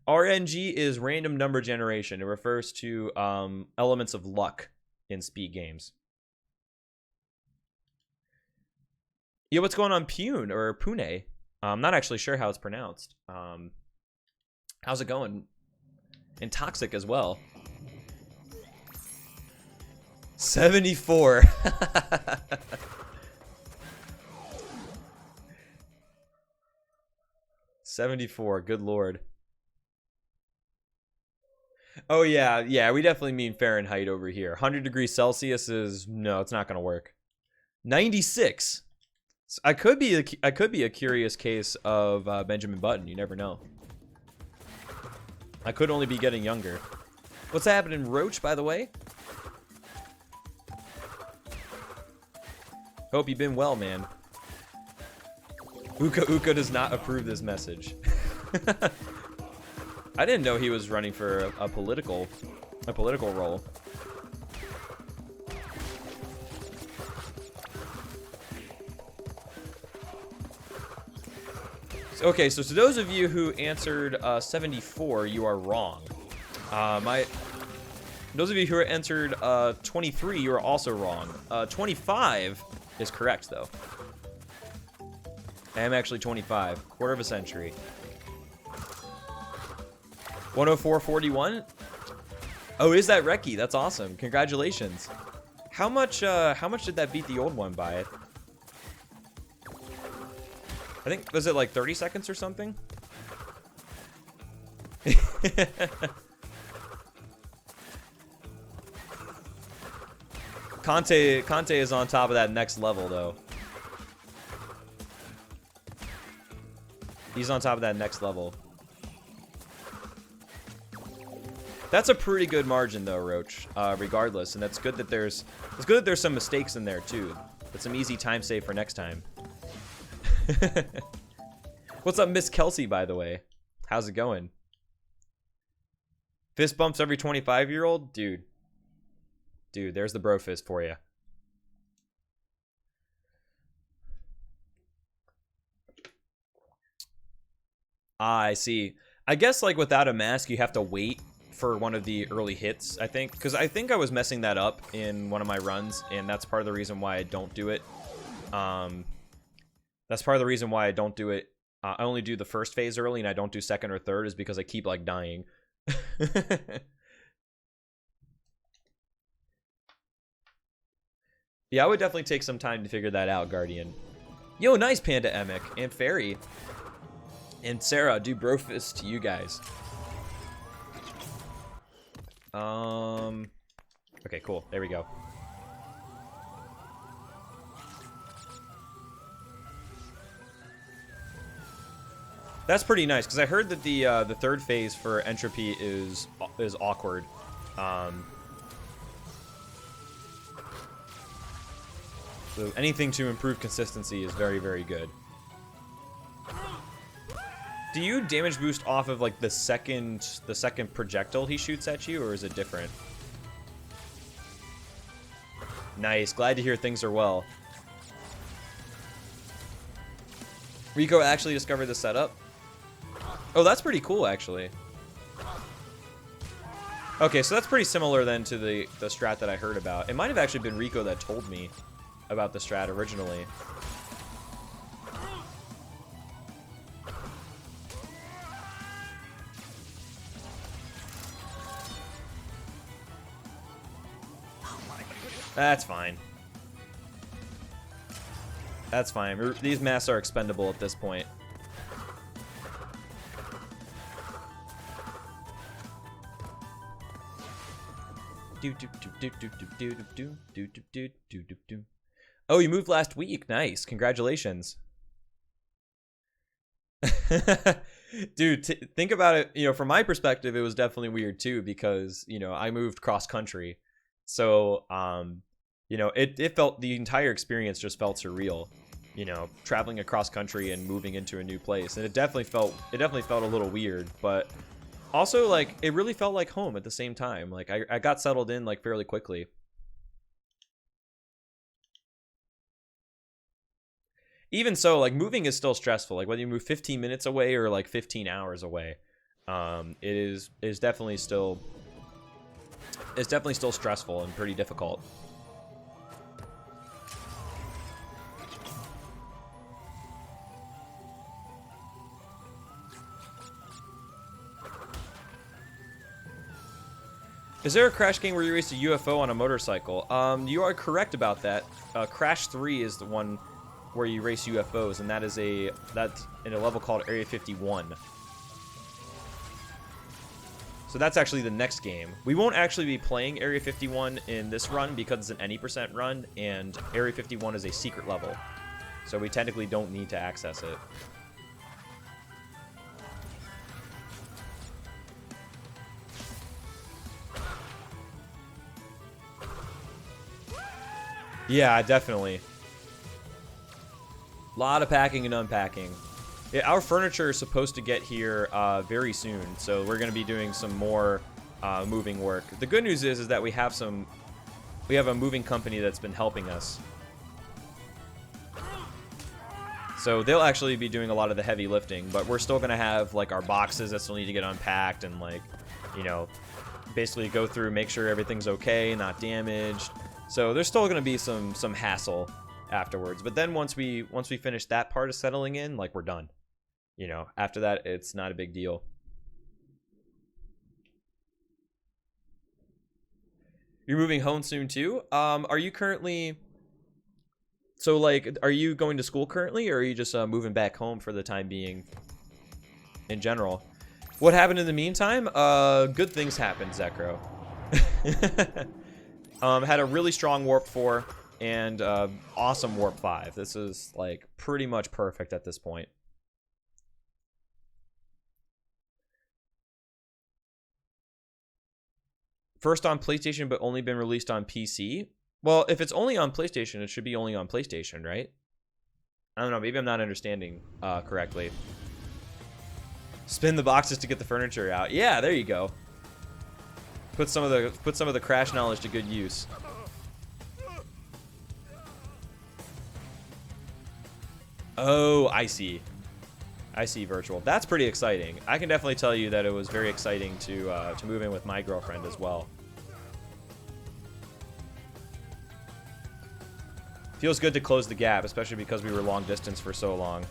RNG is random number generation. It refers to elements of luck in speed games. Yo, what's going on, Pune or Pune? I'm not actually sure how it's pronounced. How's it going? And Toxic as well. 74. 74, good lord. Oh yeah, we definitely mean Fahrenheit over here. 100 degrees Celsius is, no, it's not gonna work. 96. I could be a curious case of Benjamin Button. You never know. I could only be getting younger. What's happening, Roach, by the way? Hope you've been well, man. Uka does not approve this message. I didn't know he was running for a political role. Okay, so to those of you who answered 74, you are wrong. Those of you who answered 23, you are also wrong. 25 is correct, though. I am actually 25. Quarter of a century. 104.41? Oh, is that Reki? That's awesome. Congratulations. How much did that beat the old one by? I think, was it like 30 seconds or something? Conte is on top of that next level, though. He's on top of that next level. That's a pretty good margin, though, Roach. Regardless, and it's good that there's some mistakes in there too. That's some easy time save for next time. What's up, Miss Kelsey? By the way, how's it going? Fist bumps every 25-year-old, dude. Dude, there's the bro fist for you. I see. I guess like without a mask, you have to wait for one of the early hits, I think. Because I think I was messing that up in one of my runs, and that's part of the reason why I don't do it. That's part of the reason why I don't do it. I only do the first phase early, and I don't do second or third, is because I keep, like, dying. Yeah, I would definitely take some time to figure that out, Guardian. Yo, nice, Panda Emic, and Fairy. And Sarah, do brofist to you guys. Okay, cool. There we go. That's pretty nice, because I heard that the third phase for Entropy is awkward. So anything to improve consistency is very, very good. Do you damage boost off of like the second projectile he shoots at you, or is it different? Nice. Glad to hear things are well. Rico actually discovered the setup. Oh, that's pretty cool, actually. Okay, so that's pretty similar then to the strat that I heard about. It might have actually been Rico that told me about the strat originally. That's fine. That's fine. These masks are expendable at this point. Oh, you moved last week. Nice. Congratulations. Dude, think about it. You know, from my perspective, it was definitely weird too, because, you know, I moved cross country. So, you know, it felt, the entire experience just felt surreal, you know, traveling across country and moving into a new place. And it definitely felt a little weird, but also, like, it really felt like home at the same time. Like, I got settled in, like, fairly quickly. Even so, like, moving is still stressful. Like, whether you move 15 minutes away or, like, 15 hours away, it is definitely still... It's definitely still stressful and pretty difficult. Is there a Crash game where you race a UFO on a motorcycle? You are correct about that. Crash 3 is the one where you race UFOs, and that's in a level called Area 51. So that's actually the next game. We won't actually be playing Area 51 in this run because it's an any % run, and Area 51 is a secret level. So we technically don't need to access it. Yeah, definitely. A lot of packing and unpacking. Yeah, our furniture is supposed to get here very soon, so we're going to be doing some more moving work. The good news is that we have a moving company that's been helping us. So they'll actually be doing a lot of the heavy lifting, but we're still going to have, like, our boxes that still need to get unpacked and, like, you know, basically go through, make sure everything's okay, not damaged. So there's still going to be some hassle afterwards. But then once we finish that part of settling in, like, we're done. You know, after that, it's not a big deal. You're moving home soon, too? Are you currently... So, like, are you going to school currently, or are you just moving back home for the time being in general? What happened in the meantime? Good things happened, Zekro. Had a really strong Warp 4 and awesome Warp 5. This is, like, pretty much perfect at this point. First on PlayStation, but only been released on PC? Well, if it's only on PlayStation, it should be only on PlayStation, right? I don't know. Maybe I'm not understanding correctly. Spin the boxes to get the furniture out. Yeah, there you go. Put some of the crash knowledge to good use. Oh, I see. I see, Virtual. That's pretty exciting. I can definitely tell you that it was very exciting to move in with my girlfriend as well. Feels good to close the gap, especially because we were long distance for so long.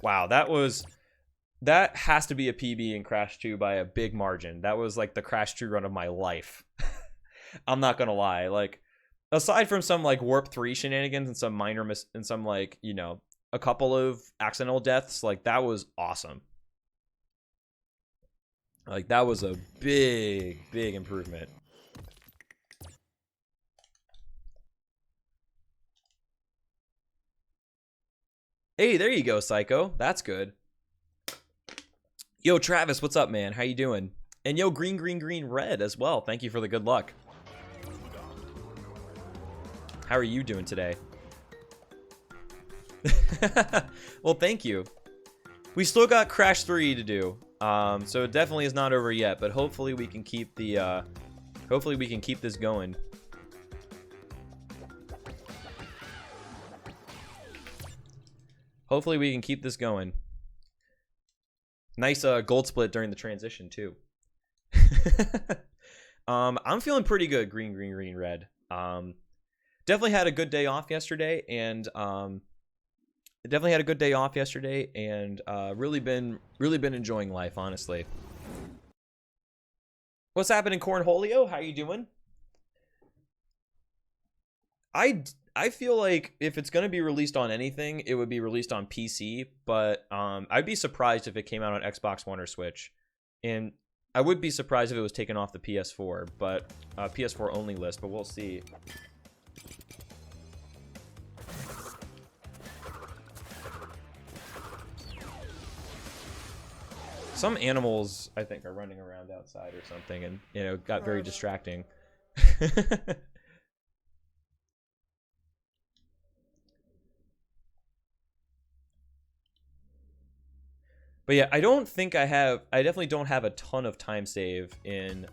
Wow, that has to be a PB in Crash 2 by a big margin. That was like the Crash 2 run of my life. I'm not gonna lie. Like, aside from some like Warp 3 shenanigans and some minor and some, like, you know, a couple of accidental deaths, like, that was awesome. Like, that was a big improvement. Hey, there you go, Psycho. That's good. Yo, Travis, what's up, man? How you doing? And yo, green, red as well. Thank you for the good luck. How are you doing today? Well, thank you. We still got Crash 3 to do. So it definitely is not over yet, but hopefully we can keep the hopefully we can keep this going. Hopefully we can keep this going. Nice gold split during the transition too. I'm feeling pretty good. Green, red. Definitely had a good day off yesterday, and really been enjoying life, honestly. What's happening, Cornholio? How you doing? I feel like if it's going to be released on anything, it would be released on PC, but I'd be surprised if it came out on Xbox One or Switch. And I would be surprised if it was taken off the PS4, but PS4 only list, but we'll see. Some animals, I think, are running around outside or something, and, you know, got very distracting. But yeah, I definitely don't have a ton of time save in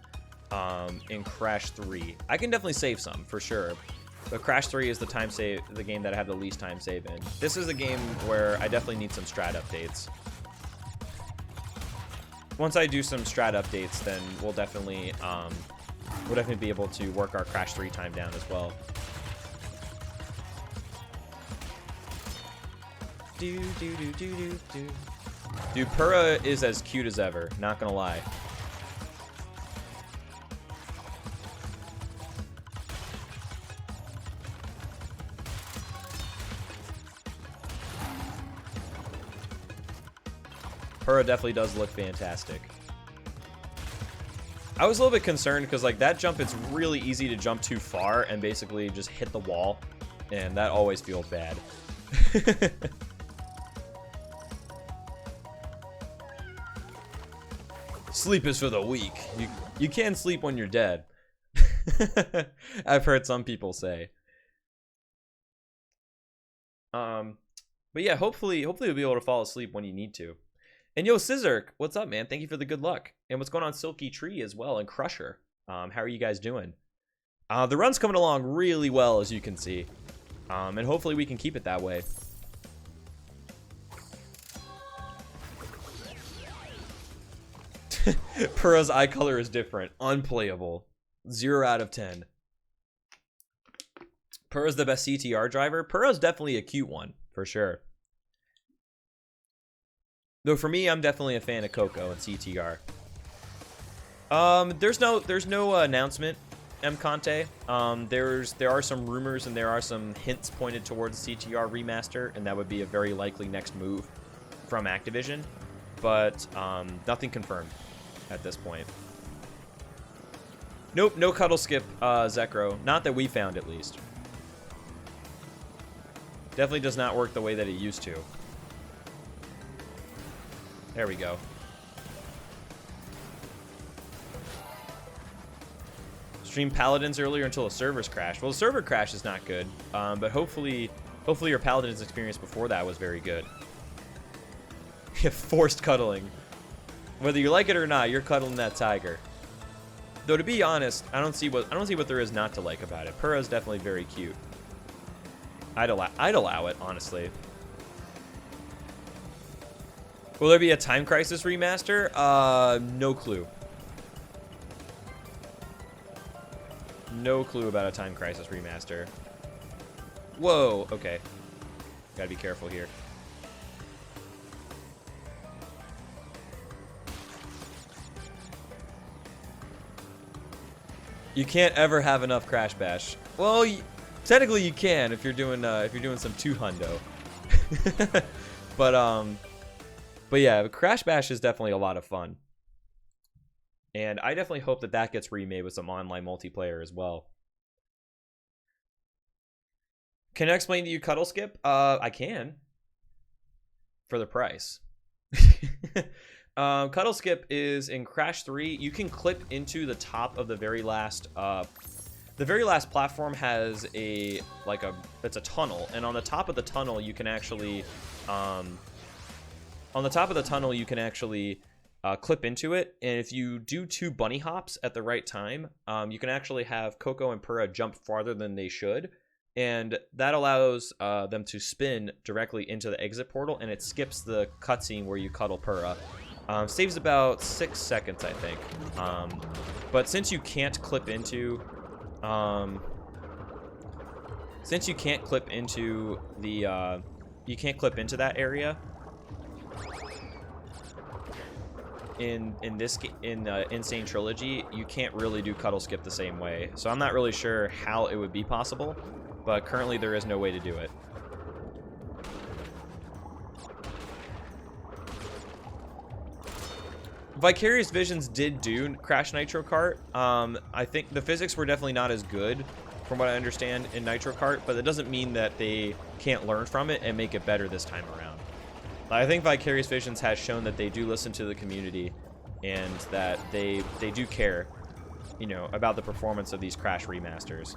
Crash 3. I can definitely save some, for sure. But Crash 3 is the game that I have the least time save in. This is a game where I definitely need some strat updates. Once I do some strat updates, then we'll definitely be able to work our Crash 3 time down as well. Dude, Purah is as cute as ever, not gonna lie. Purah definitely does look fantastic. I was a little bit concerned because, like, that jump, it's really easy to jump too far and basically just hit the wall, and that always feels bad. Sleep is for the weak. You can sleep when you're dead. I've heard some people say. But yeah, hopefully you'll be able to fall asleep when you need to. And yo, Scissor, what's up, man? Thank you for the good luck. And what's going on, Silky Tree as well, and Crusher. How are you guys doing? The run's coming along really well, as you can see. And hopefully we can keep it that way. Purah's eye color is different. Unplayable. 0 out of 10. Purah's the best CTR driver. Purah's definitely a cute one, for sure. Though for me, I'm definitely a fan of Coco and CTR. There's no announcement, M. Conte. There are some rumors and there are some hints pointed towards the CTR remaster, and that would be a very likely next move from Activision. But nothing confirmed at this point. Nope, no cuddle skip, Zekro. Not that we found, at least. Definitely does not work the way that it used to. There we go. Streamed Paladins earlier until the servers crashed. Well, the server crash is not good, but hopefully your Paladins experience before that was very good. Forced cuddling. Whether you like it or not, you're cuddling that tiger. Though to be honest, I don't see what there is not to like about it. Purah's definitely very cute. I'd allow it, honestly. Will there be a Time Crisis remaster? No clue. No clue about a Time Crisis remaster. Whoa, okay. Gotta be careful here. You can't ever have enough Crash Bash. Well, technically you can if you're doing some 2-hundo. But yeah, Crash Bash is definitely a lot of fun. And I definitely hope that that gets remade with some online multiplayer as well. Can I explain to you Cuddle Skip? I can. For the price. Cuddle Skip is in Crash 3. You can clip into the top of the very last platform has it's a tunnel, and on the top of the tunnel you can actually clip into it, and if you do 2 bunny hops at the right time, you can actually have Coco and Purah jump farther than they should, and that allows them to spin directly into the exit portal, and it skips the cutscene where you cuddle Purah. Saves about 6 seconds, I think. But since you can't clip into that area in Insane Trilogy, you can't really do Cuddle Skip the same way. So I'm not really sure how it would be possible, but currently there is no way to do it. Vicarious Visions did do Crash Nitro Kart. I think the physics were definitely not as good, from what I understand, in Nitro Kart, but that doesn't mean that they can't learn from it and make it better this time around. I think Vicarious Visions has shown that they do listen to the community and that they do care, you know, about the performance of these Crash remasters.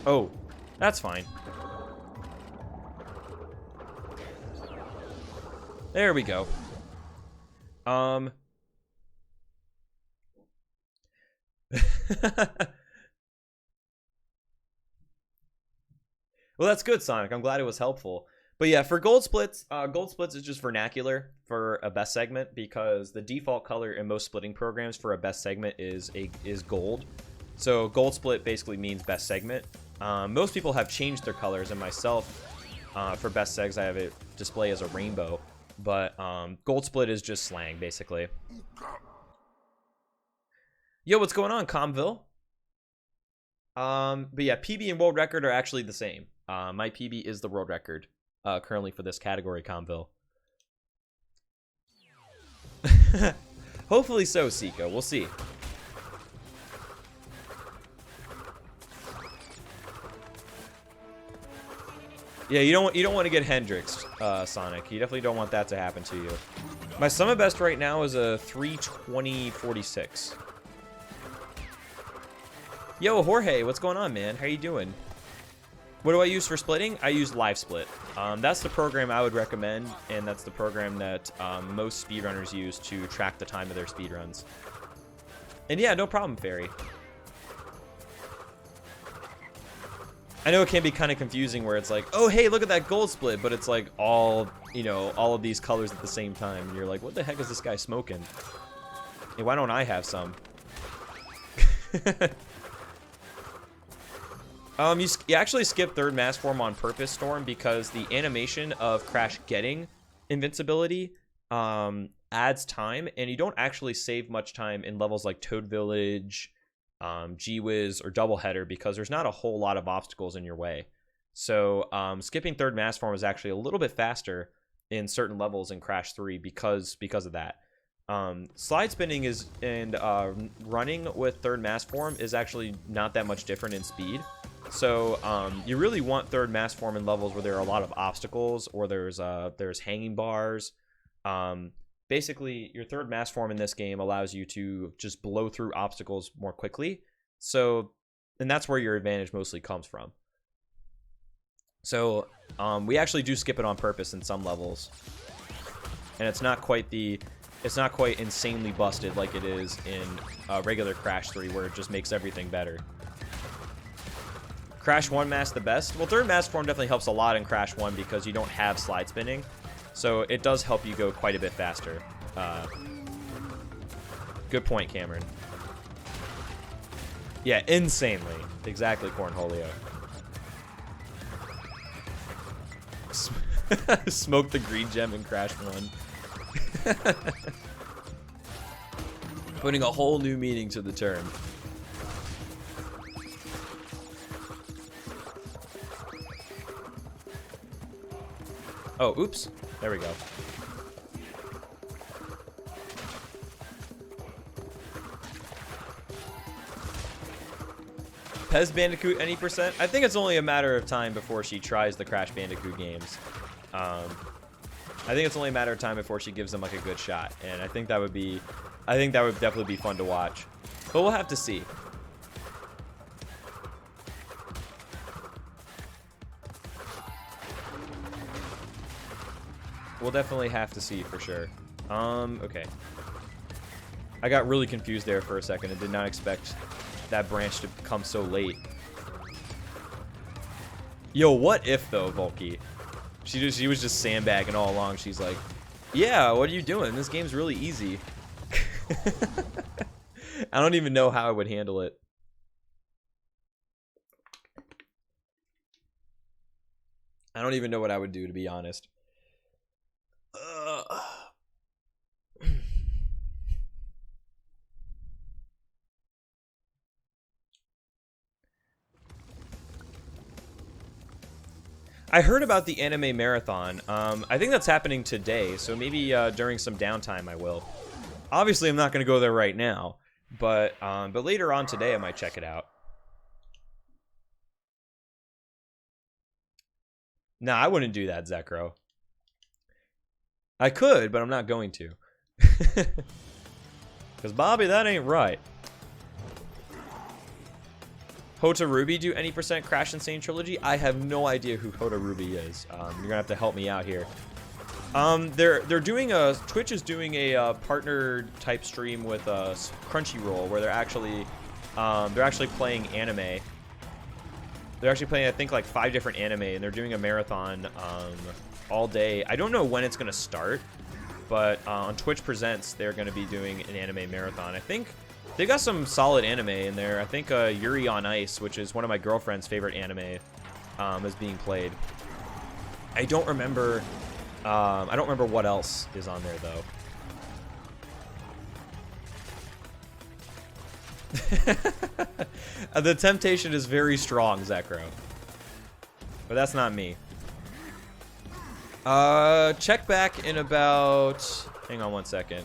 Oh, that's fine. There we go. Well, that's good, Sonic. I'm glad it was helpful. But yeah, for Gold Splits is just vernacular for a best segment, because the default color in most splitting programs for a best segment is gold. So Gold Split basically means best segment. Most people have changed their colors, and myself, for best segs, I have it display as a rainbow. But Gold Split is just slang, basically. Yo, what's going on, Comville? But yeah, PB and world record are actually the same. My PB is the world record currently for this category, Comville. Hopefully so, Seiko. We'll see. Yeah, you don't want to get Hendrix, Sonic. You definitely don't want that to happen to you. My summon best right now is a 320.46. Yo, Jorge, what's going on, man? How you doing? What do I use for splitting? I use Live Split. That's the program I would recommend, and that's the program that most speedrunners use to track the time of their speedruns. And yeah, no problem, Fairy. I know it can be kind of confusing where it's like, oh, hey, look at that gold split, but it's like all, you know, all of these colors at the same time. And you're like, what the heck is this guy smoking? Hey, why don't I have some? You actually skip third mass form on purpose, Storm, because the animation of Crash getting invincibility adds time, and you don't actually save much time in levels like Toad Village, G-Wiz, or Doubleheader, because there's not a whole lot of obstacles in your way. So skipping third mass form is actually a little bit faster in certain levels in Crash 3 because of that. Slide spinning and running with third mass form is actually not that much different in speed. So you really want third mass form in levels where there are a lot of obstacles or there's hanging bars. Basically, your third mass form in this game allows you to just blow through obstacles more quickly. So, and that's where your advantage mostly comes from. So, we actually do skip it on purpose in some levels. And it's not quite insanely busted like it is in regular Crash 3, where it just makes everything better. Crash 1 mass the best? Well, third mass form definitely helps a lot in Crash 1 because you don't have slide spinning. So it does help you go quite a bit faster. Good point, Cameron. Yeah, insanely. Exactly, Cornholio. Smoke the green gem in Crash 1. Putting a whole new meaning to the term. Oh, oops. There we go. Pez Bandicoot any percent? I think it's only a matter of time before she tries the Crash Bandicoot games. I think it's only a matter of time before she gives them like a good shot, and I think that would definitely be fun to watch. But we'll have to see. We'll definitely have to see for sure. Okay. I got really confused there for a second and did not expect that branch to come so late. Yo, what if though, Volky? She was just sandbagging all along. She's like, yeah, what are you doing? This game's really easy. I don't even know how I would handle it. I don't even know what I would do, to be honest. I heard about the anime marathon. I think that's happening today, so maybe during some downtime I will. Obviously, I'm not going to go there right now, but later on today I might check it out. Nah, I wouldn't do that, Zekro. I could, but I'm not going to. Because, Bobby, that ain't right. Hota Ruby do any percent Crash Insane Trilogy? I have no idea who Hota Ruby is. You're gonna have to help me out here. They're doing Twitch is doing a partnered type stream with Crunchyroll where they're actually playing anime. They're actually playing, I think, like 5 different anime, and they're doing a marathon all day. I don't know when it's gonna start, but on Twitch Presents they're gonna be doing an anime marathon. I think they got some solid anime in there. I think Yuri on Ice, which is one of my girlfriend's favorite anime, is being played. I don't remember what else is on there though. The temptation is very strong, Zekro. But that's not me. Check back in about... Hang on one second.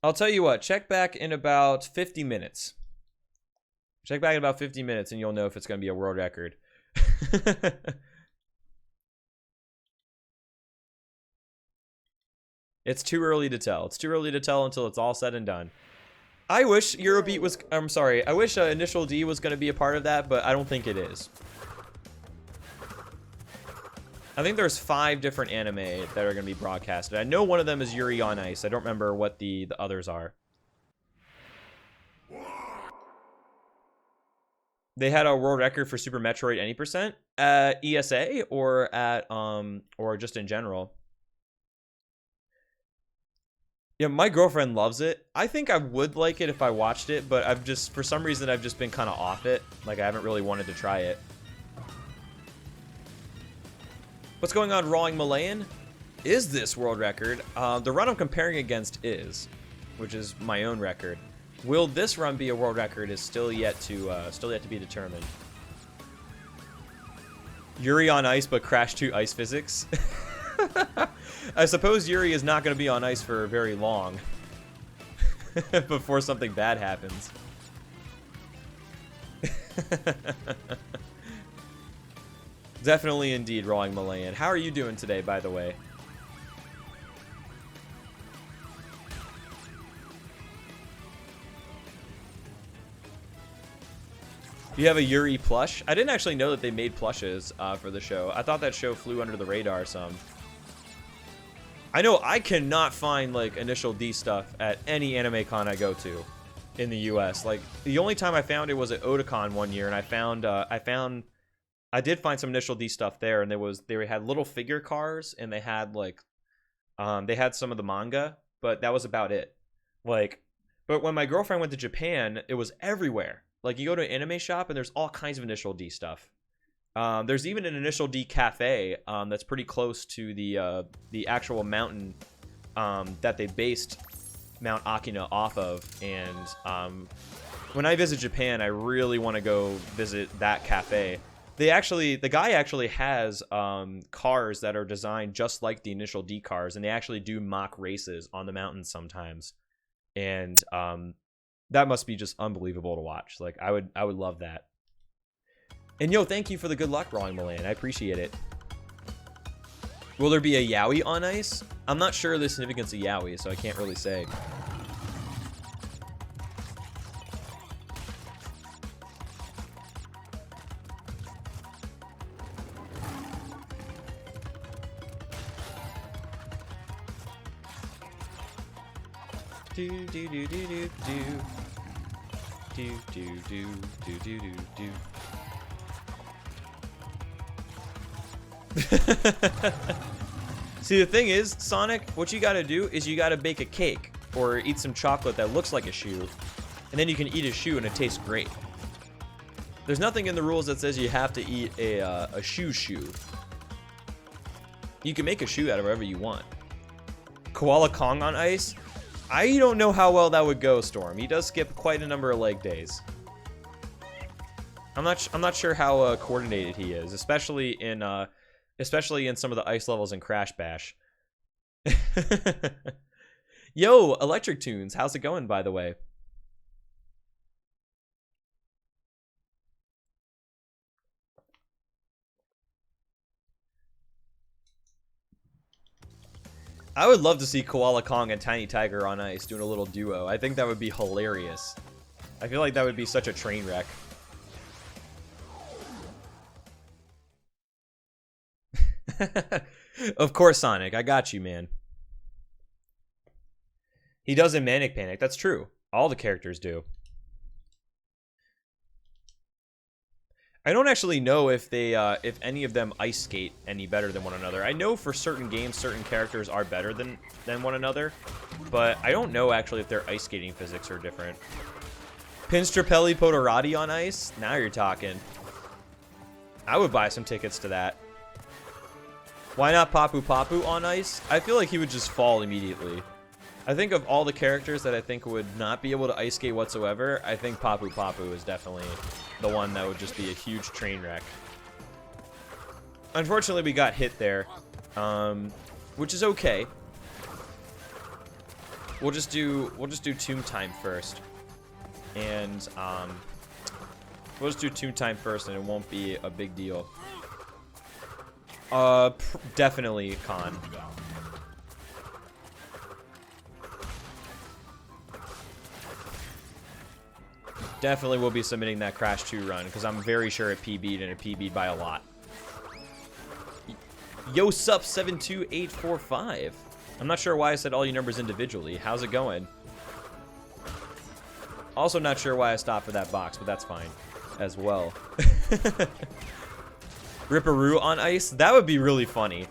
I'll tell you what, check back in about 50 minutes. Check back in about 50 minutes and you'll know if it's going to be a world record. It's too early to tell. It's too early to tell until it's all said and done. I wish Eurobeat was... I'm sorry. I wish Initial D was going to be a part of that, but I don't think it is. I think there's 5 different anime that are going to be broadcasted. I know one of them is Yuri on Ice. I don't remember what the others are. They had a world record for Super Metroid any percent at ESA or at or just in general. Yeah, my girlfriend loves it. I think I would like it if I watched it, but I've just, for some reason, I've just been kind of off it. Like, I haven't really wanted to try it. What's going on, Rawing Malayan? Is this world record? The run I'm comparing against is, which is my own record. Will this run be a world record is still yet to be determined. Yuri on Ice, but Crash 2 Ice Physics. I suppose Yuri is not going to be on ice for very long before something bad happens. Definitely indeed, Rawing Malayan. How are you doing today, by the way? You have a Yuri plush? I didn't actually know that they made plushes for the show. I thought that show flew under the radar some. I know I cannot find, like, Initial D stuff at any anime con I go to in the US. Like, the only time I found it was at Otakon one year, and I did find some Initial D stuff there, and they had little figure cars, and they had, like, they had some of the manga, but that was about it. Like, but when my girlfriend went to Japan, it was everywhere. Like, you go to an anime shop, and there's all kinds of Initial D stuff. There's even an Initial D cafe that's pretty close to the actual mountain that they based Mount Akina off of. And when I visit Japan, I really want to go visit that cafe. The guy actually has cars that are designed just like the Initial D cars, and they actually do mock races on the mountains sometimes. And that must be just unbelievable to watch. Like, I would love that. And yo, thank you for the good luck, Rawing Malayan. I appreciate it. Will there be a Yaoi on ice? I'm not sure of the significance of Yaoi, so I can't really say. Do do do do do do do do do do do do do. See, the thing is, Sonic, what you gotta do is you gotta bake a cake or eat some chocolate that looks like a shoe, and then you can eat a shoe and it tastes great. There's nothing in the rules that says you have to eat a shoe. You can make a shoe out of whatever you want. Koala Kong on ice? I don't know how well that would go, Storm. He does skip quite a number of leg days. I'm not sure how coordinated he is, especially in some of the ice levels in Crash Bash. Yo, Electric Tunes, how's it going, by the way? I would love to see Koala Kong and Tiny Tiger on ice doing a little duo. I think that would be hilarious. I feel like that would be such a train wreck. Of course, Sonic. I got you, man. He does in Manic Panic. That's true. All the characters do. I don't actually know if they, if any of them ice skate any better than one another. I know for certain games, certain characters are better than one another, but I don't know actually if their ice skating physics are different. Pinstrapelli Podorati on ice? Now you're talking. I would buy some tickets to that. Why not Papu Papu on ice? I feel like he would just fall immediately. I think of all the characters that I think would not be able to ice skate whatsoever, I think Papu Papu is definitely the one that would just be a huge train wreck. Unfortunately, we got hit there, which is okay. We'll just do tomb time first. And we'll just do tomb time first and it won't be a big deal. Definitely con. Definitely will be submitting that Crash 2 run because I'm very sure it PB'd and it PB'd by a lot. Yo sup 72845. I'm not sure why I said all your numbers individually. How's it going? Also not sure why I stopped for that box, but that's fine as well. Ripperoo on ice? That would be really funny.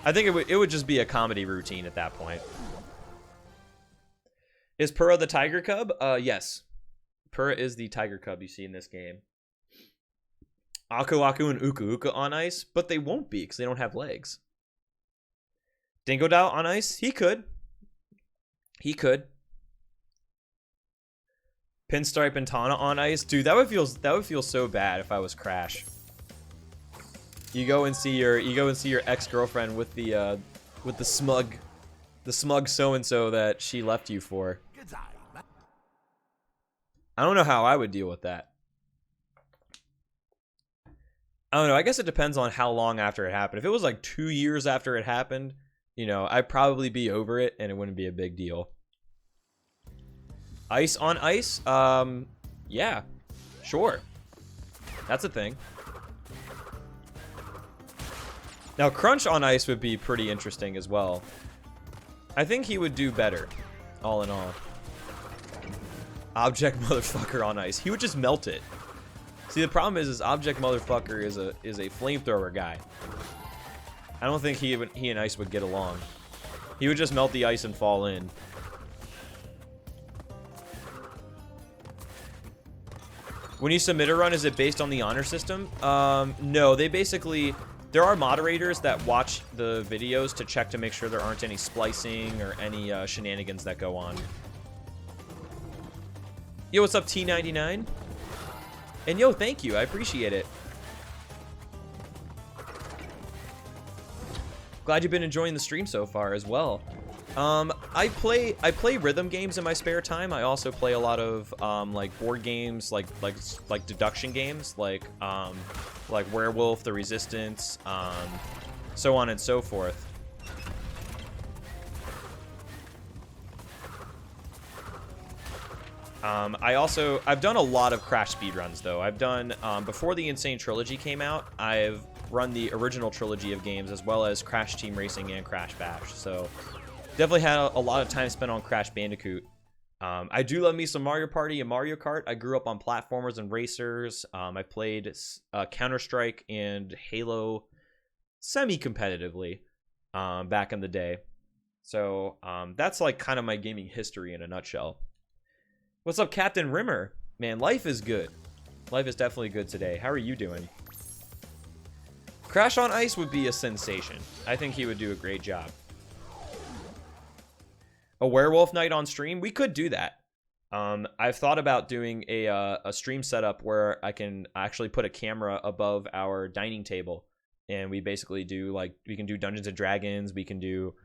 I think it would just be a comedy routine at that point. Is Purah the tiger cub? Yes. Purah is the tiger cub you see in this game. Aku Aku and Uka Uka on ice, but they won't be because they don't have legs. Dingodile on ice? He could. He could. Pinstripe and Tana on ice? Dude, that would feel so bad if I was Crash. You go and see your ex-girlfriend with the smug so-and-so that she left you for. I don't know how I would deal with that. I don't know. I guess it depends on how long after it happened. If it was like 2 years after it happened, you know, I'd probably be over it and it wouldn't be a big deal. Ice on ice? Yeah. Sure. That's a thing. Now, Crunch on ice would be pretty interesting as well. I think he would do better, all in all. Object Motherfucker on ice. He would just melt it. See, the problem is Object Motherfucker is a flamethrower guy. I don't think he and ice would get along. He would just melt the ice and fall in. When you submit a run, is it based on the honor system? No, they basically... There are moderators that watch the videos to check to make sure there aren't any splicing or any shenanigans that go on. Yo, what's up, T99? And yo, thank you. I appreciate it. Glad you've been enjoying the stream so far as well. I play rhythm games in my spare time. I also play a lot of like board games, like deduction games, like Werewolf, The Resistance, so on and so forth. I've done a lot of Crash speedruns though. I've done, before the Insane Trilogy came out, I've run the original trilogy of games as well as Crash Team Racing and Crash Bash. So definitely had a lot of time spent on Crash Bandicoot. I do love me some Mario Party and Mario Kart. I grew up on platformers and racers. I played Counter-Strike and Halo semi-competitively back in the day. So that's like kind of my gaming history in a nutshell. What's up, Captain Rimmer? Man, life is good. Life is definitely good today. How are you doing? Crash on Ice would be a sensation. I think he would do a great job. A werewolf night on stream? We could do that. I've thought about doing a stream setup where I can actually put a camera above our dining table. And we basically do, like, we can do Dungeons and Dragons. We can do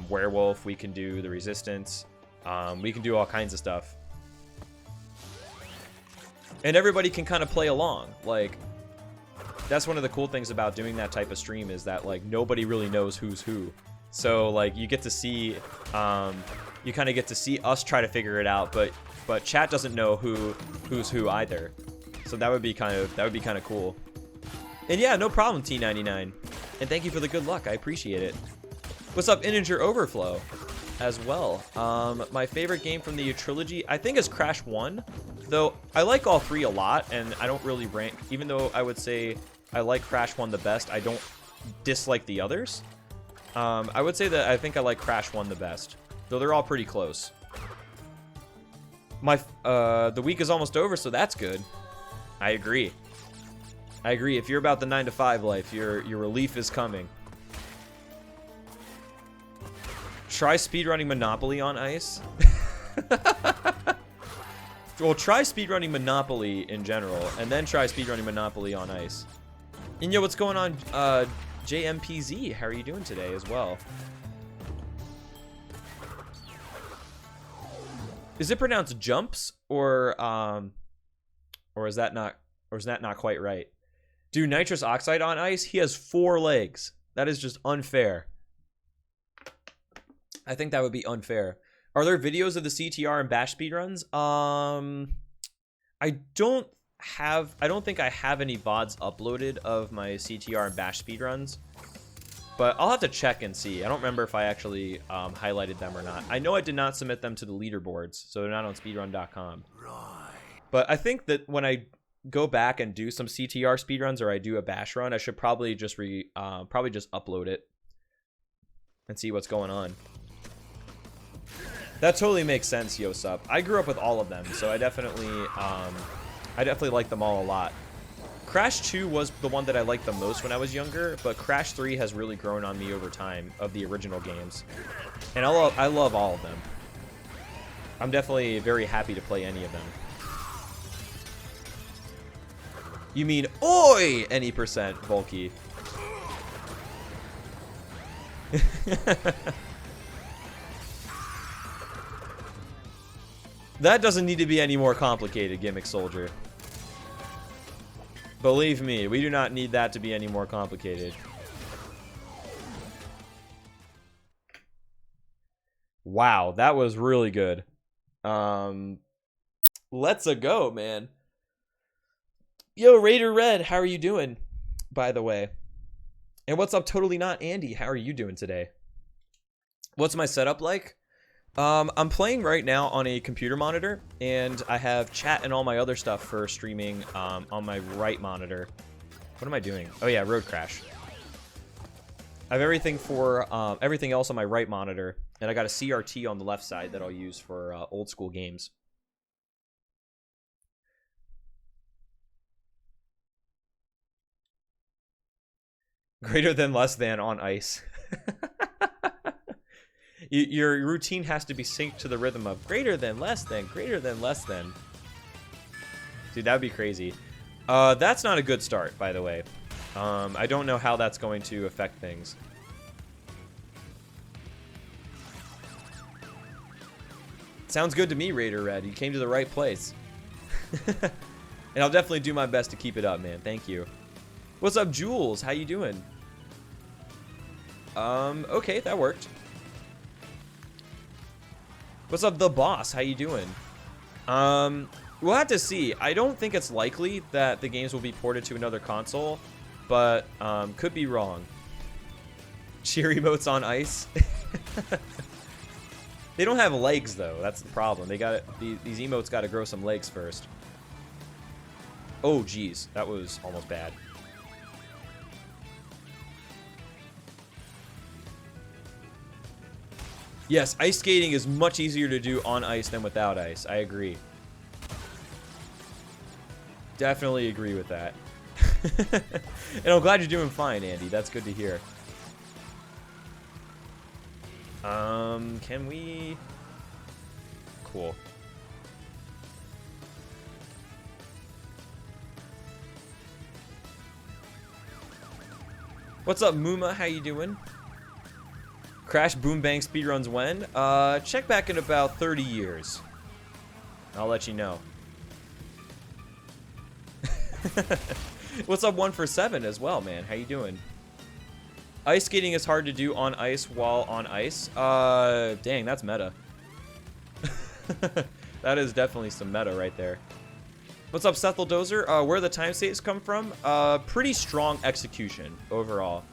werewolf. We can do The Resistance. We can do all kinds of stuff. And everybody can kind of play along. Like, that's one of the cool things about doing that type of stream is that, like, nobody really knows who's who. So, like, you get to see, you kind of get to see us try to figure it out, but chat doesn't know who's who either. So that would be kind of cool. And yeah, no problem, T99. And thank you for the good luck. I appreciate it. What's up, Integer Overflow as well. My favorite game from the trilogy, I think, is Crash 1. Though I like all three a lot, and I don't really rank, even though I would say I like Crash 1 the best, I don't dislike the others. I would say that I think I like Crash 1 the best, though they're all pretty close. The week is almost over, so that's good. I agree. I agree. If you're about the 9-to-5 life, your relief is coming. Try speedrunning Monopoly on ice. Well, try speedrunning Monopoly in general, and then try speedrunning Monopoly on ice. And yo, what's going on, JMPZ? How are you doing today as well? Is it pronounced jumps or is that not quite right? Do nitrous oxide on ice? He has 4 legs. That is just unfair. I think that would be unfair. Are there videos of the CTR and Bash speedruns? I don't think I have any VODs uploaded of my CTR and Bash speedruns. But I'll have to check and see. I don't remember if I actually highlighted them or not. I know I did not submit them to the leaderboards, so they're not on speedrun.com. Right. But I think that when I go back and do some CTR speedruns or I do a Bash run, I should probably just upload it and see what's going on. That totally makes sense, Yosup. I grew up with all of them, so I definitely like them all a lot. Crash 2 was the one that I liked the most when I was younger, but Crash 3 has really grown on me over time of the original games. And I love all of them. I'm definitely very happy to play any of them. You mean, oi, any percent, Volky. That doesn't need to be any more complicated, Gimmick Soldier. Believe me, we do not need that to be any more complicated. Wow, that was really good. Let's-a go, man. Yo, Raider Red, how are you doing, by the way? And what's up, Totally Not Andy? How are you doing today? What's my setup like? I'm playing right now on a computer monitor, and I have chat and all my other stuff for streaming on my right monitor. What am I doing? Oh yeah, Road Crash. I have everything for everything else on my right monitor, and I got a CRT on the left side that I'll use for old school games. Greater than, less than on ice. Your routine has to be synced to the rhythm of greater than, less than, greater than, less than. Dude, that would be crazy. That's not a good start, by the way. I don't know how that's going to affect things. Sounds good to me, Raider Red. You came to the right place. And I'll definitely do my best to keep it up, man. Thank you. What's up, Jules? How you doing? Okay, that worked. What's up, The Boss? How you doing? We'll have to see. I don't think it's likely that the games will be ported to another console, but could be wrong. Cheer emotes on ice. They don't have legs though. That's the problem. These emotes got to grow some legs first. Oh, geez, that was almost bad. Yes, ice skating is much easier to do on ice than without ice. I agree. Definitely agree with that. And I'm glad you're doing fine, Andy. That's good to hear. Can we... Cool. What's up, Muma? How you doing? Crash Boom Bang speedruns when? Check back in about 30 years. I'll let you know. What's up, 1 for 7 as well, man? How you doing? Ice skating is hard to do on ice while on ice. Dang, that's meta. That is definitely some meta right there. What's up, Sethel Dozer? Where the time states come from? Pretty strong execution overall.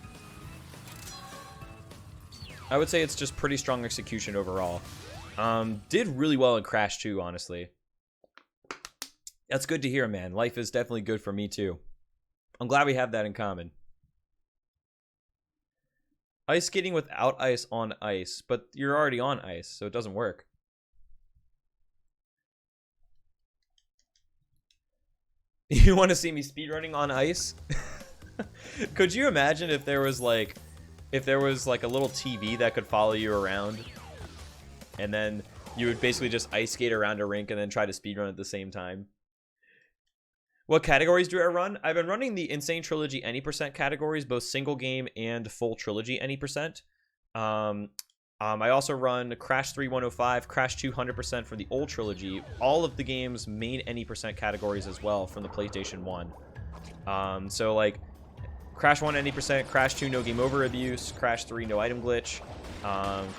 I would say it's just pretty strong execution overall. Did really well in Crash 2, honestly. That's good to hear, man. Life is definitely good for me, too. I'm glad we have that in common. Ice skating without ice on ice, but you're already on ice, so it doesn't work. You want to see me speedrunning on ice? Could you imagine if there was like a little TV that could follow you around, and then you would basically just ice skate around a rink and then try to speedrun at the same time? What categories do I run? I've been running the Insane Trilogy any percent categories, both single game and full trilogy any percent. I also run Crash 3 105, Crash 2 100% for the old trilogy, all of the game's main any percent categories as well from the PlayStation 1. So like Crash 1 any percent, Crash 2 no game over abuse, Crash 3 no item glitch,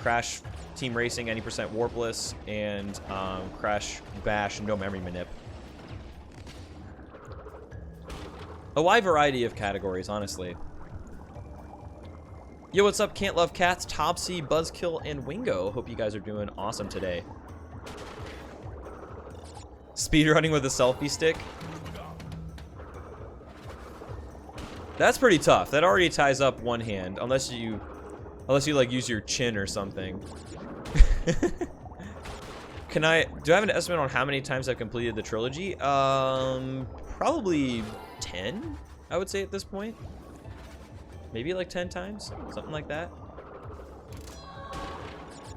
Crash Team Racing any percent warpless, and Crash Bash no memory manip. A wide variety of categories, honestly. Yo, what's up? Can't Love Cats, Topsy, Buzzkill, and Wingo. Hope you guys are doing awesome today. Speedrunning with a selfie stick. That's pretty tough. That already ties up one hand, unless you like use your chin or something. Do I have an estimate on how many times I've completed the trilogy? Probably 10, I would say at this point. Maybe like 10 times, something like that.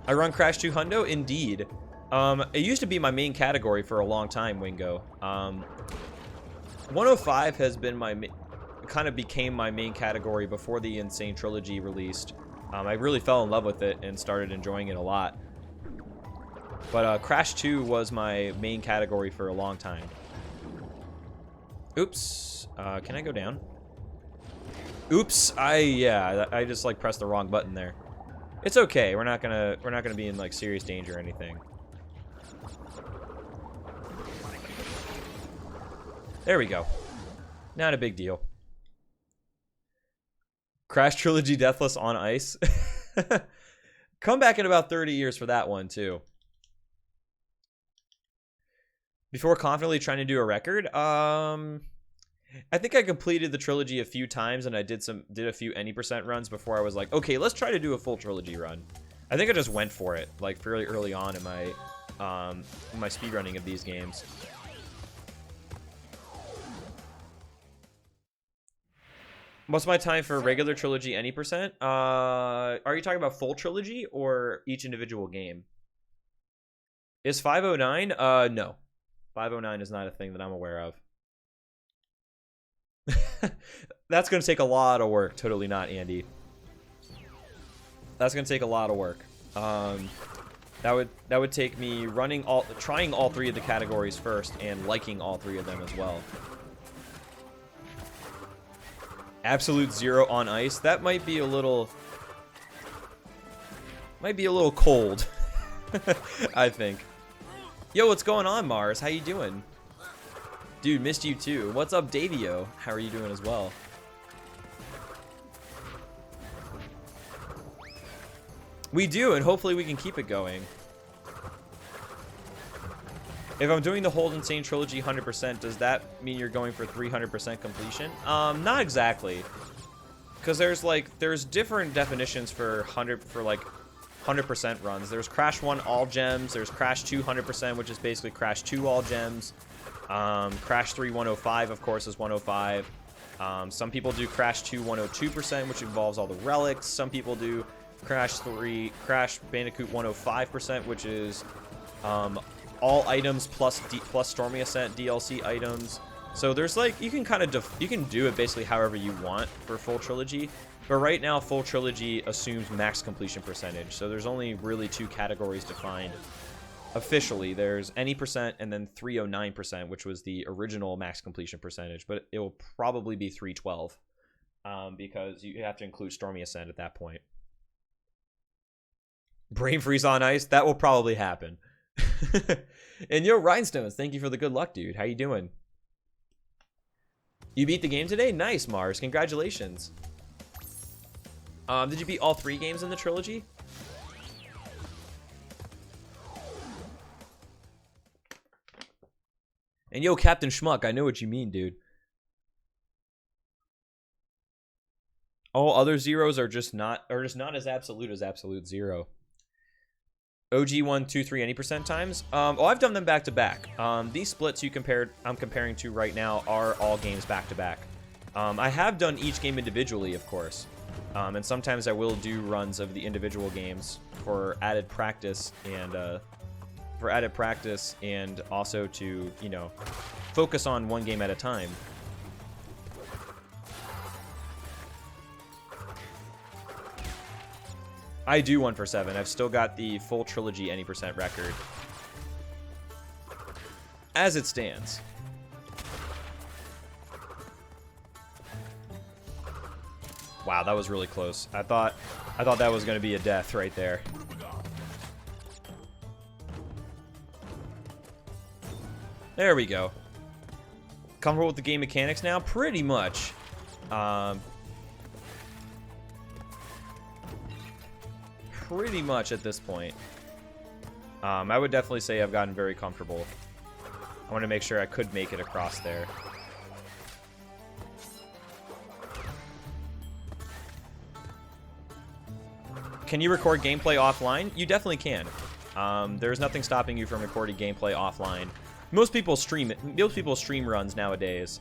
I run Crash 2 Hundo, indeed. It used to be my main category for a long time, Wingo. 105 has been kind of became my main category before the Insane Trilogy released. I really fell in love with it and started enjoying it a lot. But Crash 2 was my main category for a long time. Oops. Can I go down? Oops. I just like pressed the wrong button there. It's okay. We're not gonna be in like serious danger or anything. There we go. Not a big deal. Crash Trilogy Deathless on Ice. Come back in about 30 years for that one too. Before confidently trying to do a record, I think I completed the trilogy a few times, and I did a few any percent runs before I was like, okay, let's try to do a full trilogy run. I think I just went for it like fairly early on in my speedrunning of these games. What's my time for regular trilogy any percent? Are you talking about full trilogy or each individual game? Is 509? No. 509 is not a thing that I'm aware of. That's going to take a lot of work. Totally not, Andy. That's going to take a lot of work. That would take me trying all three of the categories first and liking all three of them as well. Absolute Zero on Ice. That might be a little cold. I think. Yo, what's going on, Mars? How you doing? Dude, missed you too. What's up, Davio? How are you doing as well? We do, and hopefully we can keep it going. If I'm doing the whole Insane Trilogy 100%, does that mean you're going for 300% completion? Not exactly. Because there's different definitions for 100% runs. There's Crash 1 all gems, there's Crash 2 100%, which is basically Crash 2 all gems. Crash 3 105, of course, is 105. Some people do Crash 2 102%, which involves all the relics. Some people do Crash Bandicoot 105%, which is all items plus Stormy Ascent DLC items. So there's you can do it basically however you want for full trilogy. But right now, full trilogy assumes max completion percentage. So there's only really two categories defined officially. There's any percent and then 309%, which was the original max completion percentage. But it will probably be 312 because you have to include Stormy Ascent at that point. Brain freeze on ice. That will probably happen. And yo, Rhinestones, thank you for the good luck, dude. How you doing? You beat the game today? Nice, Mars. Congratulations. Did you beat all three games in the trilogy? And yo, Captain Schmuck, I know what you mean, dude. All other zeros are just not as absolute as Absolute Zero. OG 1, 2, 3, any percent times? Oh, I've done them back to back. These splits I'm comparing to right now are all games back to back. I have done each game individually, of course. And sometimes I will do runs of the individual games for added practice and also to, you know, focus on one game at a time. I do 1 for 7. I've still got the full Trilogy any percent record. As it stands. Wow, that was really close. I thought that was going to be a death right there. There we go. Comfortable with the game mechanics now? Pretty much. Pretty much at this point. I would definitely say I've gotten very comfortable. I want to make sure I could make it across there. Can you record gameplay offline? You definitely can. There's nothing stopping you from recording gameplay offline. Most people stream it. Most people stream runs nowadays,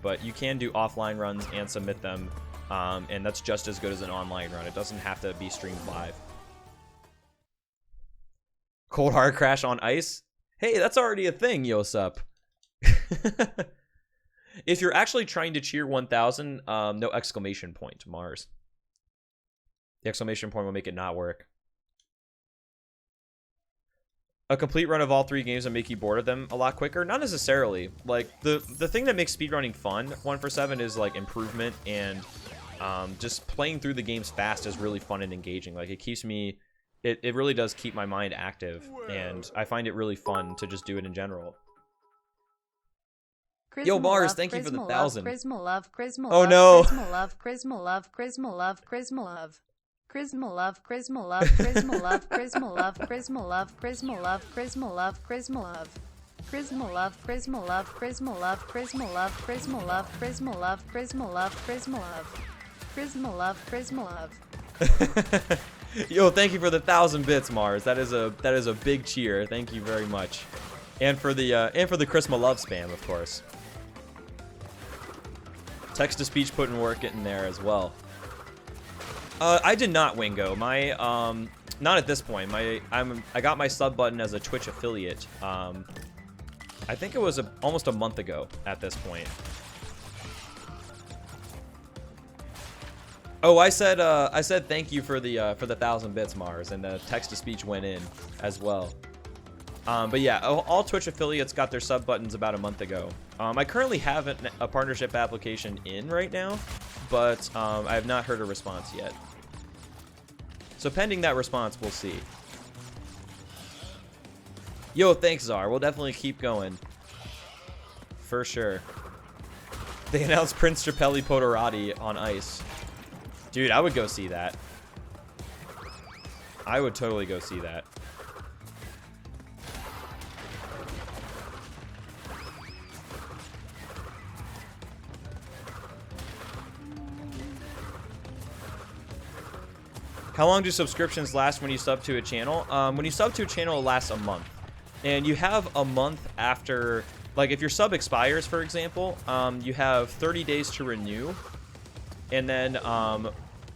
but you can do offline runs and submit them, and that's just as good as an online run. It doesn't have to be streamed live. Cold hard crash on ice? Hey, that's already a thing, Yosup. If you're actually trying to cheer 1000, no exclamation point, Mars. The exclamation point will make it not work. A complete run of all 3 games will make you bored of them a lot quicker? Not necessarily. Like, the thing that makes speedrunning fun, 1 for 7, is, like, improvement, and just playing through the games fast is really fun and engaging. Like, it keeps me... It really does keep my mind active, and I find it really fun to just do it in general. Yo, Mars, thank you for the 1000. Oh, no. Yo, thank you for the 1000 bits, Mars. That is a big cheer. Thank you very much, and for the Chrisma love spam, of course. Text to speech putting work in there as well. I did not, Wingo. My not at this point. I got my sub button as a Twitch affiliate. I think it was almost a month ago at this point. Oh, I said thank you for the 1000 bits, Mars, and the text to speech went in as well. But yeah, all Twitch affiliates got their sub buttons about a month ago. I currently have a partnership application in right now, but I have not heard a response yet. So pending that response, we'll see. Yo, thanks, Czar. We'll definitely keep going. For sure. They announced Prince Trapelli Podorati on ice. Dude, I would go see that. I would totally go see that. How long do subscriptions last when you sub to a channel? When you sub to a channel, it lasts a month. And you have a month after, like if your sub expires, for example, you have 30 days to renew. And then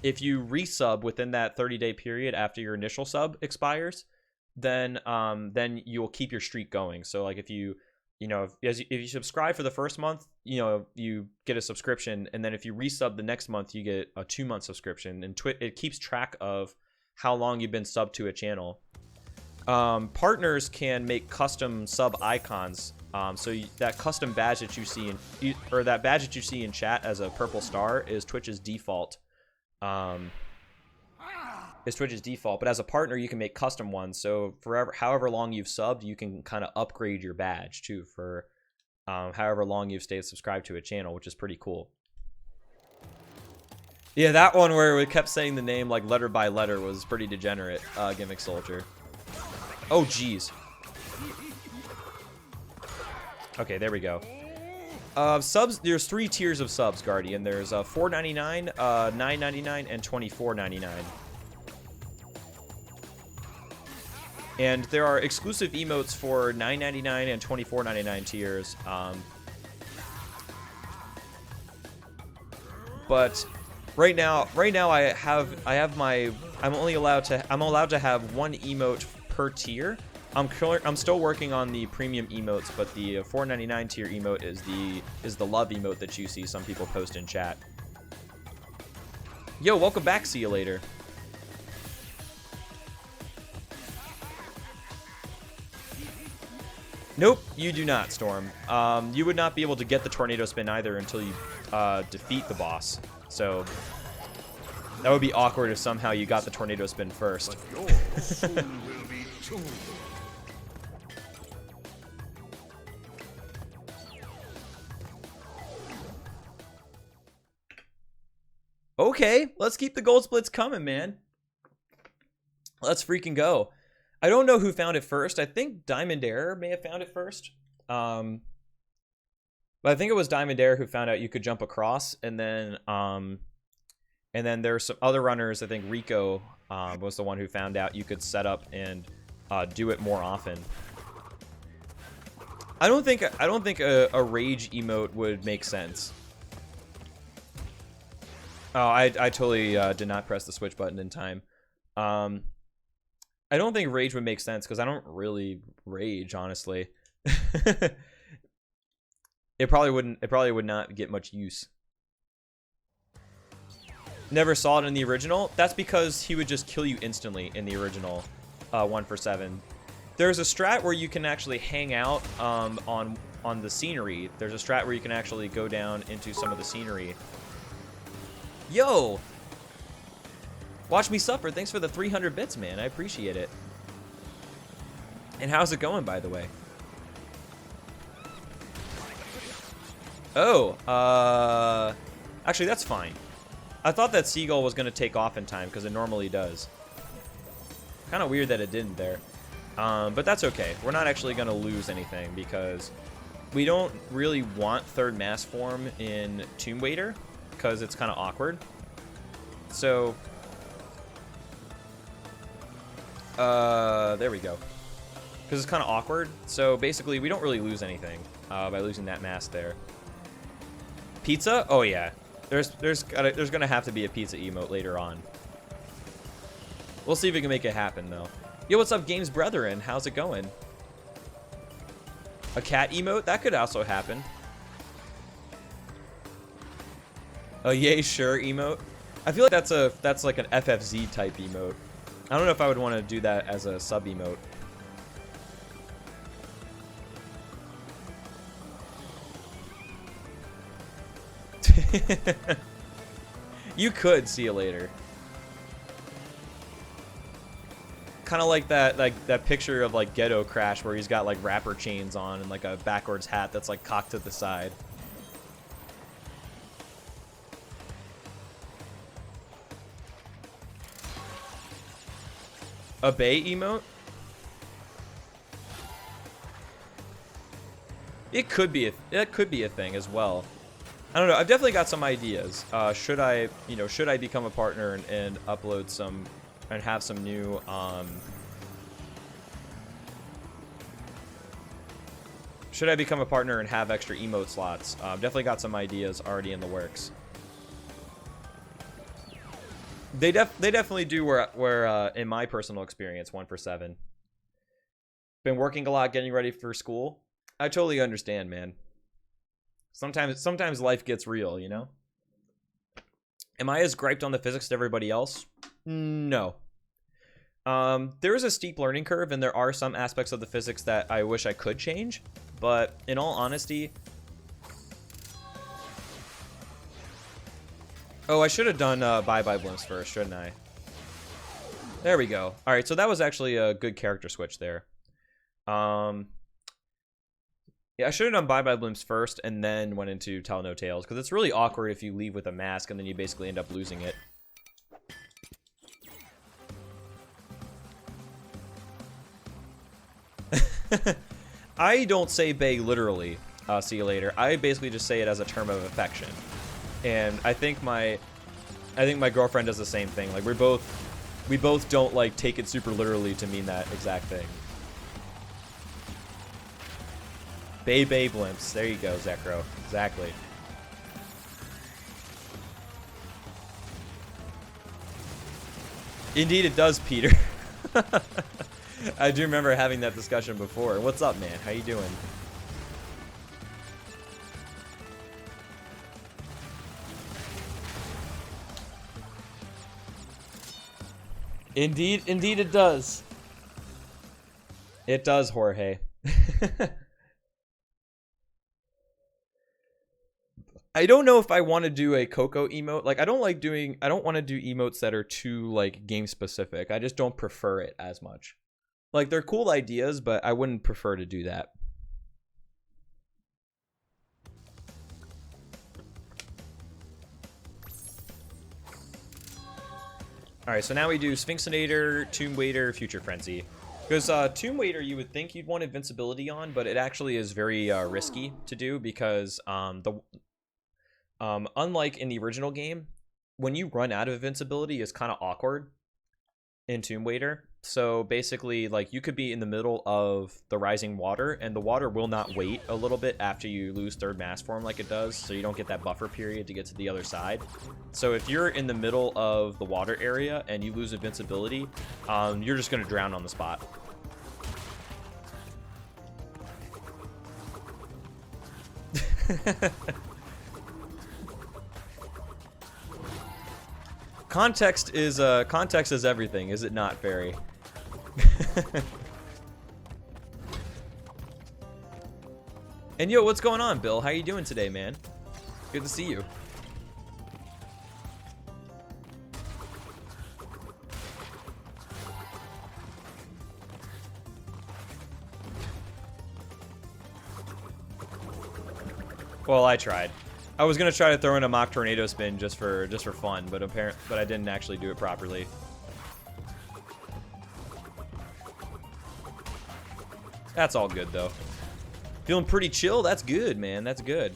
if you resub within that 30-day period after your initial sub expires, then you'll keep your streak going. So like if you subscribe for the first month, you get a subscription, and then if you resub the next month, you get a 2-month subscription. And it keeps track of how long you've been subbed to a channel. Partners can make custom sub icons. So that custom badge that you see that badge that you see in chat as a purple star is Twitch's default. But as a partner, you can make custom ones. So however long you've subbed, you can kind of upgrade your badge too for however long you've stayed subscribed to a channel, which is pretty cool. Yeah, that one where we kept saying the name like letter by letter was pretty degenerate, Gimmick Soldier. Oh, geez. Okay, there we go. Subs, there's 3 tiers of subs, Guardian. There's $4.99, $9.99, and $24.99. And there are exclusive emotes for $9.99 and $24.99 tiers. But right now I'm allowed to have 1 emote per tier. I'm still working on the premium emotes, but the $4.99 tier emote is the love emote that you see some people post in chat. Yo, welcome back. See you later. Nope, you do not, Storm. You would not be able to get the tornado spin either until you defeat the boss. So that would be awkward if somehow you got the tornado spin first.
But yours soon will be too.
Okay, let's keep the gold splits coming, man. Let's freaking go. I don't know who found it first. I think Diamond Air may have found it first. But I think it was Diamond Air who found out you could jump across, and then there's some other runners. I think Rico was the one who found out you could set up and do it more often. I don't think a rage emote would make sense. Oh, I totally did not press the switch button in time. I don't think rage would make sense because I don't really rage, honestly. It probably would not get much use. Never saw it in the original. That's because he would just kill you instantly in the original 1 for 7. There's a strat where you can actually hang out on the scenery. There's a strat where you can actually go down into some of the scenery. Yo! Watch me suffer. Thanks for the 300 bits, man. I appreciate it. And how's it going, by the way? Oh, actually, that's fine. I thought that seagull was going to take off in time, because it normally does. Kind of weird that it didn't there. But that's okay. We're not actually going to lose anything, because we don't really want third mass form in Tomb Waiter, because it's kind of awkward. So, there we go. Because it's kind of awkward. So basically, we don't really lose anything by losing that mask there. Pizza? Oh yeah. There's gonna have to be a pizza emote later on. We'll see if we can make it happen though. Yo, what's up, Games Brethren? How's it going? A cat emote? That could also happen. A yay sure emote? I feel like that's like an FFZ type emote. I don't know if I would want to do that as a sub emote. You could. See you later. Kind of like that picture of like Ghetto Crash where he's got like rapper chains on and like a backwards hat that's like cocked to the side. A Bay emote? It could be a thing as well. I don't know. I've definitely got some ideas. Should I become a partner and upload some and have some new should I become a partner and have extra emote slots? I've definitely got some ideas already in the works. They definitely do where in my personal experience 1 for 7. Been working a lot, getting ready for school. I totally understand, man. Sometimes life gets real, you know? Am I as griped on the physics as everybody else? No. There is a steep learning curve, and there are some aspects of the physics that I wish I could change. But in all honesty... Oh, I should have done Bye-Bye Blimps first, shouldn't I? There we go. Alright, so that was actually a good character switch there. Yeah, I should have done Bye-Bye Blimps first and then went into Tell No Tales, because it's really awkward if you leave with a mask and then you basically end up losing it. I don't say bae literally, see you later. I basically just say it as a term of affection. And I think my girlfriend does the same thing. Like we both don't like take it super literally to mean that exact thing. Bae Blimps. There you go, Zekro. Exactly. Indeed it does, Peter. I do remember having that discussion before. What's up, man? How you doing? Indeed it does. It does, Jorge. I don't know if I want to do a Coco emote. Like, I don't want to do emotes that are too, like, game specific. I just don't prefer it as much. Like, they're cool ideas, but I wouldn't prefer to do that. Alright, so now we do Sphinxinator, Tomb Waiter, Future Frenzy. Because Tomb Waiter, you would think you'd want invincibility on, but it actually is very risky to do because unlike in the original game, when you run out of invincibility, it's kind of awkward in Tomb Waiter. So basically, like, you could be in the middle of the rising water, and the water will not wait a little bit after you lose third mass form like it does, so you don't get that buffer period to get to the other side. So if you're in the middle of the water area and you lose invincibility, you're just going to drown on the spot. Context is everything, is it not, Barry? And yo, what's going on, Bill? How you doing today, man? Good to see you. Well, I tried. I was gonna try to throw in a mock tornado spin just for fun, but I didn't actually do it properly. That's all good though. Feeling pretty chill? That's good, man. That's good.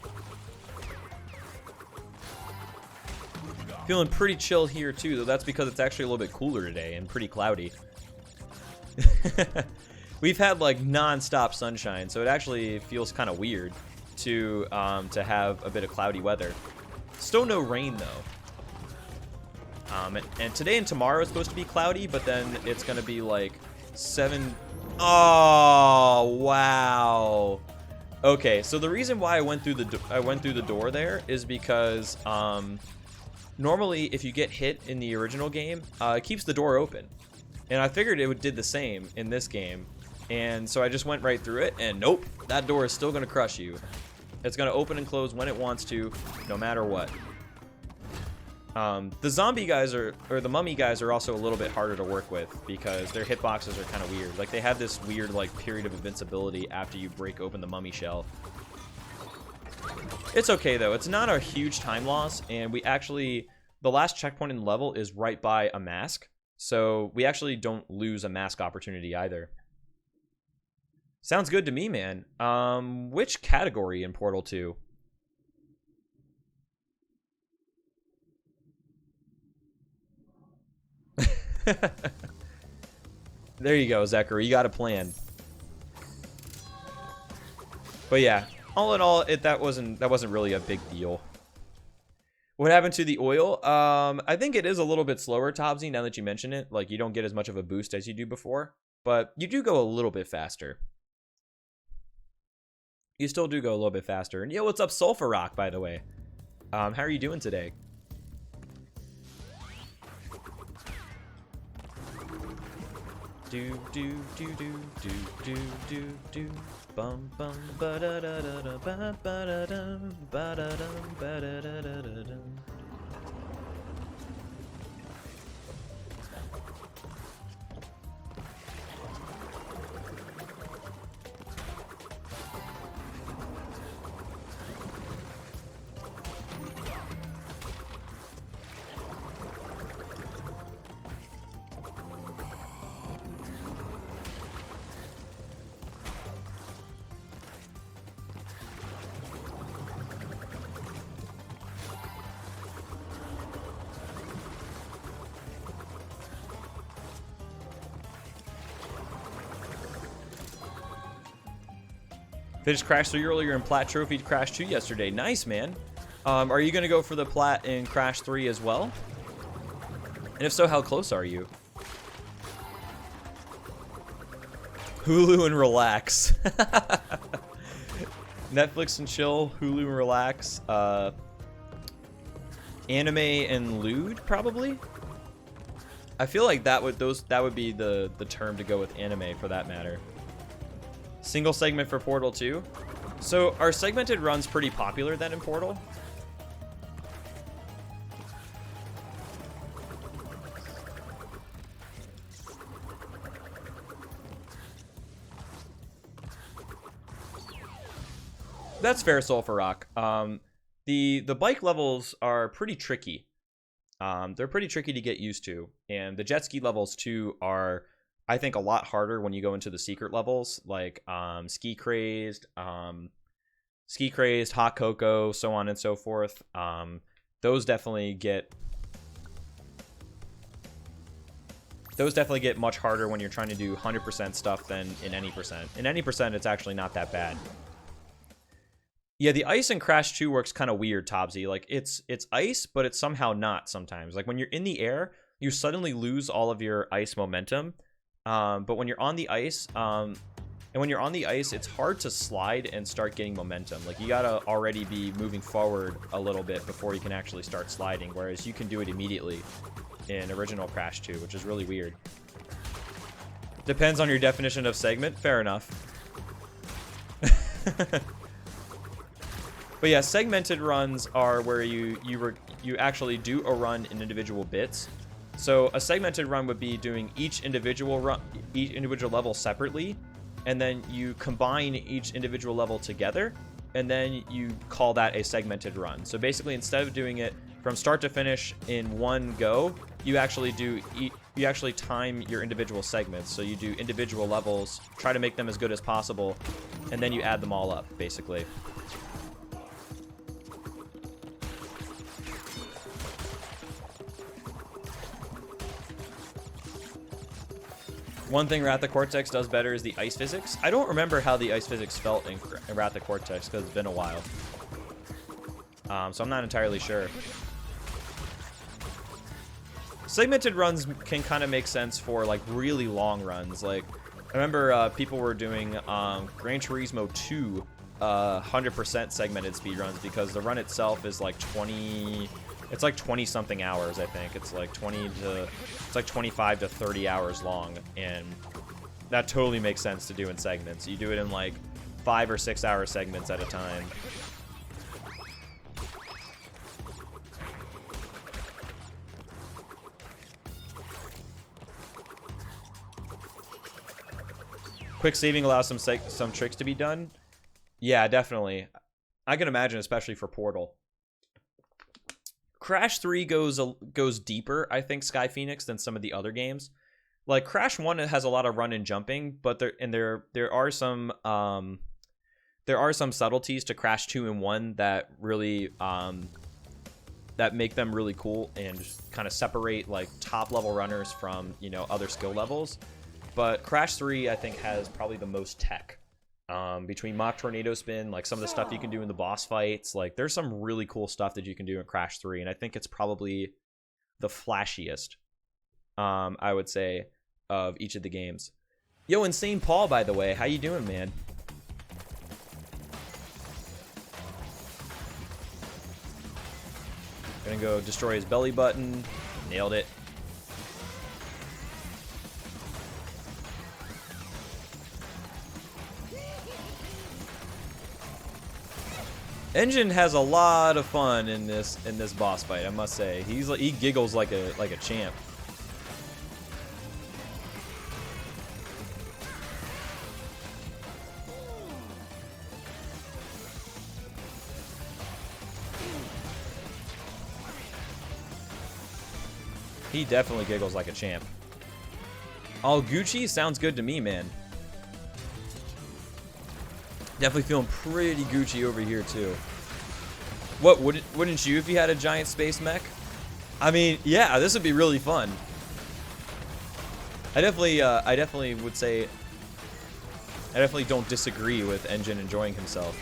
Feeling pretty chill here too, though. That's because it's actually a little bit cooler today and pretty cloudy. We've had like non-stop sunshine, so it actually feels kind of weird to have a bit of cloudy weather. Still no rain though. And today and tomorrow is supposed to be cloudy, but then it's gonna be like 7. Oh wow. Okay, so the reason why I went through the door there is because normally if you get hit in the original game, it keeps the door open, and I figured it did the same in this game, and so I just went right through it, and nope, that door is still gonna crush you. It's gonna open and close when it wants to, no matter what. The zombie guys or the mummy guys are also a little bit harder to work with because their hitboxes are kind of weird. Like, they have this weird, like, period of invincibility after you break open the mummy shell. It's okay, though. It's not a huge time loss, and we actually... The last checkpoint in the level is right by a mask, so we actually don't lose a mask opportunity either. Sounds good to me, man. Which category in Portal 2? There you go, Zachary. You got a plan. But yeah, all in all, that wasn't really a big deal. What happened to the oil? I think it is a little bit slower, Tobsy, now that you mention it. Like, you don't get as much of a boost as you do before, but you do go a little bit faster. You still do go a little bit faster. And yo, what's up, Sulfur Rock, by the way? How are you doing today? Do do do do do do do do bum bum ba da da da da ba ba da dum ba da dum ba da da da da dum. They just crashed 3 earlier in Plat Trophy, Crash 2 yesterday. Nice, man. Are you going to go for the Plat in Crash 3 as well? And if so, how close are you? Hulu and relax. Netflix and chill, Hulu and relax. Anime and lewd, probably? I feel like that would be the term to go with anime for that matter. Single segment for Portal 2. So our segmented run's pretty popular then in Portal. That's fair, Sulfur Rock. The bike levels are pretty tricky. They're pretty tricky to get used to, and the jet ski levels too are, I think, a lot harder when you go into the secret levels, like ski crazed, hot cocoa, so on and so forth. Those definitely get much harder when you're trying to do 100% stuff than in any percent. In any percent, it's actually not that bad. Yeah, the ice in Crash 2 works kind of weird, Tobsy. Like, it's ice, but it's somehow not sometimes. Like, when you're in the air, you suddenly lose all of your ice momentum. But when you're on the ice, it's hard to slide and start getting momentum. Like, you gotta already be moving forward a little bit before you can actually start sliding, whereas you can do it immediately in original Crash 2, which is really weird. Depends on your definition of segment. Fair enough. But yeah, segmented runs are where you actually do a run in individual bits. So a segmented run would be doing each individual level separately, and then you combine each individual level together, and then you call that a segmented run. So basically, instead of doing it from start to finish in one go, you actually time your individual segments. So you do individual levels, try to make them as good as possible, and then you add them all up, basically. One thing Wrath of Cortex does better is the ice physics. I don't remember how the ice physics felt in Wrath of Cortex because it's been a while. So I'm not entirely sure. Segmented runs can kind of make sense for like really long runs. Like, I remember people were doing Gran Turismo 2 100% segmented speedruns because the run itself is like 20 something hours. I think it's like 25 to 30 hours long, and that totally makes sense to do in segments. You do it in like 5 or 6 hour segments at a time. Quick saving allows some tricks to be done. Yeah, definitely. I can imagine, especially for Portal. Crash 3 goes deeper, I think, Sky Phoenix, than some of the other games. Like Crash 1 has a lot of run and jumping, but there are some subtleties to Crash 2 and 1 that really that make them really cool and kind of separate like top level runners from, you know, other skill levels. But Crash 3, I think, has probably the most tech. Between Mach Tornado Spin, like some of the stuff you can do in the boss fights, like there's some really cool stuff that you can do in Crash 3, and I think it's probably the flashiest, I would say, of each of the games. Yo, Insane Paul, by the way, how you doing, man? Gonna go destroy his belly button. Nailed it. Engine has a lot of fun in this boss fight, I must say. He giggles like a champ. He definitely giggles like a champ. All Gucci sounds good to me, man. Definitely feeling pretty Gucci over here too. What wouldn't you if you had a giant space mech? I mean, yeah, this would be really fun. I definitely would say I definitely don't disagree with Engine enjoying himself.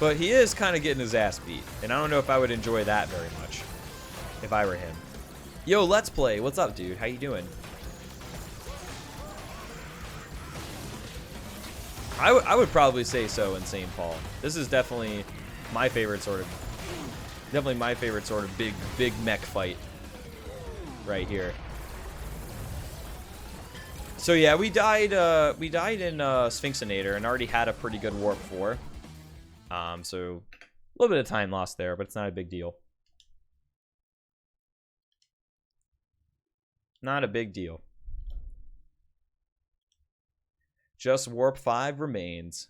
But he is kind of getting his ass beat, and I don't know if I would enjoy that very much if I were him. Yo, Let's Play, what's up, dude? How you doing? I would probably say so in St. Paul. This is definitely my favorite sort of big mech fight right here. So yeah, we died in Sphinxinator and already had a pretty good Warp 4. So a little bit of time lost there, but it's not a big deal. Not a big deal. Just Warp 5 remains.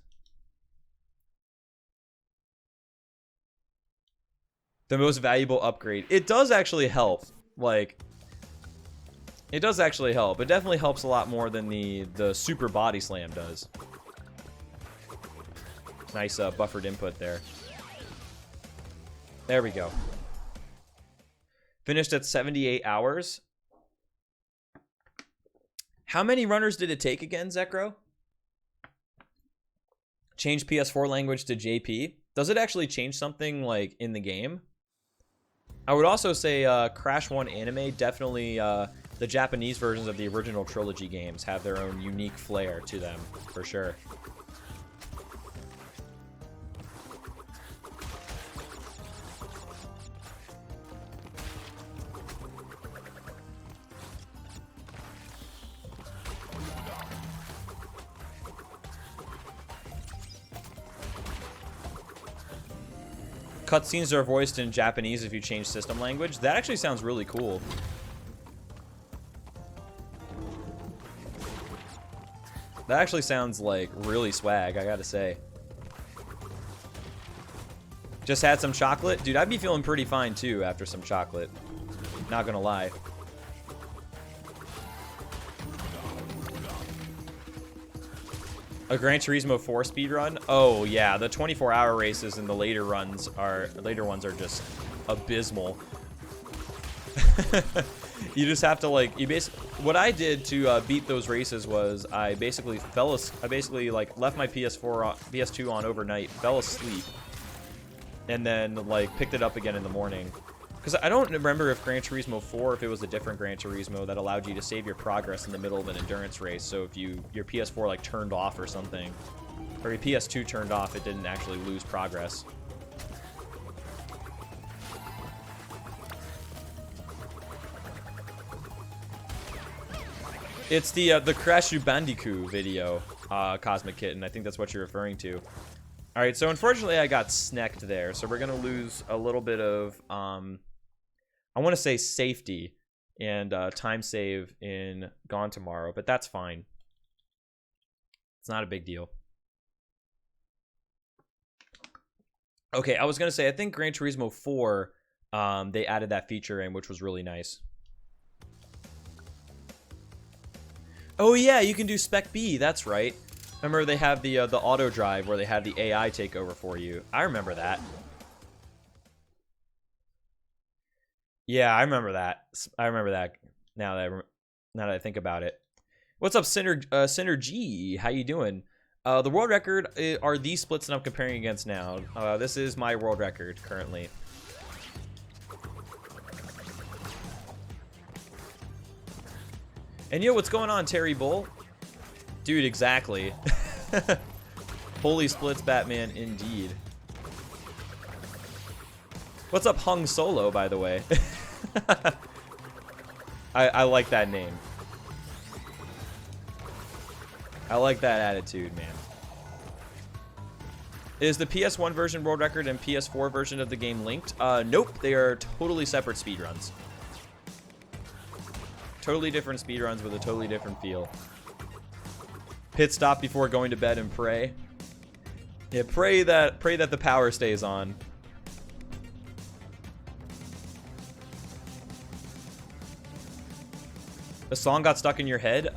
The most valuable upgrade. It does actually help. Like, it does actually help. It definitely helps a lot more than the super body slam does. Nice buffered input there. There we go. Finished at 78 hours. How many runners did it take again, Zekro? Change PS4 language to JP. Does it actually change something like in the game? I would also say Crash 1 anime, definitely the Japanese versions of the original Trilogy games have their own unique flair to them, for sure. Cutscenes are voiced in Japanese if you change system language. That actually sounds really cool. That actually sounds like really swag, I gotta say. Just had some chocolate? Dude, I'd be feeling pretty fine too after some chocolate. Not gonna lie. A Gran Turismo 4 speedrun? Oh yeah, the 24-hour races and the later ones are just abysmal. You just have to like what I did to beat those races was I basically like left my PS2 on overnight, fell asleep, and then like picked it up again in the morning. Because I don't remember if Gran Turismo 4, if it was a different Gran Turismo that allowed you to save your progress in the middle of an endurance race. So if your PS4 like turned off or something, or your PS2 turned off, it didn't actually lose progress. It's the Crash Bandicoot video, Cosmic Kitten. I think that's what you're referring to. All right, so unfortunately I got snecked there, so we're gonna lose a little bit of I want to say safety and time save in Gone Tomorrow, but that's fine. It's not a big deal. Okay, I was gonna say I think Gran Turismo 4 they added that feature in, which was really nice. Oh yeah, you can do Spec B. That's right. Remember they have the auto drive where they had the AI take over for you. I remember that. Yeah, I remember that. I remember that. Now that I think about it. What's up, Synergy? How you doing? The world record are these splits that I'm comparing against now. This is my world record currently. And yo, what's going on, Terry Bull? Dude, exactly. Holy splits, Batman, indeed. What's up, Hung Solo, by the way? I like that name. I like that attitude, man. Is the PS1 version world record and PS4 version of the game linked? Nope, they are totally separate speedruns. Totally different speedruns with a totally different feel. Pit stop before going to bed and pray. Yeah, pray that the power stays on. The song got stuck in your head?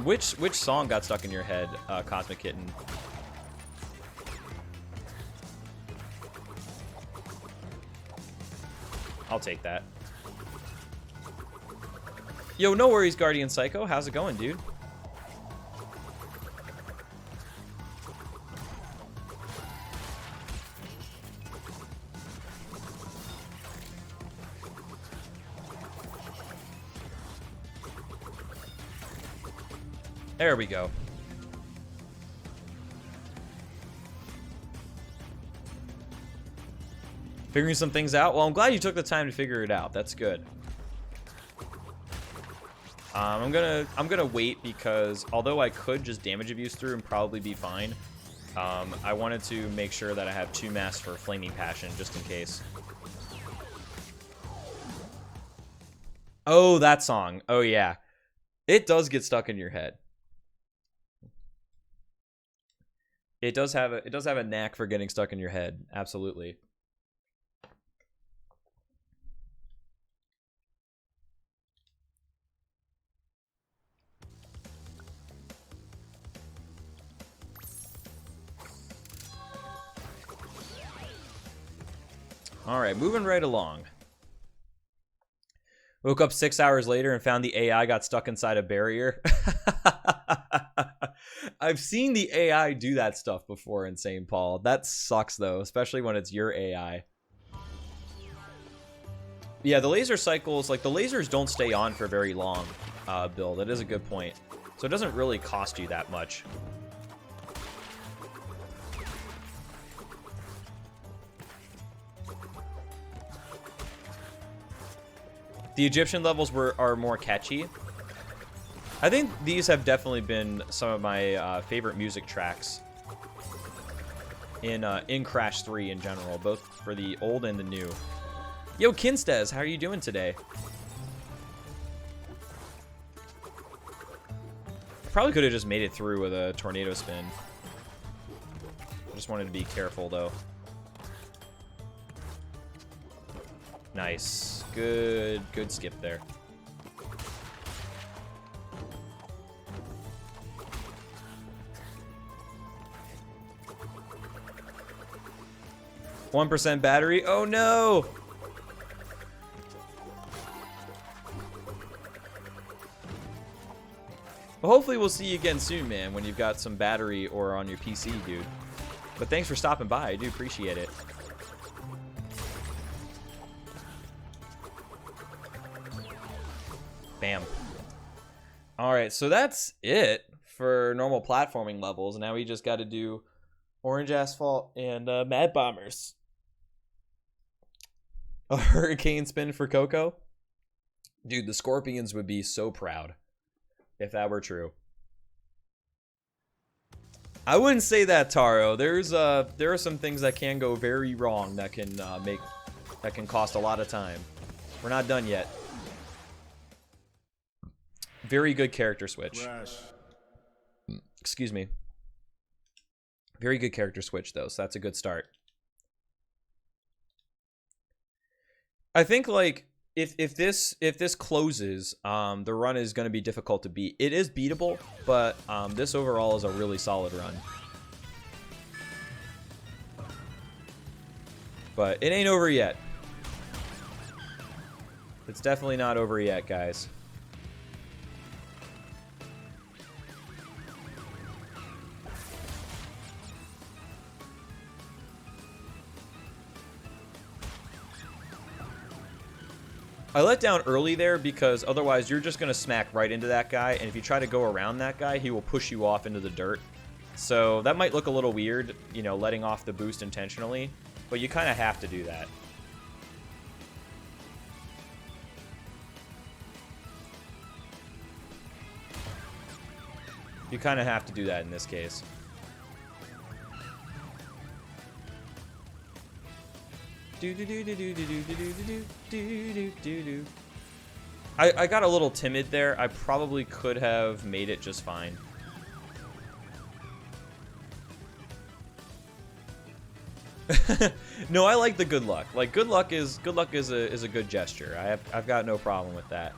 Which song got stuck in your head, Cosmic Kitten? I'll take that. Yo, no worries, Guardian Psycho. How's it going, dude? There we go. Figuring some things out? Well, I'm glad you took the time to figure it out. That's good. I'm gonna wait because although I could just damage abuse through and probably be fine, I wanted to make sure that I have 2 masks for Flaming Passion just in case. Oh, that song. Oh yeah, it does get stuck in your head. It does have a knack for getting stuck in your head. Absolutely. All right, moving right along. Woke up 6 hours later and found the AI got stuck inside a barrier. I've seen the AI do that stuff before in St. Paul. That sucks, though, especially when it's your AI. Yeah, the laser cycles, like, the lasers don't stay on for very long, Bill. That is a good point. So it doesn't really cost you that much. The Egyptian levels are more catchy. I think these have definitely been some of my favorite music tracks in Crash 3 in general, both for the old and the new. Yo, Kinstez, how are you doing today? Probably could have just made it through with a tornado spin. I just wanted to be careful, though. Nice. Good skip there. %1 battery. Oh no! Well, hopefully we'll see you again soon, man, when you've got some battery or on your PC, dude. But thanks for stopping by. I do appreciate it. Bam. Alright, so that's it for normal platforming levels. Now we just got to do Orange Asphalt and Mad Bombers. A hurricane spin for Coco? Dude, the Scorpions would be so proud if that were true. I wouldn't say that, Taro. There are some things that can go very wrong that can cost a lot of time. We're not done yet. Very good character switch. Excuse me. Very good character switch, though, so that's a good start. I think, like, if this closes, the run is going to be difficult to beat. It is beatable, but this overall is a really solid run. But it ain't over yet. It's definitely not over yet, guys. I let down early there because otherwise you're just going to smack right into that guy, and if you try to go around that guy, he will push you off into the dirt. So that might look a little weird, you know, letting off the boost intentionally, but you kind of have to do that. You kind of have to do that in this case. I got a little timid there. I probably could have made it just fine. No, I like the good luck. Like good luck is a good gesture. I've got no problem with that.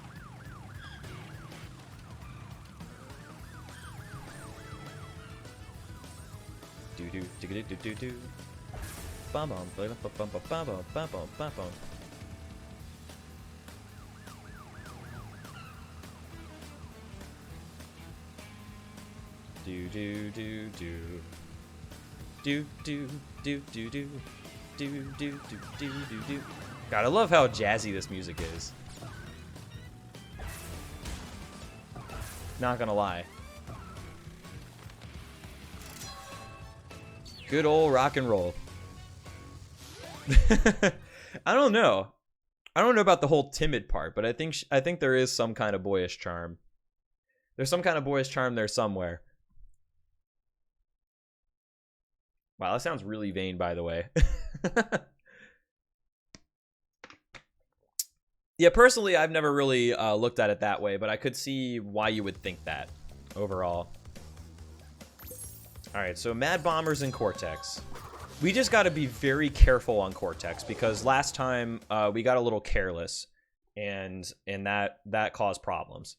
Do. Bum bum bum bum bum bum bum bum bum bum. Do do do do. Do do do do do. Do do do do do do. God, I love how jazzy this music is. Not gonna lie. Good old rock and roll. I don't know. I don't know about the whole timid part, but I think there is some kind of boyish charm. There's some kind of boyish charm there somewhere. Wow, that sounds really vain, by the way. Yeah, personally, I've never really looked at it that way, but I could see why you would think that overall. Alright, so Mad Bombers and Cortex. We just got to be very careful on Cortex, because last time we got a little careless, and that caused problems.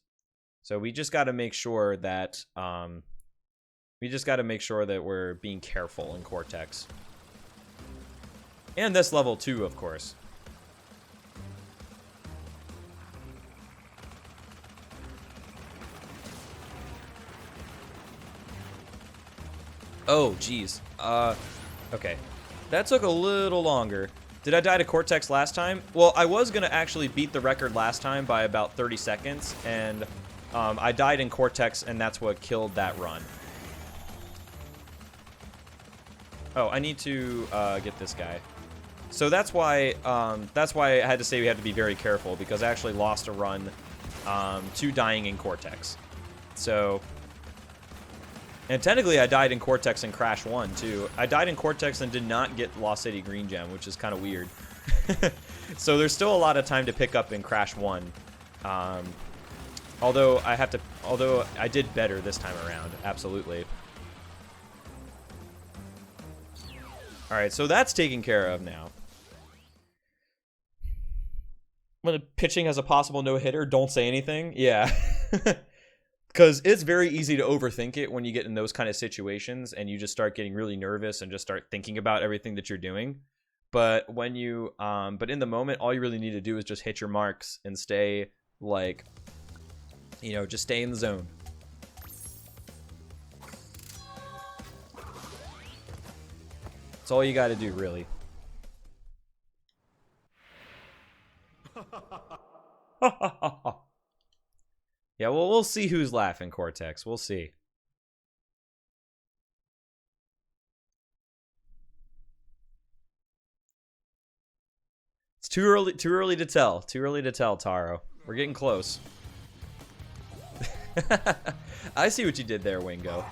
So we just got to make sure that we're being careful in Cortex. And this level too, of course. Oh, geez. Okay. That took a little longer. Did I die to Cortex last time? Well, I was going to actually beat the record last time by about 30 seconds, and I died in Cortex, and that's what killed that run. Oh, I need to get this guy. So that's why I had to say we had to be very careful, because I actually lost a run to dying in Cortex. So... And technically, I died in Cortex and Crash 1, too. I died in Cortex and did not get Lost City Green Gem, which is kind of weird. So there's still a lot of time to pick up in Crash 1. Although I did better this time around, absolutely. Alright, so that's taken care of now. When pitching has a possible no-hitter, don't say anything? Yeah. Because it's very easy to overthink it when you get in those kind of situations and you just start getting really nervous and just start thinking about everything that you're doing. But when you, but in the moment, all you really need to do is just hit your marks and stay, like, you know, just stay in the zone. That's all you got to do, really. Yeah, well, we'll see who's laughing, Cortex. We'll see. It's too early to tell. Too early to tell, Taro. We're getting close. I see what you did there, Wingo.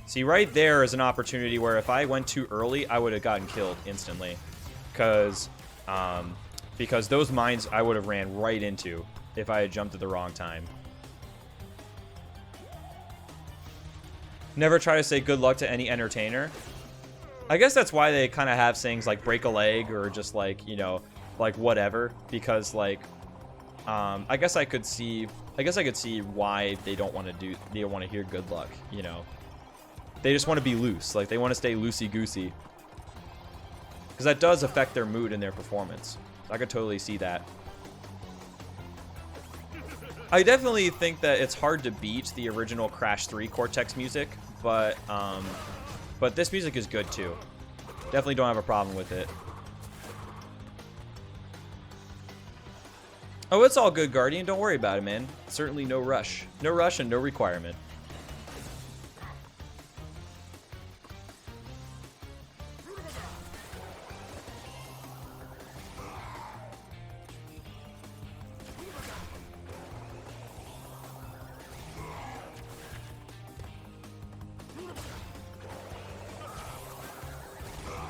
See, right there is an opportunity where if I went too early, I would have gotten killed instantly. Because those mines I would have ran right into if I had jumped at the wrong time. Never try to say good luck to any entertainer. I guess that's why they kind of have sayings like break a leg or just like, you know, like whatever. Because like, I guess I could see why they don't want to hear good luck, you know. They just want to be loose. Like, they want to stay loosey-goosey. Because that does affect their mood and their performance. So I could totally see that. I definitely think that it's hard to beat the original Crash 3 Cortex music, but this music is good, too. Definitely don't have a problem with it. Oh, it's all good, Guardian. Don't worry about it, man. Certainly no rush. No rush and no requirement.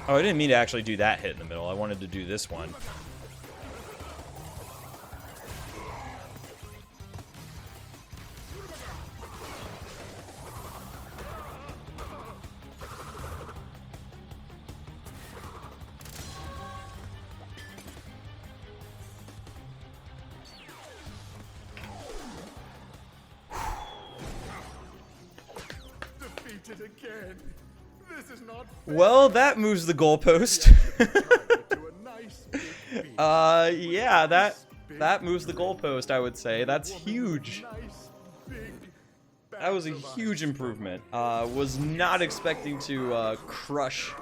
Oh, I didn't mean to actually do that hit in the middle. I wanted to do this one.
Defeated again. This is not fair.
Well, that moves the goalpost. Yeah, that moves the goalpost, I would say. That's huge. That was a huge improvement. Was not expecting to crush.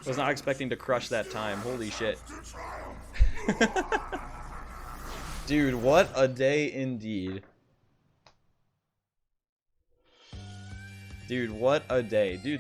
Was not expecting to crush that time. Holy shit. Dude, what a day indeed. Dude, what a day. Dude,